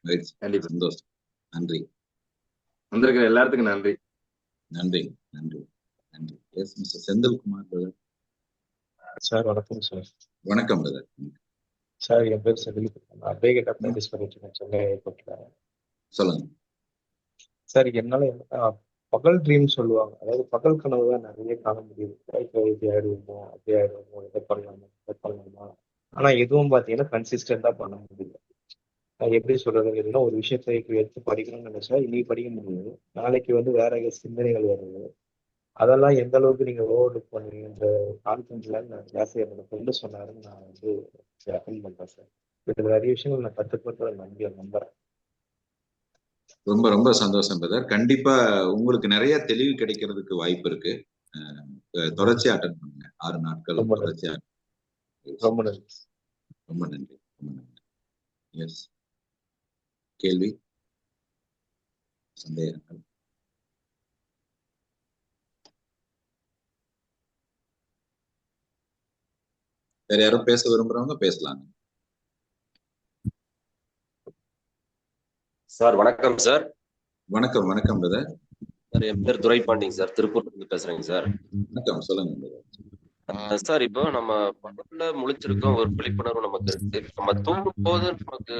மகிழ்ச்சி, கண்டிப்பா, சந்தோஷம். நன்றி. வந்திருக்கிற எல்லாத்துக்கும் நன்றி. நன்றி நன்றி நன்றி. Yes, mister Senthilkumar brother. Sir வணக்கம் சார். வணக்கம் பிரதர். சார் என் பேர் செந்தில், அட்வொகேட்டா ப்ராக்டிஸ் பண்ணிட்டு இருக்கேன் சென்னை ஏர்போர்ட்ல. சொல்லுங்க சார். என்னால பகல் ட்ரீம் சொல்லுவாங்க, அதாவது பகல் கனவு தான் நிறைய காண முடியுது. இப்போ இப்படி ஆயிடுவோமோ அப்படி ஆயிடுவோமோ, இதை பண்ணலாமா. ஆனா எதுவும் பார்த்தீங்கன்னா கன்சிஸ்டண்டா பண்ண முடியல. எப்படி சொல்றது, இல்லைன்னா ஒரு விஷயத்தை எடுத்து படிக்கணும்னு நினைச்சா இன்னைக்கு படிக்க முடியுது, நாளைக்கு வந்து வேற சிந்தனைகள் வருது. அதெல்லாம் எந்த அளவுக்கு நீங்க ஓவர் லுக் பண்ணுவீங்க இந்த கான்ஃபரன்ஸ்ல நான் கிளாஸ் என்னோட ஃப்ரெண்டு சொன்னாருன்னு நான் வந்து அட்டெண்ட் பண்றேன் சார். இப்ப நிறைய விஷயங்கள் நான் கற்றுக்கொண்டு நம்புறேன். ரொம்ப ரொம்ப சந்தோஷம் பிரதர். கண்டிப்பா உங்களுக்கு நிறைய தெளிவு கிடைக்கிறதுக்கு வாய்ப்பு இருக்கு. தொடர்ச்சியா அட்டன் பண்ணுங்க, 6 நாட்கள் தொடர்ச்சியா. ரொம்ப நன்றி. ரொம்ப நன்றி, ரொம்ப நன்றி. எஸ், கேள்வி, சந்தேகங்கள்? வேற யாரும் பேச விரும்புறவங்க பேசலாங்க. சார் வணக்கம் சார். வணக்கம் வணக்கம் பிரதர். சார் என் பேர் துரைபாண்டிங்க சார், திருப்பூர்ல இருந்து பேசுறேங்க சார். வணக்கம், சொல்லுங்க பிரதர். சார் இப்போ நம்ம பகல்ல முழிச்சிருக்கோம், ஒரு விழிப்புணர்வு நமக்கு இருக்கு. நம்ம தூங்கும் போது நமக்கு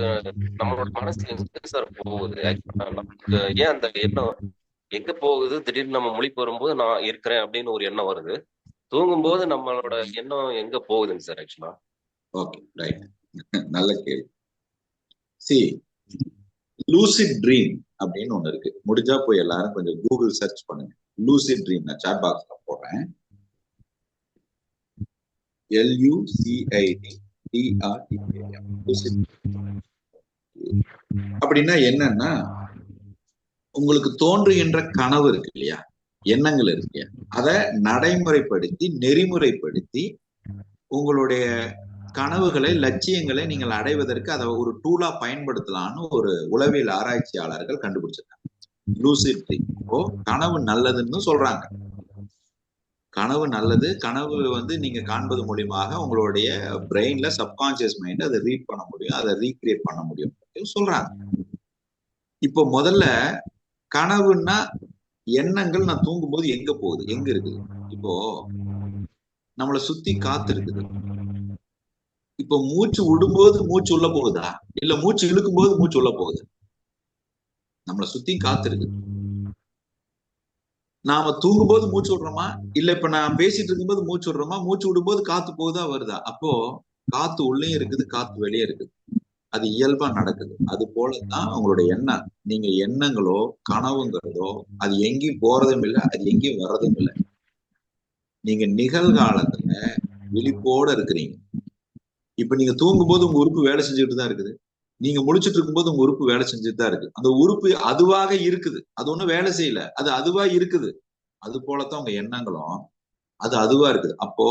நம்மளோட மனசு எங்க சார் போகுது? Actually நமக்கு ஏன் அந்த எண்ணம் எங்க போகுது? திடீர்னு நம்ம முழிப்பு வரும்போது நான் இருக்கிறேன் அப்படின்னு ஒரு எண்ணம் வருது. தூங்கும்போது நம்மளோட எண்ணம் எங்க போகுதுங்க சார் ஆக்சுவலா? Okay, right. நல்ல கேள்வி. சி, லூசிட் ட்ரீம் அப்படின்னு ஒண்ணு இருக்கு. முடிஞ்சா போய் எல்லாரும் கொஞ்சம் கூகுள் சர்ச் பண்ணுங்க. லூசிட் ட்ரீம் நான் சாட் பாக்ஸ்ல போடுறேன். LUCID DREAM. அப்படின்னா என்னன்னா, உங்களுக்கு தோன்றுகின்ற கனவு இருக்கு இல்லையா, எண்ணங்கள் இருக்கு இல்லையா, அதை நடைமுறைப்படுத்தி நெறிமுறைப்படுத்தி உங்களுடைய கனவுகளை லட்சியங்களை நீங்கள் அடைவதற்கு அதை ஒரு டூலா பயன்படுத்தலாம்னு ஒரு உளவியல் ஆராய்ச்சியாளர்கள் கண்டுபிடிச்சிருக்காங்க. Lucid dream. இப்போ கனவு நல்லதுன்னு சொல்றாங்க. கனவு நல்லது. கனவு நீங்க காண்பது மூலியமாக உங்களுடைய பிரெயின்ல சப்கான்சியஸ் மைண்ட் அதை ரீட் பண்ண முடியும், அதை ரீக்ரியேட் பண்ண முடியும் சொல்றாங்க. இப்போ முதல்ல கனவுன்னா எண்ணங்கள் நான் தூங்கும்போது எங்க போகுது, எங்க இருக்குது? இப்போ நம்மளை சுத்தி காத்து இருக்குது. இப்போ மூச்சு விடும்போது மூச்சு உள்ள போகுதா, இல்ல மூச்சு இழுக்கும் போது மூச்சு உள்ள போகுது? நம்மளை சுத்தி காத்து இருக்கு. நாம தூங்கும் போது மூச்சு விடுறோமா, இல்ல இப்ப நான் பேசிட்டு இருக்கும்போது மூச்சு விடுறோமா, மூச்சு விடும்போது காத்து போகுதா வருதா? அப்போ காத்து உள்ளேயும் இருக்குது, காத்து வெளியே இருக்குது. அது இயல்பா நடக்குது. அது போலதான் உங்களுடைய எண்ணம். நீங்க எண்ணங்களோ கனவுங்கிறதோ அது எங்கேயும் போறதும் இல்லை, அது எங்கேயும் வர்றதும் இல்லை. நீங்க நிகழ்காலத்துல விழிப்போட இருக்கிறீங்க. இப்ப நீங்க தூங்கும் போது உங்க உறுப்பு வேலை செஞ்சுட்டு தான் இருக்குது. நீங்க முழிச்சிட்டு இருக்கும்போது உங்க உறுப்பு வேலை செஞ்சுட்டு தான் இருக்கு. அந்த உறுப்பு அதுவாக இருக்குது, அது ஒண்ணும் வேலை செய்யல, அது அதுவா இருக்குது. அது போலத்தான் உங்க எண்ணங்களும் அது அதுவா இருக்குது. அப்போ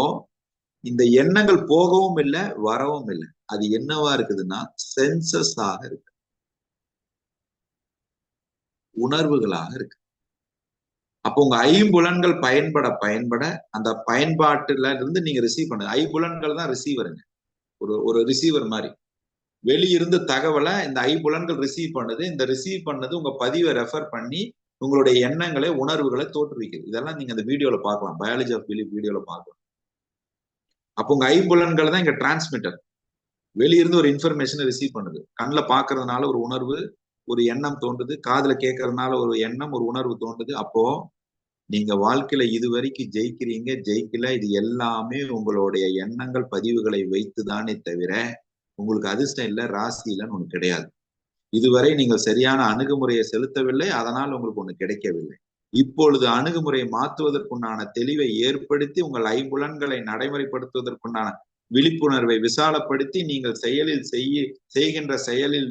இந்த எண்ணங்கள் போகவும் இல்லை வரவும் இல்லை. அது என்னவா இருக்குதுன்னா சென்சஸ் ஆக இருக்கு, உணர்வுகளாக இருக்கு. அப்போ உங்க ஐம்புலன்கள் பயன்பட பயன்பட அந்த பயன்பாட்டுல இருந்து நீங்க ரிசீவ் பண்ணுங்க. ஐம்புலன்கள் தான் ரிசீவருங்க. ஒரு ரிசீவர் மாதிரி வெளியிருந்து தகவலை இந்த ஐம்புலன்கள் ரிசீவ் பண்ணுது. இந்த ரிசீவ் பண்ணது உங்க பதிவை ரெஃபர் பண்ணி உங்களுடைய எண்ணங்களை உணர்வுகளை தோற்றுவிக்குது. இதெல்லாம் நீங்க அந்த வீடியோல பார்க்கலாம், பயாலஜி ஆஃப் பிலீஃப் வீடியோல பார்க்கலாம். அப்போ உங்க ஐம்புலன்கள் தான் இங்க டிரான்ஸ்மிட்டர். வெளியிருந்து ஒரு இன்ஃபர்மேஷனை ரிசீவ் பண்ணுது. கண்ணில் பாக்குறதுனால ஒரு உணர்வு, ஒரு எண்ணம் தோன்றுது. காதுல கேட்கறதுனால ஒரு எண்ணம், ஒரு உணர்வு தோன்றுது. அப்போ நீங்க வாழ்க்கையில இதுவரைக்கும் ஜெயிக்கிறீங்க ஜெயிக்கல, இது எல்லாமே உங்களுடைய எண்ணங்கள் பதிவுகளை வைத்துதானே தவிர உங்களுக்கு அதிர்ஷ்டம் இல்லை, ராசி இல்லைன்னு ஒண்ணு கிடையாது. இதுவரை நீங்கள் சரியான அணுகுமுறையை செலுத்தவில்லை, அதனால் உங்களுக்கு ஒண்ணு கிடைக்கவில்லை. இப்பொழுது அணுகுமுறையை மாற்றுவதற்குண்டான தெளிவை ஏற்படுத்தி உங்கள் ஐம்புலன்களை நடைமுறைப்படுத்துவதற்குண்டான விழிப்புணர்வை விசாலப்படுத்தி நீங்கள் செய்கின்ற செயலில்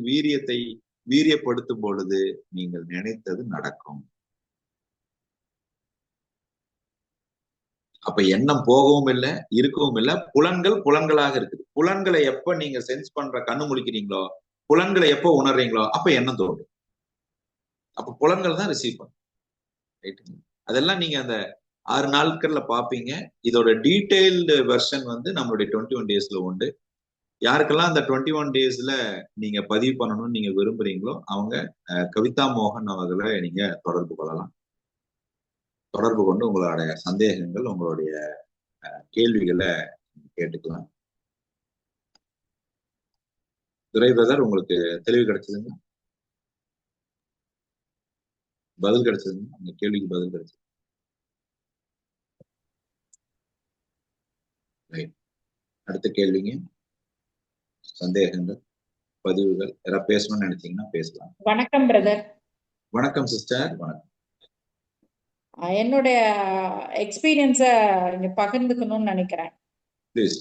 வீரியப்படுத்தும் பொழுது நீங்கள் நினைத்தது நடக்கும். அப்ப எண்ணம் போகவும் இல்லை, இருக்கவும் இல்லை. புலன்களாக இருக்குது. புலன்களை எப்ப நீங்க சென்ஸ் பண்ற கண்ணு முழிக்கிறீங்களோ, புலன்களை எப்ப உணர்றீங்களோ அப்ப எண்ணம் தோன்றும். அப்ப புலன்கள் தான் ரிசீவ் பண்ணும். ரைட்டுங்க. அதெல்லாம் நீங்க அந்த 6 நாட்கள்ல பாப்பீங்க. இதோட டீடைல்டு வெர்ஷன் நம்மளுடைய 21 டேஸ்ல உண்டு. யாருக்கெல்லாம் அந்த 21 டேஸ்ல நீங்க பதிவு பண்ணணும்னு நீங்க விரும்புறீங்களோ அவங்க கவிதா மோகன் அவர்களை நீங்க தொடர்பு கொள்ளலாம். தொடர்பு கொண்டு உங்களுடைய சந்தேகங்கள், உங்களுடைய கேள்விகளை கேட்டுக்கலாம். துரை பிரதர், உங்களுக்கு தெளிவு கிடைச்சதுங்க? பதில் கிடைச்சதுங்க? அந்த கேள்விக்கு பதில் கிடைச்சது? அடுத்த கேள்விங்க, சந்தேகங்கள், பதிவுகள் யாராவது பேசணும்னு நினைச்சீங்கன்னா பேசலாம். வணக்கம் பிரதர். வணக்கம் சிஸ்டர். வணக்கம். என்னுடைய எக்ஸ்பீரியன்ஸ இங்க பகிர்ந்துக்கணும்னு நினைக்கிறேன். ப்ளீஸ்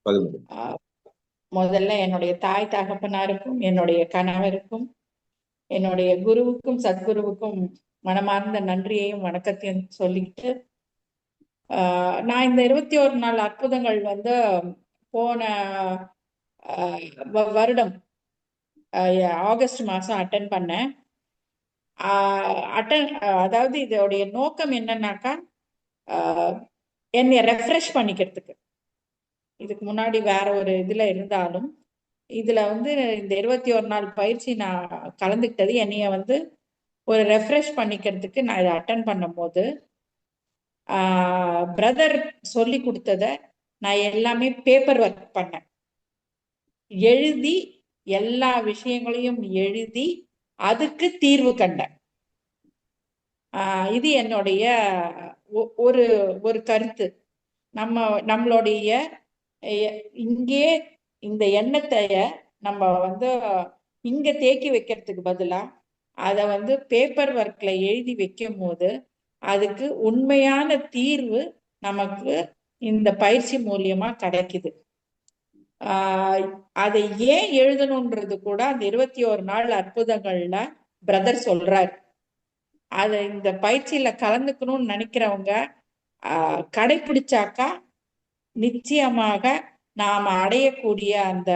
பகிர்ந்து. முதல்ல என்னுடைய தாய் தகப்பனாருக்கும், என்னுடைய கணவருக்கும், என்னுடைய குருவுக்கும் சத்குருவுக்கும் மனமார்ந்த நன்றியையும் வணக்கத்தையும் சொல்லிட்டு, நான் இந்த 21 நாள் அற்புதங்கள் போன வருடம் ஆகஸ்ட் மாசம் அட்டென்ட் பண்ணேன். அதாவது இதோடைய நோக்கம் என்னன்னாக்கா, என்னை ரெஃப்ரெஷ் பண்ணிக்கிறதுக்கு. இதுக்கு முன்னாடி வேற ஒரு இதுல இருந்தாலும் இதுல இந்த 21 நாள் பயிற்சி நான் கலந்துக்கிட்டது என்னைய ஒரு ரெஃப்ரெஷ் பண்ணிக்கிறதுக்கு நான் இதை அட்டன் பண்ணும் போது பிரதர் சொல்லி கொடுத்தத நான் எல்லாமே பேப்பர் ஒர்க் பண்ணேன். எழுதி எல்லா விஷயங்களையும் எழுதி அதுக்கு தீர்வு கண்டேன். இது என்னுடைய ஒரு ஒரு கருத்து. நம்மளுடைய இங்கே இந்த எண்ணத்தை நம்ம வந்து இங்க தேக்கி வைக்கிறதுக்கு பதிலா அதை பேப்பர் ஒர்க்ல எழுதி வைக்கும் போது அதுக்கு உண்மையான தீர்வு நமக்கு இந்த பயிற்சி மூலியமா கிடைக்குது. அதை ஏன் எழுதணும்ன்றது கூட அந்த 21 நாள் அற்புதங்கள்ல பிரதர் சொல்றாரு. அதை இந்த பயிற்சியில கலந்துக்கணும்னு நினைக்கிறவங்க கடைபிடிச்சாக்கா நிச்சயமாக நாம அடையக்கூடிய அந்த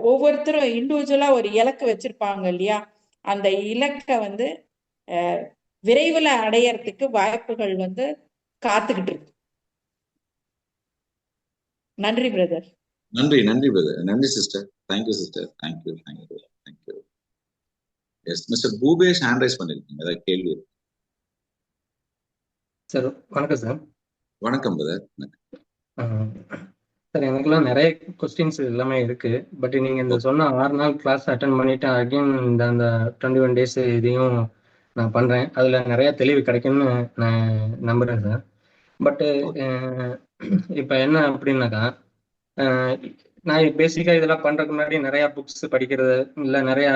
ஒவ்வொருத்தரும் இண்டிவிஜுவலா ஒரு இலக்கு வச்சிருப்பாங்க இல்லையா, அந்த இலக்கை விரைவில் அடையறதுக்கு வாய்ப்புகள் காத்துக்கிட்டு இருக்கு. நன்றி பிரதர். நன்றி நன்றி பிரதர். நன்றி sister. Thank you sister. Thank you thank you thank you. S mister Bhupesh hand rice பண்ணிருக்கீங்க, ஏதாவது கேள்வி இருக்கு? சார் வணக்கம் சார். வணக்கம் பிரதர். சார் எனக்குலாம் நிறைய கொஸ்டின்ஸ் எல்லாமே இருக்கு. பட் நீங்க இந்த சொன்ன 6 நாள் கிளாஸ் அட்டன் பண்ணிட்டு அகைன் அந்த 21 days இதையும் நான் பண்றேன். அதுல நிறைய தெளிவு கிடைக்கும்னு நான் நம்புறேன் சார். பட் இப்ப என்ன அப்படின்னாக்கா, நான் பேசிக்கா இதெல்லாம் பண்றதுக்கு முன்னாடி நிறைய புக்ஸ் படிக்கிறது, இல்ல நிறைய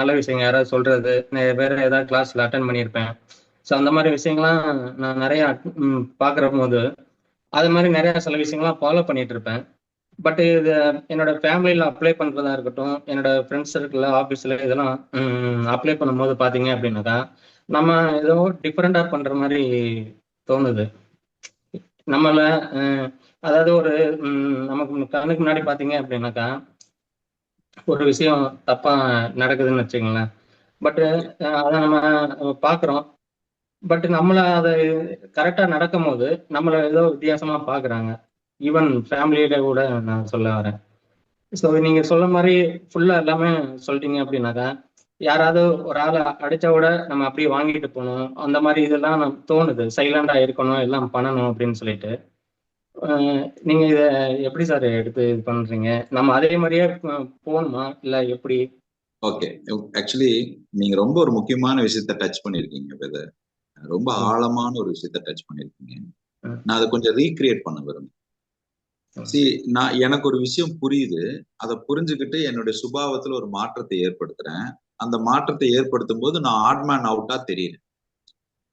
நல்ல விஷயங்கள் யாராவது சொல்றது, நிறைய பேர் ஏதாவது கிளாஸ்ல அட்டன் பண்ணியிருப்பேன். ஸோ அந்த மாதிரி விஷயங்கள்லாம் நான் நிறைய பார்க்குற போது அது மாதிரி நிறைய சில விஷயங்கள்லாம் ஃபாலோ பண்ணிட்டு இருப்பேன். பட் இது என்னோட ஃபேமிலியில் அப்ளை பண்ணுறதா இருக்கட்டும், என்னோட ஃப்ரெண்ட்ஸ் சர்க்கிளில் ஆஃபீஸில் இதெல்லாம் அப்ளை பண்ணும்போது பார்த்தீங்க அப்படின்னாக்கா நம்ம ஏதோ டிஃப்ரெண்டாக பண்ணுற மாதிரி தோணுது. நம்மள அதாவது ஒரு நமக்கு கண்ணுக்கு முன்னாடி பார்த்தீங்க அப்படின்னாக்கா ஒரு விஷயம் தப்பாக நடக்குதுன்னு வச்சுக்கோங்களேன். பட்டு அதை நம்ம பார்க்குறோம். பட் நம்மளை அதை கரெக்டாக நடக்கும் போது நம்மளை ஏதோ வித்தியாசமா பார்க்குறாங்க. ஈவன் ஃபேமிலியில கூட நான் சொல்ல வரேன். ஸோ நீங்கள் சொல்ல மாதிரி ஃபுல்லாக எல்லாமே சொல்லிட்டீங்க அப்படின்னாக்கா யாராவது ஒரு ஆளை அடிச்சா கூட நம்ம அப்படியே வாங்கிட்டு போகணும், அந்த மாதிரி இதெல்லாம் நம்ம தோணுது. சைலண்டாக இருக்கணும், எல்லாம் பண்ணணும் அப்படின்னு சொல்லிட்டு. நீங்கள் இதை எப்படி சார் எடுத்து இது பண்ணுறீங்க? நம்ம அதே மாதிரியே போகணுமா இல்லை எப்படி? ஓகே, ஆக்சுவலி நீங்க ரொம்ப ஒரு முக்கியமான விஷயத்த டச் பண்ணிருக்கீங்க பிரதர். ரொம்ப ஆழமான ஒரு விஷயத்த டச் பண்ணிருக்கீங்க. நான் அதை கொஞ்சம் ரீக்ரியேட் பண்ண விரும்புறேன். எனக்கு ஒரு விஷயம் புரியுது, அதை புரிஞ்சுக்கிட்டு என்னுடைய சுபாவத்துல ஒரு மாற்றத்தை ஏற்படுத்துறேன். அந்த மாற்றத்தை ஏற்படுத்தும் போது நான் ஆட்மேன் அவுட்டா தெரியுறேன்.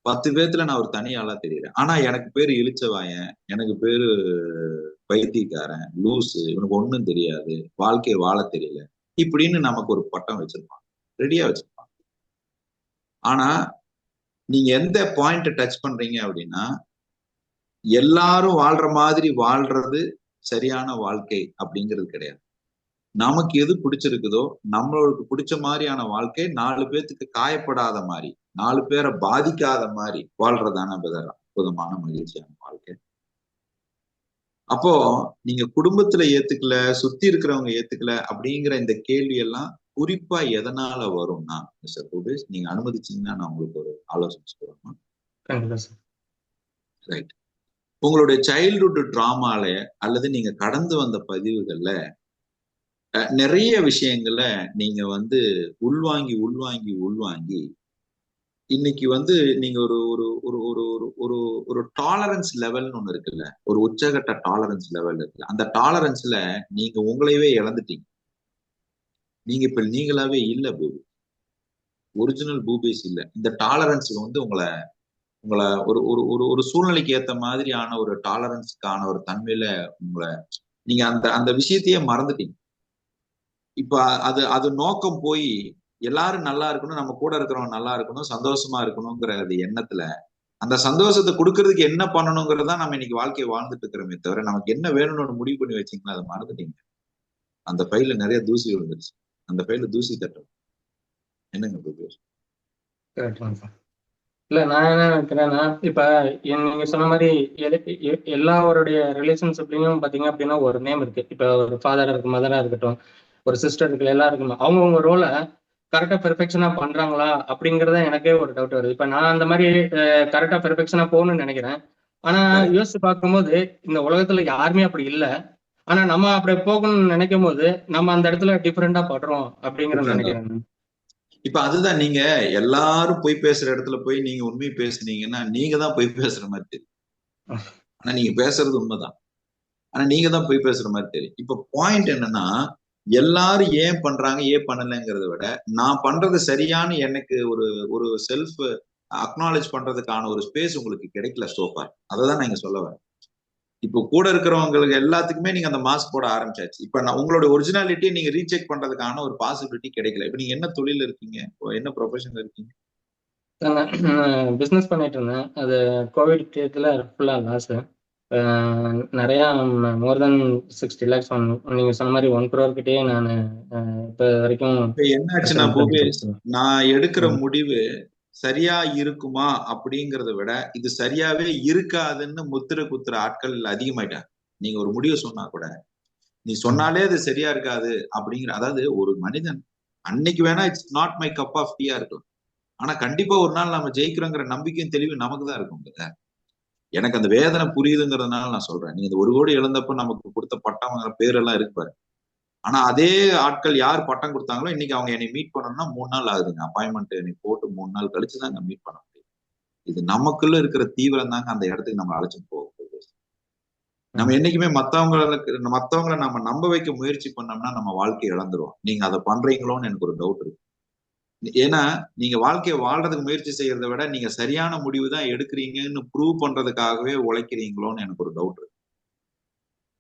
10 பேத்துல நான் ஒரு தனி ஆளா தெரியுறேன். ஆனா எனக்கு பேரு இழிச்சவாயன், எனக்கு பேரு பைத்தியக்காரன், லூசு, இவனுக்கு ஒண்ணும் தெரியாது, வாழ்க்கையை வாழ தெரியல, இப்படின்னு நமக்கு ஒரு பட்டம் வச்சிருப்பான், ரெடியா வச்சிருப்பான். ஆனா நீங்க எந்த பாயிண்ட் டச் பண்றீங்க அப்படின்னா, எல்லாரும் வாழ்ற மாதிரி வாழ்றது சரியான வாழ்க்கை அப்படிங்கிறது கிடையாது. நமக்கு எது பிடிச்சிருக்குதோ, நம்மளுக்கு பிடிச்ச மாதிரியான வாழ்க்கை 4 பேத்துக்கு காயப்படாத மாதிரி, 4 பேரை பாதிக்காத மாதிரி வாழ்றதான அற்புதமான மகிழ்ச்சியான வாழ்க்கை. அப்போ நீங்க குடும்பத்துல ஏத்துக்கல, சுத்தி இருக்கிறவங்க ஏத்துக்கல அப்படிங்கிற இந்த கேள்வி எல்லாம் குறிப்பா எதனால வரும்னா, மிஸ்டர் பூபேஷ் நீங்க அனுமதிச்சீங்கன்னா நான் உங்களுக்கு ஒரு ஆலோசனை சொல்லுவேன். ரைட். உங்களுடைய சைல்ட்ஹுட் டிராமால அல்லது நீங்க கடந்து வந்த பதிவுகள்ல நிறைய விஷயங்களை நீங்க உள்வாங்கி உள்வாங்கி உள்வாங்கி இன்னைக்கு நீங்க ஒரு ஒரு ஒரு ஒரு ஒரு ஒரு டாலரன்ஸ் லெவல்னு ஒண்ணு இருக்குல்ல, ஒரு உச்சகட்ட டாலரன்ஸ் லெவல் இருக்குல்ல, அந்த டாலரன்ஸ்ல நீங்க உங்களையவே இழந்துட்டீங்க. நீங்க இப்ப நீங்களாவே இல்ல பூபி, ஒரிஜினல் பூபேஸ் இல்ல. இந்த டாலரன்ஸ் உங்களை ஒரு ஒரு ஒரு ஒரு சூழ்நிலைக்கு ஏத்த மாதிரியான ஒரு டாலரன்ஸ்க்கான ஒரு தன்மையில உங்களை நீங்க அந்த அந்த விஷயத்தையே மறந்துட்டீங்க. இப்ப அது நோக்கம் போய் எல்லாரும் நல்லா இருக்கணும், நம்ம கூட இருக்கிறவங்க நல்லா இருக்கணும், சந்தோஷமா இருக்கணுங்கிற எண்ணத்துல அந்த சந்தோஷத்தை கொடுக்கறதுக்கு என்ன பண்ணணுங்கிறதா நம்ம இன்னைக்கு வாழ்க்கையை வாழ்ந்துட்டு இருக்கிறோமே தவிர, நமக்கு என்ன வேணும்னு முடிவு பண்ணி வச்சீங்களா அதை மறந்துட்டீங்க. அந்த பையில நிறைய தூசி விழுந்துருச்சு, அந்த பையில தூசி தட்டும். என்னங்க இல்ல நான் என்ன நினைக்கிறேன்னா, இப்ப நீங்க சொன்ன மாதிரி எல்லாருடைய ரிலேஷன்ஷிப்லயும் பாத்தீங்க அப்படின்னா ஒரு நேம் இருக்கு. இப்ப ஒரு ஃபாதரா இருக்கு, மதரா இருக்கட்டும், ஒரு சிஸ்டர் இருக்கு, எல்லாருக்கும் அவங்கவுங்க ரோலை கரெக்டா பெர்ஃபெக்ஷனா பண்றாங்களா அப்படிங்கறத எனக்கே ஒரு டவுட் வருது. இப்ப நான் அந்த மாதிரி கரெக்டா பெர்ஃபெக்ஷனா போகணும்னு நினைக்கிறேன். ஆனா யோசிச்சு பார்க்கும்போது இந்த உலகத்துல யாருமே அப்படி இல்ல. ஆனா நம்ம அப்படி போகணும்னு நினைக்கும் போது நம்ம அந்த இடத்துல டிஃபரெண்டா படுறோம் அப்படிங்கறத நினைக்கிறேன். இப்ப அதுதான், நீங்க எல்லாரும் பொய் பேசுற இடத்துல போய் நீங்க உண்மை பேசுனீங்கன்னா நீங்க தான் பொய் பேசுற மாதிரி தெரியும். ஆனா நீங்க பேசுறது உண்மைதான், ஆனா நீங்க தான் பொய் பேசுற மாதிரி தெரியும். இப்ப பாயிண்ட் என்னன்னா, எல்லாரும் ஏன் பண்றாங்க ஏன் பண்ணலைங்கிறத விட நான் பண்றது சரியான எனக்கு ஒரு ஒரு செல்ஃப் அக்னாலேஜ் பண்றதுக்கான ஒரு ஸ்பேஸ் உங்களுக்கு கிடைக்கல சோஃபா. அததான் நான் இங்க சொல்ல வரேன். இப்போ கூட இருக்கிறவங்களுக்கு எல்லாத்துக்குமே நீங்க அந்த மாஸ்க் போட ஆரம்பிச்சாச்சு. இப்ப நான் உங்களோட ஒரிஜினாலிட்டியை நீங்க ரீசெக் பண்றதுக்கான ஒரு பாசிபிலிட்டி கிடைக்கல. இப்ப நீங்க என்ன தொழில் இருக்கீங்க, என்ன ப்ரொஃபஷன்ல இருக்கீங்க? பிசினஸ் பண்ணிட்டு இருந்தேன். அது கோவிட் டயத்துல ஃபுல்லா லாஸ். நிறைய மோர் தென் 60 lakhs நீங்க சொன்ன மாதிரி 1 crore கிட்டயே நான் இப்ப வரைக்கும். இப்ப என்ன ஆச்சுன்னா பூபேஷ், நான் எடுக்கிற முடிவு சரியா இருக்குமா அப்படிங்கறத விட இது சரியாவே இருக்காதுன்னு முத்திர குத்துற ஆட்கள் அதிகமாயிட்டாங்க. நீங்க ஒரு முடிவு சொன்னா கூட நீ சொன்னாலே அது சரியா இருக்காது அப்படிங்கிற, அதாவது ஒரு மனிதன் அன்னைக்கு வேணா it's not my cup of டீயா இருக்கும், ஆனா கண்டிப்பா ஒரு நாள் நம்ம ஜெயிக்கிறோங்கிற நம்பிக்கையும் தெளிவு நமக்கு தான் இருக்கும். எனக்கு அந்த வேதனை புரியுதுங்கிறதுனால நான் சொல்றேன். நீங்க இந்த 1 கோடி இழந்தப்ப நமக்கு கொடுத்த பட்டம்ங்கிற பேரெல்லாம் இருப்பாரு. ஆனா அதே ஆட்கள் யார் பட்டம் கொடுத்தாங்களோ இன்னைக்கு அவங்க என்னை மீட் பண்ணணும்னா 3 நாள் ஆகுதுங்க. அப்பாயின்மெண்ட் என்னை போட்டு 3 நாள் கழிச்சு தாங்க மீட் பண்ண முடியும். இது நமக்குள்ள இருக்கிற தீவிரம் தாங்க அந்த இடத்துக்கு நம்ம அழைச்சிட்டு போக போகுது. நம்ம என்னைக்குமே மத்தவங்களை நம்ம நம்ப வைக்க முயற்சி பண்ணோம்னா நம்ம வாழ்க்கையை இழந்துருவோம். நீங்க அதை பண்றீங்களோன்னு எனக்கு ஒரு டவுட் இருக்கு. ஏன்னா நீங்க வாழ்க்கையை வாழ்றதுக்கு முயற்சி செய்யறதை விட நீங்க சரியான முடிவு தான் எடுக்கிறீங்கன்னு ப்ரூவ் பண்றதுக்காகவே உழைக்கிறீங்களோன்னு எனக்கு ஒரு டவுட் இருக்கு.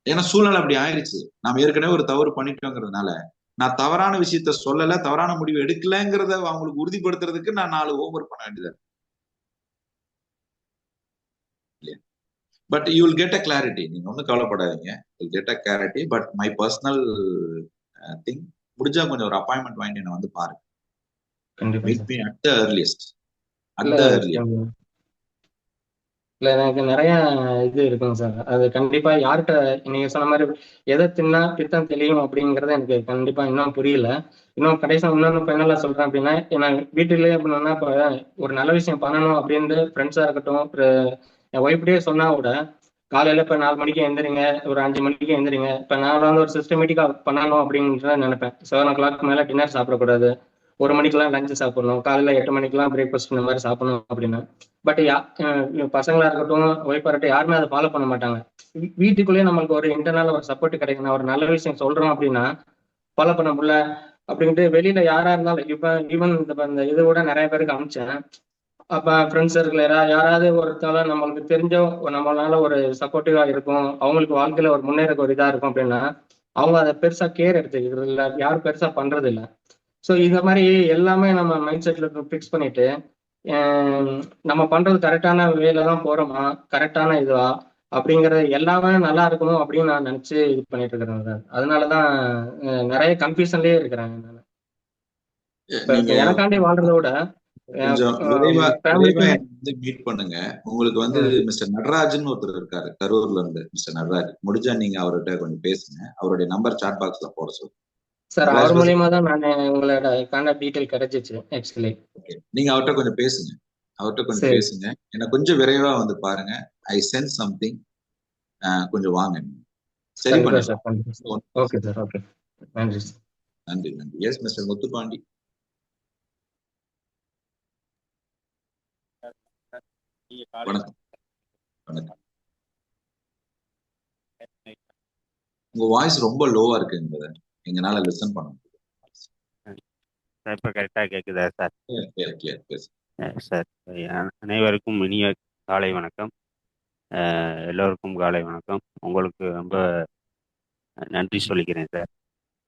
ஏன்னா சூழ்நிலை அப்படி ஆயிடுச்சு. நாம ஏற்கனவே ஒரு தவறு பண்ணிட்டோங்கிறதுனால நான் தவறான விஷயத்த சொல்லல, தவறான முடிவு எடுக்கலங்கிறத அவங்களுக்கு உறுதிப்படுத்துறதுக்கு நான் 4 ஹோம்ஒர்க் பண்ண வேண்டியது. But you will get a clarity. நீங்க ஒன்றும் கவலைப்படாதீங்க, you get a clarity. But my personal thing, முடிஞ்சா கொஞ்சம் ஒரு அப்பாயின்மெண்ட் வாங்கி என்ன வந்து பாருங்க. Meet me at the earliest. இல்ல எனக்கு நிறைய இது இருக்குங்க சார். அது கண்டிப்பா யார்கிட்ட நீங்க சொன்ன மாதிரி எதை தின்னா பித்தம் தெளியும் அப்படிங்கறது எனக்கு கண்டிப்பா இன்னும் புரியல. இன்னும் கடைசியா இன்னொன்னு ஃபைனலா சொல்றேன் அப்படின்னா, நான் வீட்டிலேயே அப்படின்னா இப்ப ஒரு நல்ல விஷயம் பண்ணணும் அப்படின்னு ஃப்ரெண்ட்ஸா இருக்கட்டும், என் ஒய்ஃப்டே சொன்னா கூட காலையில இப்ப 4 மணிக்கு எந்திரிங்க, ஒரு 5 மணிக்கு எந்திரிங்க. இப்ப நான் வந்து ஒரு சிஸ்டமேட்டிக்கா பண்ணணும் அப்படின்றத நினைப்பேன். 7 o'clock மேல டின்னர் சாப்பிடக்கூடாது, 1 மணிக்கெல்லாம் லஞ்ச் சாப்பிடணும், காலையில 8 மணிக்கெல்லாம் பிரேக்ஃபாஸ்ட் இந்த மாதிரி சாப்பிடணும் அப்படின்னு. பட் பசங்களா இருக்கட்டும் ஒய்ஃபா இருக்கட்டும் யாருமே அதை ஃபாலோ பண்ண மாட்டாங்க. வீட்டுக்குள்ளேயே நம்மளுக்கு ஒரு இன்டர்னல் ஒரு சப்போர்ட் கிடைக்கணும். ஒரு நல்ல விஷயம் சொல்றோம் அப்படின்னா ஃபாலோ பண்ண முடியல அப்படின்ட்டு வெளியில யாரா இருந்தாலும் இப்ப ஈவன் இந்த இது கூட நிறைய பேருக்கு அனுப்பிச்சேன். அப்ப ஃப்ரெண்ட்ஸ் சர்க்கிள் யாராவது ஒருத்தால நம்மளுக்கு தெரிஞ்சோ நம்மளால ஒரு சப்போர்ட்டிவா இருக்கும், அவங்களுக்கு வாழ்க்கையில ஒரு முன்னேறக்கு ஒரு இதா இருக்கும் அப்படின்னா அவங்க அதை பெருசா கேர் எடுத்துக்கிறது இல்லை, யாரும் பெருசா பண்றது இல்லை. ஸோ இந்த மாதிரி எல்லாமே நம்ம மைண்ட் செட்ல ஃபிக்ஸ் பண்ணிட்டு நம்ம பண்றது கரெக்டான வேல தான் போறோமா, கரெக்டான இதுவா அப்படிங்கறது எல்லாமே நல்லா இருக்கணும் அப்படின்னு நான் நினைச்சு இது பண்ணிட்டு இருக்கிறேன் சார். அதனாலதான் நிறைய கன்ஃபியூஷன்லயே இருக்கிறேன் நான். எனக்காண்டி வாழ்றத விட கொஞ்சம் விரைவா வந்து மீட் பண்ணுங்க. உங்களுக்கு வந்து மிஸ்டர் நடராஜன் ஒருத்தர் இருக்காரு கரூர்ல இருந்து. மிஸ்டர் நடராஜ், முடிஞ்சா நீங்க அவர்கிட்ட கொஞ்சம் பேசுங்க. அவருடைய நம்பர் சாட் பாக்ஸ்ல போட சொல்லுங்க சார். அவர் மூலியமா தான் நான் உங்களோட கான்டாக்ட் டீடைல் கிடைச்சிச்சு ஆக்சுவலி. நீங்க அவர்கிட்ட கொஞ்சம் பேசுங்க. என்ன கொஞ்சம் விரைவா வந்து பாருங்க. ஐ சென்ஸ் சம்திங். கொஞ்சம் வாங்க, சரி பண்ணலாம். Okay sir. ஓகே, நன்றி சார். நன்றி. Yes mister Muthupandi. வணக்கம். உங்க வாய்ஸ் ரொம்ப லோவா இருக்குங்க, எங்கனால லிசன் பண்ண முடியல. இப்ப கரெக்டா கேக்குதா சார்? சார், அனைவருக்கும் இனிய காலை வணக்கம். எல்லோருக்கும் காலை வணக்கம். உங்களுக்கு ரொம்ப நன்றி சொல்லிக்கிறேன் சார்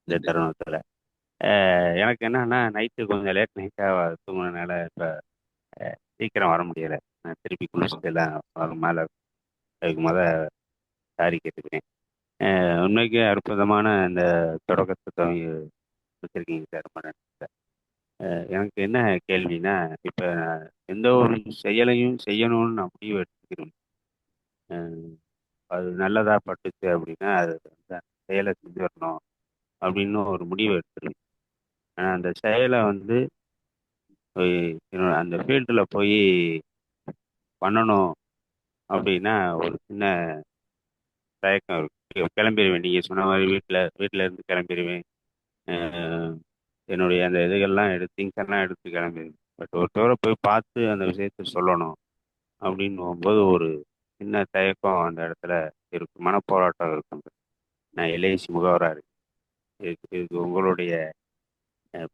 இந்த தருணத்துல. எனக்கு என்னன்னா நைட்டு கொஞ்சம் லேட் நைட்டா தூங்கினால இப்ப சீக்கிரம் வர முடியலை. நான் திருப்பி குளிச்சுட்டு எல்லாம் மேலே அதுக்கு சாரி கேட்டுக்கிறேன். உண்மைக்கு அற்புதமான இந்த தொடக்கத்தை வச்சிருக்கீங்க சார், ரொம்ப நன்றி சார். எனக்கு என்ன கேள்வினா, இப்போ எந்த ஒரு செயலையும் செய்யணும்னு நான் முடிவு எடுத்துக்கிறேன். அது நல்லதா பட்டுச்சு அப்படின்னா அது அந்த செயலை செஞ்சிடணும் அப்படின்னு ஒரு முடிவு எடுத்துருவேன். ஆனால் அந்த செயலை வந்து அந்த ஃபீல்டில் போய் பண்ணணும் அப்படின்னா ஒரு சின்ன தயக்கம் இருக்கு. கிளம்பிடுவேன், நீங்கள் சொன்ன மாதிரி வீட்டில் இருந்து கிளம்பிடுவேன். என்னுடைய அந்த இதுகள்லாம் திங்ஸ் எல்லாம் எடுத்து கிளம்பிடுவேன். பட் ஒருத்தவரை போய் பார்த்து அந்த விஷயத்த சொல்லணும் அப்படின்னு போகும்போது ஒரு சின்ன தயக்கம் அந்த இடத்துல இருக்கும், மனப்போராட்டம் இருக்கும். நான் எல்ஐசி முகவராக இருக்கேன். இதுக்கு உங்களுடைய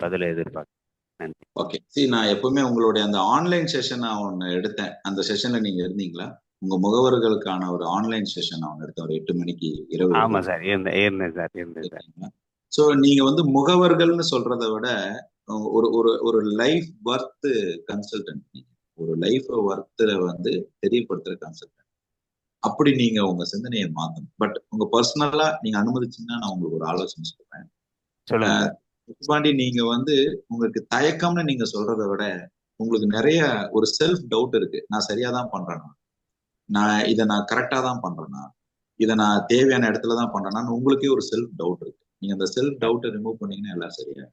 பதிலை எதிர்பார்க்கிறேன். நன்றி. ஓகே, நான் எப்பவுமே உங்களுடைய அந்த ஆன்லைன் செஷன் நான் ஒன்று எடுத்தேன். அந்த செஷன்ல நீங்க இருந்தீங்களா? உங்க முகவர்களுக்கான ஒரு ஆன்லைன் செஷன் நான் எடுத்தேன் ஒரு 8 மணிக்கு இரவு. ஆமா சார், இருந்தேன் சார். ஸோ நீங்க வந்து முகவர்கள்னு சொல்றதை விட ஒரு ஒரு ஒரு லைஃப் ஒர்த் கன்சல்டன்ட், ஒரு லைஃப் ஒர்த்தை வந்து தெரியப்படுத்துற கன்சல்டன்ட். அப்படி நீங்க உங்க சிந்தனையை மாத்தணும். பட் உங்க பர்சனலா நீங்க அனுமதிச்சீங்கன்னா நான் உங்களுக்கு ஒரு ஆலோசனை சொல்றேன். பாண்டி, நீங்க வந்து உங்களுக்கு தயக்கம்னு நீங்க சொல்றதை விட உங்களுக்கு நிறைய ஒரு செல்ஃப் டவுட் இருக்கு. நான் சரியா தான் பண்றேனா, நான் கரெக்டா தான் பண்றேனா, இதை நான் தேவையான இடத்துல தான் பண்றேனான்னு உங்களுக்கே ஒரு செல்ஃப் டவுட் இருக்கு. நீங்க அந்த செல்ஃப் டவுட்டை ரிமூவ் பண்ணீங்கன்னா எல்லாம் சரியா.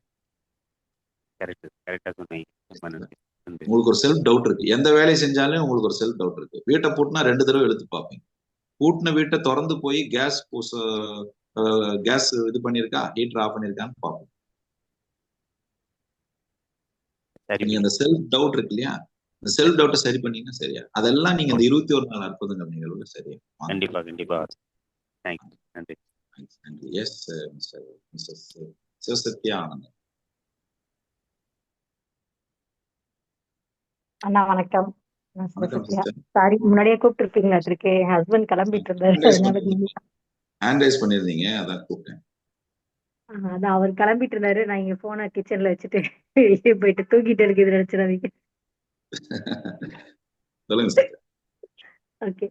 உங்களுக்கு ஒரு செல்ஃப் டவுட் இருக்கு, எந்த வேலையை செஞ்சாலும் உங்களுக்கு ஒரு செல்ஃப் டவுட் இருக்கு. வீட்டை பூட்டினா 2 தடவை எடுத்து பார்ப்பீங்க. பூட்டின வீட்டை திறந்து போய் கேஸ் இது பண்ணிருக்கா, ஹீட்டர் ஆஃப் பண்ணிருக்கான்னு பார்ப்போம். நீங்க அந்த செல்ஃப் டவுட் இருக்கு இல்லையா, இந்த செல்ஃப் டவுட்டை சரி பண்ணீங்கன்னா சரியா. அதெல்லாம் நீங்க இந்த 21 நாள் அற்புதங்கள் நிகழ்வுல சரியா. கண்டிப்பா. நன்றி. Yes mister Sivasathya Anand. அண்ணா வணக்கம். சாரி, முன்னாடியே கூப்பிட்டு இருப்பீங்களா இருக்கு. என் ஹஸ்பண்ட் கிளம்பிட்டு இருந்தாரு, ஹேண்ட் ரைஸ் பண்ணிருந்தீங்க, அதான் கூப்பிட்டேன். அதான் அவர் கிளம்பிட்டு இருந்தாரு. நான் இங்க போனை கிச்சன்ல வச்சுட்டு வெளியே போயிட்டு தூக்கிட்டு இருக்குது நினைச்சிடாதீங்க. சொல்லுங்க சார். ஓகே,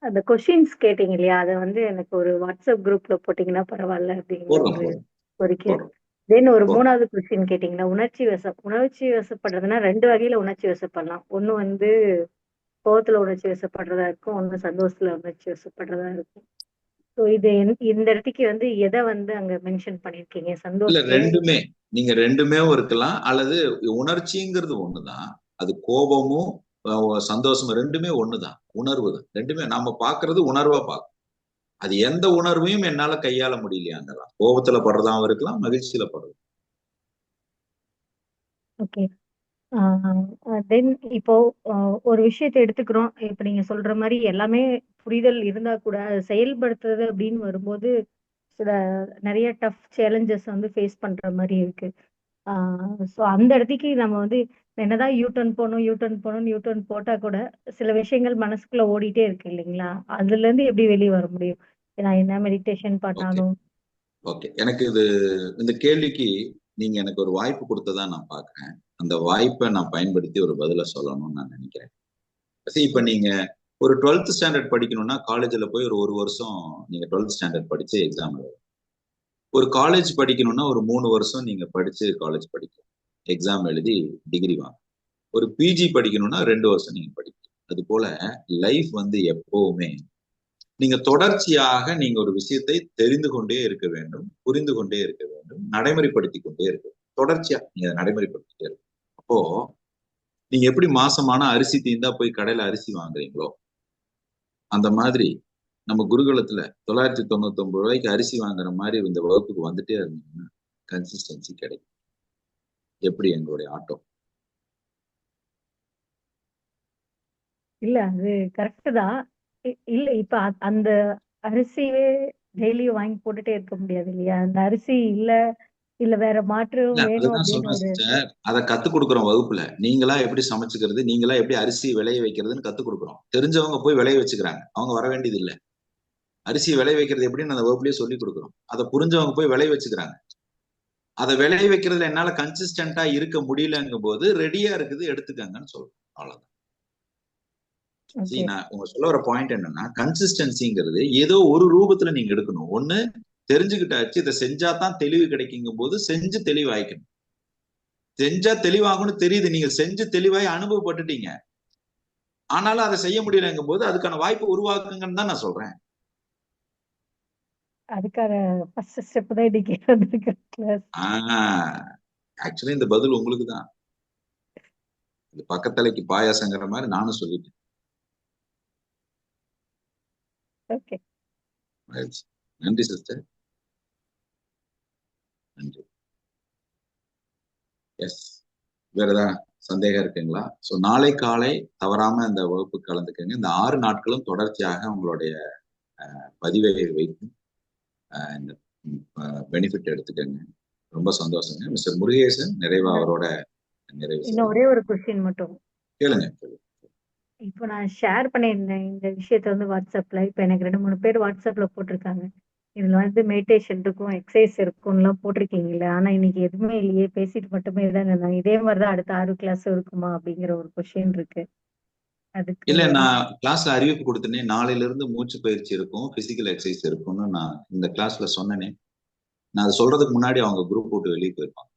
அந்த கொஸ்டின்ஸ் கேட்டீங்க இல்லையா, அதை வந்து எனக்கு ஒரு வாட்ஸ்அப் குரூப்ல போட்டீங்கன்னா பரவாயில்ல அப்படிங்கிற ஒரு தென் ஒரு 3வது கொஸ்டின் கேட்டீங்கன்னா, உணர்ச்சி வசப்படுறதுன்னா 2 வகையில உணர்ச்சி வசப்படலாம். ஒண்ணு வந்து கோவத்துல உணர்ச்சி வசப்படுறதா இருக்கும், ஒண்ணு சந்தோஷத்துல உணர்ச்சி வசப்படுறதா இருக்கும். ஸோ இது இந்த இடத்துக்கு வந்து எதை வந்து அங்க மென்ஷன் பண்ணிருக்கீங்க? சந்தோஷம் ரெண்டுமே, நீங்க ரெண்டுமே இருக்கலாம். அல்லது உணர்ச்சிங்கிறது ஒண்ணுதான், அது கோபமும் சந்தோஷமும் ரெண்டுமே ஒண்ணுதான், உணர்வு தான். ரெண்டுமே நாம பாக்குறது உணர்வா பார்க்கணும். அது எந்த உணர்வையும் என்னால கையாள முடியலையாங்கலாம். கோபத்துல படுறதாவும் இருக்கலாம், மகிழ்ச்சியில படுறது. ஓகே, தென் இப்போ ஒரு விஷயத்தை எடுத்துக்கிறோம். இப்ப நீங்க சொல்ற மாதிரி எல்லாமே புரிதல் இருந்தா கூட செயல்படுத்துறது அப்படின்னு வரும்போது சில நிறைய டஃப் சேலஞ்சஸ் வந்து ஃபேஸ் பண்ற மாதிரி இருக்கு. ஸோ அந்த இடத்துக்கு நம்ம வந்து என்னதான் யூட்டர்ன் போட்டா கூட சில விஷயங்கள் மனசுக்குள்ள ஓடிட்டே இருக்கு இல்லைங்களா? அதுல இருந்து எப்படி வெளியே வர முடியும்? நான் என்ன மெடிடேஷன் பண்ணாலும். ஓகே, எனக்கு இந்த கேள்விக்கு நீங்க எனக்கு ஒரு வாய்ப்பு கொடுத்ததா நான் பாக்குறேன். அந்த வாய்ப்பை நான் பயன்படுத்தி ஒரு பதில சொல்லணும்னு நான் நினைக்கிறேன். இப்ப நீங்க ஒரு 12th ஸ்டாண்டர்ட் படிக்கணும்னா காலேஜ்ல போய் ஒரு வருஷம் நீங்க 12th ஸ்டாண்டர்ட் படிச்சு எக்ஸாம் எழுதணும். ஒரு காலேஜ் படிக்கணும்னா ஒரு 3 வருஷம் நீங்க படிச்சு காலேஜ் படிக்கணும், எக்ஸாம் எழுதி டிகிரி வாங்க. ஒரு பிஜி படிக்கணும்னா 2 வருஷம் நீங்க படிக்கணும். அது போல லைஃப் வந்து எப்பவுமே நீங்க தொடர்ச்சியாக நீங்க ஒரு விஷயத்தை தெரிந்து கொண்டே இருக்க வேண்டும், புரிந்து கொண்டே இருக்க வேண்டும், நடைமுறைப்படுத்தி கொண்டே இருக்க வேண்டும். தொடர்ச்சியா நீங்க நடைமுறைப்படுத்திட்டே இருக்கும். அப்போ நீங்க எப்படி மாசமான அரிசி தீர்ந்தா போய் கடையில அரிசி வாங்குறீங்களோ, அந்த மாதிரி நம்ம குருகுலத்துல 999 ரூபாய்க்கு அரிசி வாங்குற மாதிரி இந்த வகுப்புக்கு வந்துட்டே இருந்தீங்கன்னா கன்சிஸ்டன்சி கிடைக்கும். எப்படி எங்களுடைய ஆட்டோ? இல்ல, அது கரெக்ட் தான். இல்ல, இப்ப அந்த அரிசியே டெய்லியும் வாங்கி போட்டுட்டே இருக்க முடியாது இல்லையா? அந்த அரிசி இல்ல வேற மாற்று வேணும் அப்படின்னு அதை கத்து கொடுக்குறோம் வகுப்புல. நீங்களா எப்படி சமைச்சுக்கிறது, நீங்களா எப்படி அரிசி விளைய வைக்கிறதுன்னு கத்து கொடுக்குறோம். தெரிஞ்சவங்க போய் விளைய வச்சுக்கிறாங்க, அவங்க வர வேண்டியது இல்லை. அரிசி விளைய வைக்கிறது எப்படின்னு அந்த வகுப்புலயே சொல்லி கொடுக்குறோம். அதை புரிஞ்சவங்க போய் விளைய வச்சுக்கிறாங்க. அதை விளைய வைக்கிறதுல என்னால கன்சிஸ்டன்டா இருக்க முடியலங்கும் போது ரெடியா இருக்குது, எடுத்துக்கங்கன்னு சொல்றோம். அவ்வளவுதான். நான் உங்க சொல்ல வர பாயிண்ட் என்னன்னா, கன்சிஸ்டன்சிங்கிறது ஏதோ ஒரு ரூபத்துல நீங்க எடுக்கணும். ஒண்ணு தெரிஞ்சுக்கிட்டாச்சு, இதை செஞ்சாதான் தெளிவு கிடைக்குங்கும் போது செஞ்சு தெளிவாய்க்கணும். செஞ்சா தெளிவாகணும்னு தெரியுது, நீங்க செஞ்சு தெளிவாய் அனுபவப்பட்டுட்டீங்க, ஆனாலும் அதை செய்ய முடியலங்கும் போது அதுக்கான வாய்ப்பு உருவாக்குங்கன்னு தான் நான் சொல்றேன். அதுக்கான ஃபர்ஸ்ட் ஸ்டெப் தான் இன்னைக்கு வந்திருக்கு கிளாஸ். ஆக்சுவலி இந்த பதில் உங்களுக்கு தான். இது பக்கத்தலைக்கு பாயாசங்கிற மாதிரி நானும் சொல்லிட்டேன். ஓகே, மகிழ்ச்சி. நன்றி சிஸ்டர், நன்றி. எஸ், வேற ஏதாவது சந்தேகம் இருக்குங்களா? ஸோ நாளை காலை தவறாம இந்த வகுப்பு கலந்துக்கங்க. இந்த 6 நாட்களும் தொடர்ச்சியாக உங்களுடைய பதிவை வைத்து இந்த பெனிஃபிட் எடுத்துக்கங்க. ரொம்ப சந்தோஷங்க. மிஸ்டர் முருகேசன் நிறைவா அவரோட நிறைவு இன்னும் ஒரே ஒரு கொஸ்டின் மட்டும். கேளுங்க. இப்போ நான் ஷேர் பண்ணியிருந்தேன் இந்த விஷயத்த வந்து வாட்ஸ்அப்ல. இப்போ எனக்கு 2-3 பேர் வாட்ஸ்அப்ல போட்டிருக்காங்க, இதுல வந்து மெடிடேஷன் இருக்கும், எக்ஸசைஸ் இருக்கும்லாம் போட்டிருக்கீங்கல்ல, ஆனா இன்னைக்கு எதுவுமே இல்லையே, பேசிட்டு மட்டுமே தான் இருந்தாங்க. இதே மாதிரிதான் அடுத்த 6 கிளாஸ் இருக்குமா அப்படிங்கிற ஒரு கொஸ்டின் இருக்கு. அதுக்கு இல்ல, நான் கிளாஸ்ல அறிவிப்பு கொடுத்தேனே, நாளையில இருந்து மூச்சு பயிற்சி இருக்கும், பிசிக்கல் எக்ஸசைஸ் இருக்கும்னு நான் இந்த கிளாஸ்ல சொன்னேனே. நான் அதை சொல்றதுக்கு முன்னாடி அவங்க குரூப் போட்டு வெளியே போயிருப்பாங்க.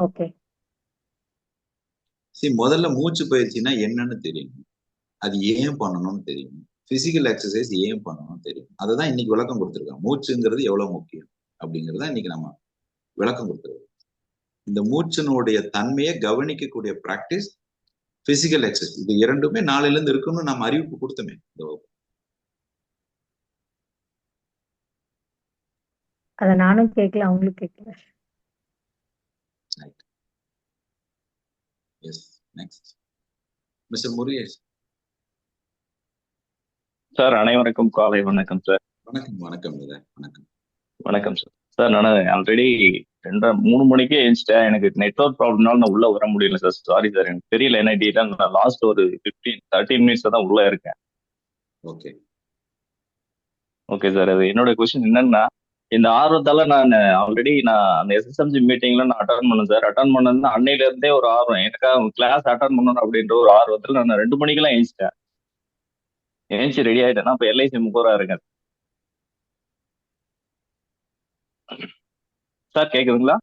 ஓகே, முதல்ல மூச்சு பயிற்சினா என்னன்னு தெரியும், அது ஏன் பண்ணணும்னு தெரியும், பிசிக்கல் எக்ஸசைஸ் ஏன் பண்ணணும்னு தெரியும். அதுதான் இன்னைக்கு விளக்கம் கொடுத்துருக்காங்க. மூச்சுங்கிறது எவ்வளவு முக்கியம் அப்படிங்கறத இன்னைக்கு நம்ம விளக்கம் கொடுத்துருக்கோம். இந்த மூச்சினுடைய தன்மையை கவனிக்கக்கூடிய பிராக்டிஸ், பிசிக்கல் எக்ஸசைஸ், இது இரண்டுமே நாளையில இருந்து இருக்குன்னு நம்ம அறிவிப்பு கொடுத்தோமே. அத நானும் கேட்கல, அவங்களும் கேட்கல. Yes, next mister Murugesh. Sir அனைவருக்கும் காலை வணக்கம் சார். வணக்கம். வணக்கம் வணக்கம். வணக்கம் சார். சார் நான் ஆல்ரெடி 2-3 மணிக்கே எழுந்துட்டேன். எனக்கு நெட்வொர்க் ப்ராப்ளம்னால நான் உள்ள வர முடியல சார். சாரி சார், எனக்கு தெரியல என்ன டீட்டெயில். நான் லாஸ்ட் ஒரு 15-13 மினிட்ஸ் தான் உள்ள இருக்கேன். Okay okay sir. அது என்னோட கொஸ்டின் என்னன்னா, இந்த ஆர்வத்தால நான் ஆல்ரெடி அந்த எஸ்எஸ்எம்ஜி மீட்டிங்ல நான் அட்டன் பண்ணேன் சார். அட்டன் பண்ணதுன்னா அன்னையில இருந்தே ஒரு ஆர்வம் எனக்கு, கிளாஸ் அட்டன் பண்ணணும் அப்படின்ற ஒரு ஆர்வத்தில் நான் 2 மணிக்கெல்லாம் எழுந்துட்டேன். எழுந்துச்சு ரெடி ஆயிட்டேன். நான் இப்போ எல்ஐசி முகூரா இருக்கேன் சார். கேக்குதுங்களா?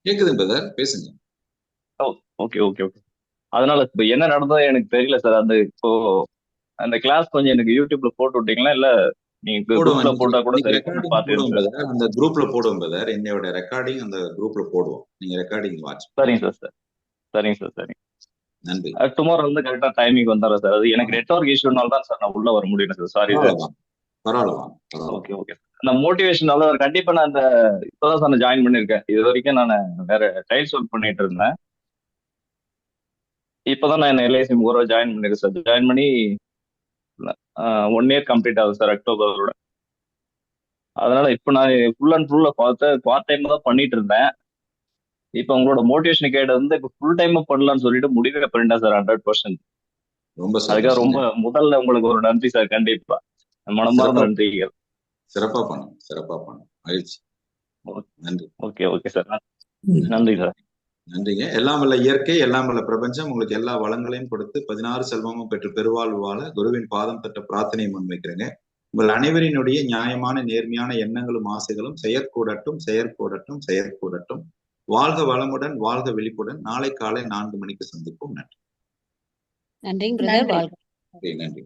கேக்குது பிரதர், பேசுங்க. Okay okay okay. அதனால இப்போ என்ன நடந்தது எனக்கு தெரியல சார். இப்போ அந்த கிளாஸ் கொஞ்சம் எனக்கு யூடியூப்ல போட்டு விட்டீங்களா, இல்ல நீங்க குரூப்ல போட்டா கூட சரி பாத்துருங்க. அந்த குரூப்ல போடுவோம் பிரதர். என்னோட ரெக்கார்டிங் அந்த குரூப்ல போடுவோம், நீங்க ரெக்கார்டிங் வாட்ச். சரிங்க சார். சரிங்க சார். சரிங்க. நன்றி. டுமாரோ வந்து கரெக்டா டைமிங் வந்துடுறேன் சார். அது எனக்கு நெட்வொர்க் இஷ்யூனால தான் சார் நான் உள்ள வர முடியல சார். Sorry sir. பரவாயில்ல. Okay okay. அந்த மோட்டிவேஷனால கண்டிப்பா நான் இப்பதான் சார் நான் ஜாயின் பண்ணிருக்கேன். இது வரைக்கும் நான் வேற டைல்ஸ் ஒர்க் பண்ணிட்டு இருந்தேன். இப்பதான் நான் எல்ஐசி முகூர்வா ஜாயின் பண்ணிருக்கேன் சார். ஜாயின் பண்ணி 1 இயர் கம்ப்ளீட் ஆகுது சார் அக்டோபரோட. அதனால இப்போ நான் ஃபுல் அண்ட் ஃபுல்லா பார்ட் டைம் தான் பண்ணிட்டு இருந்தேன். இப்போ உங்களோட மோட்டிவேஷன் கேட்டது வந்து இப்போ ஃபுல் டைம் பண்ணலாம்னு சொல்லிட்டு முடிவே பண்ணிட்டேன் சார் 100%. அதுக்காக ரொம்ப முதல்ல உங்களுக்கு ஒரு நன்றி சார். கண்டிப்பா மனமார்ந்த நன்றிகள். சிறப்பா பண்ணும். மகிழ்ச்சி. நன்றி. Okay okay sir. நன்றி சார். நன்றிங்க. எல்லாம் வல்ல இயற்கை, எல்லாம் வல்ல பிரபஞ்சம் உங்களுக்கு எல்லா வளங்களையும் கொடுத்து 16 செல்வமும் பெற்று பெருவாழ்வு வாழ குருவின் பாதம் தட்ட பிரார்த்தனை முன்வைக்கிறேங்க. உங்கள் அனைவரினுடைய நியாயமான நேர்மையான எண்ணங்களும் ஆசைகளும் செயற்கூடட்டும். வாழ்க வளமுடன், வாழ்க விழிப்புடன். நாளை காலை 4 மணிக்கு சந்திப்போம். நன்றி. நன்றி. நன்றி. நன்றி.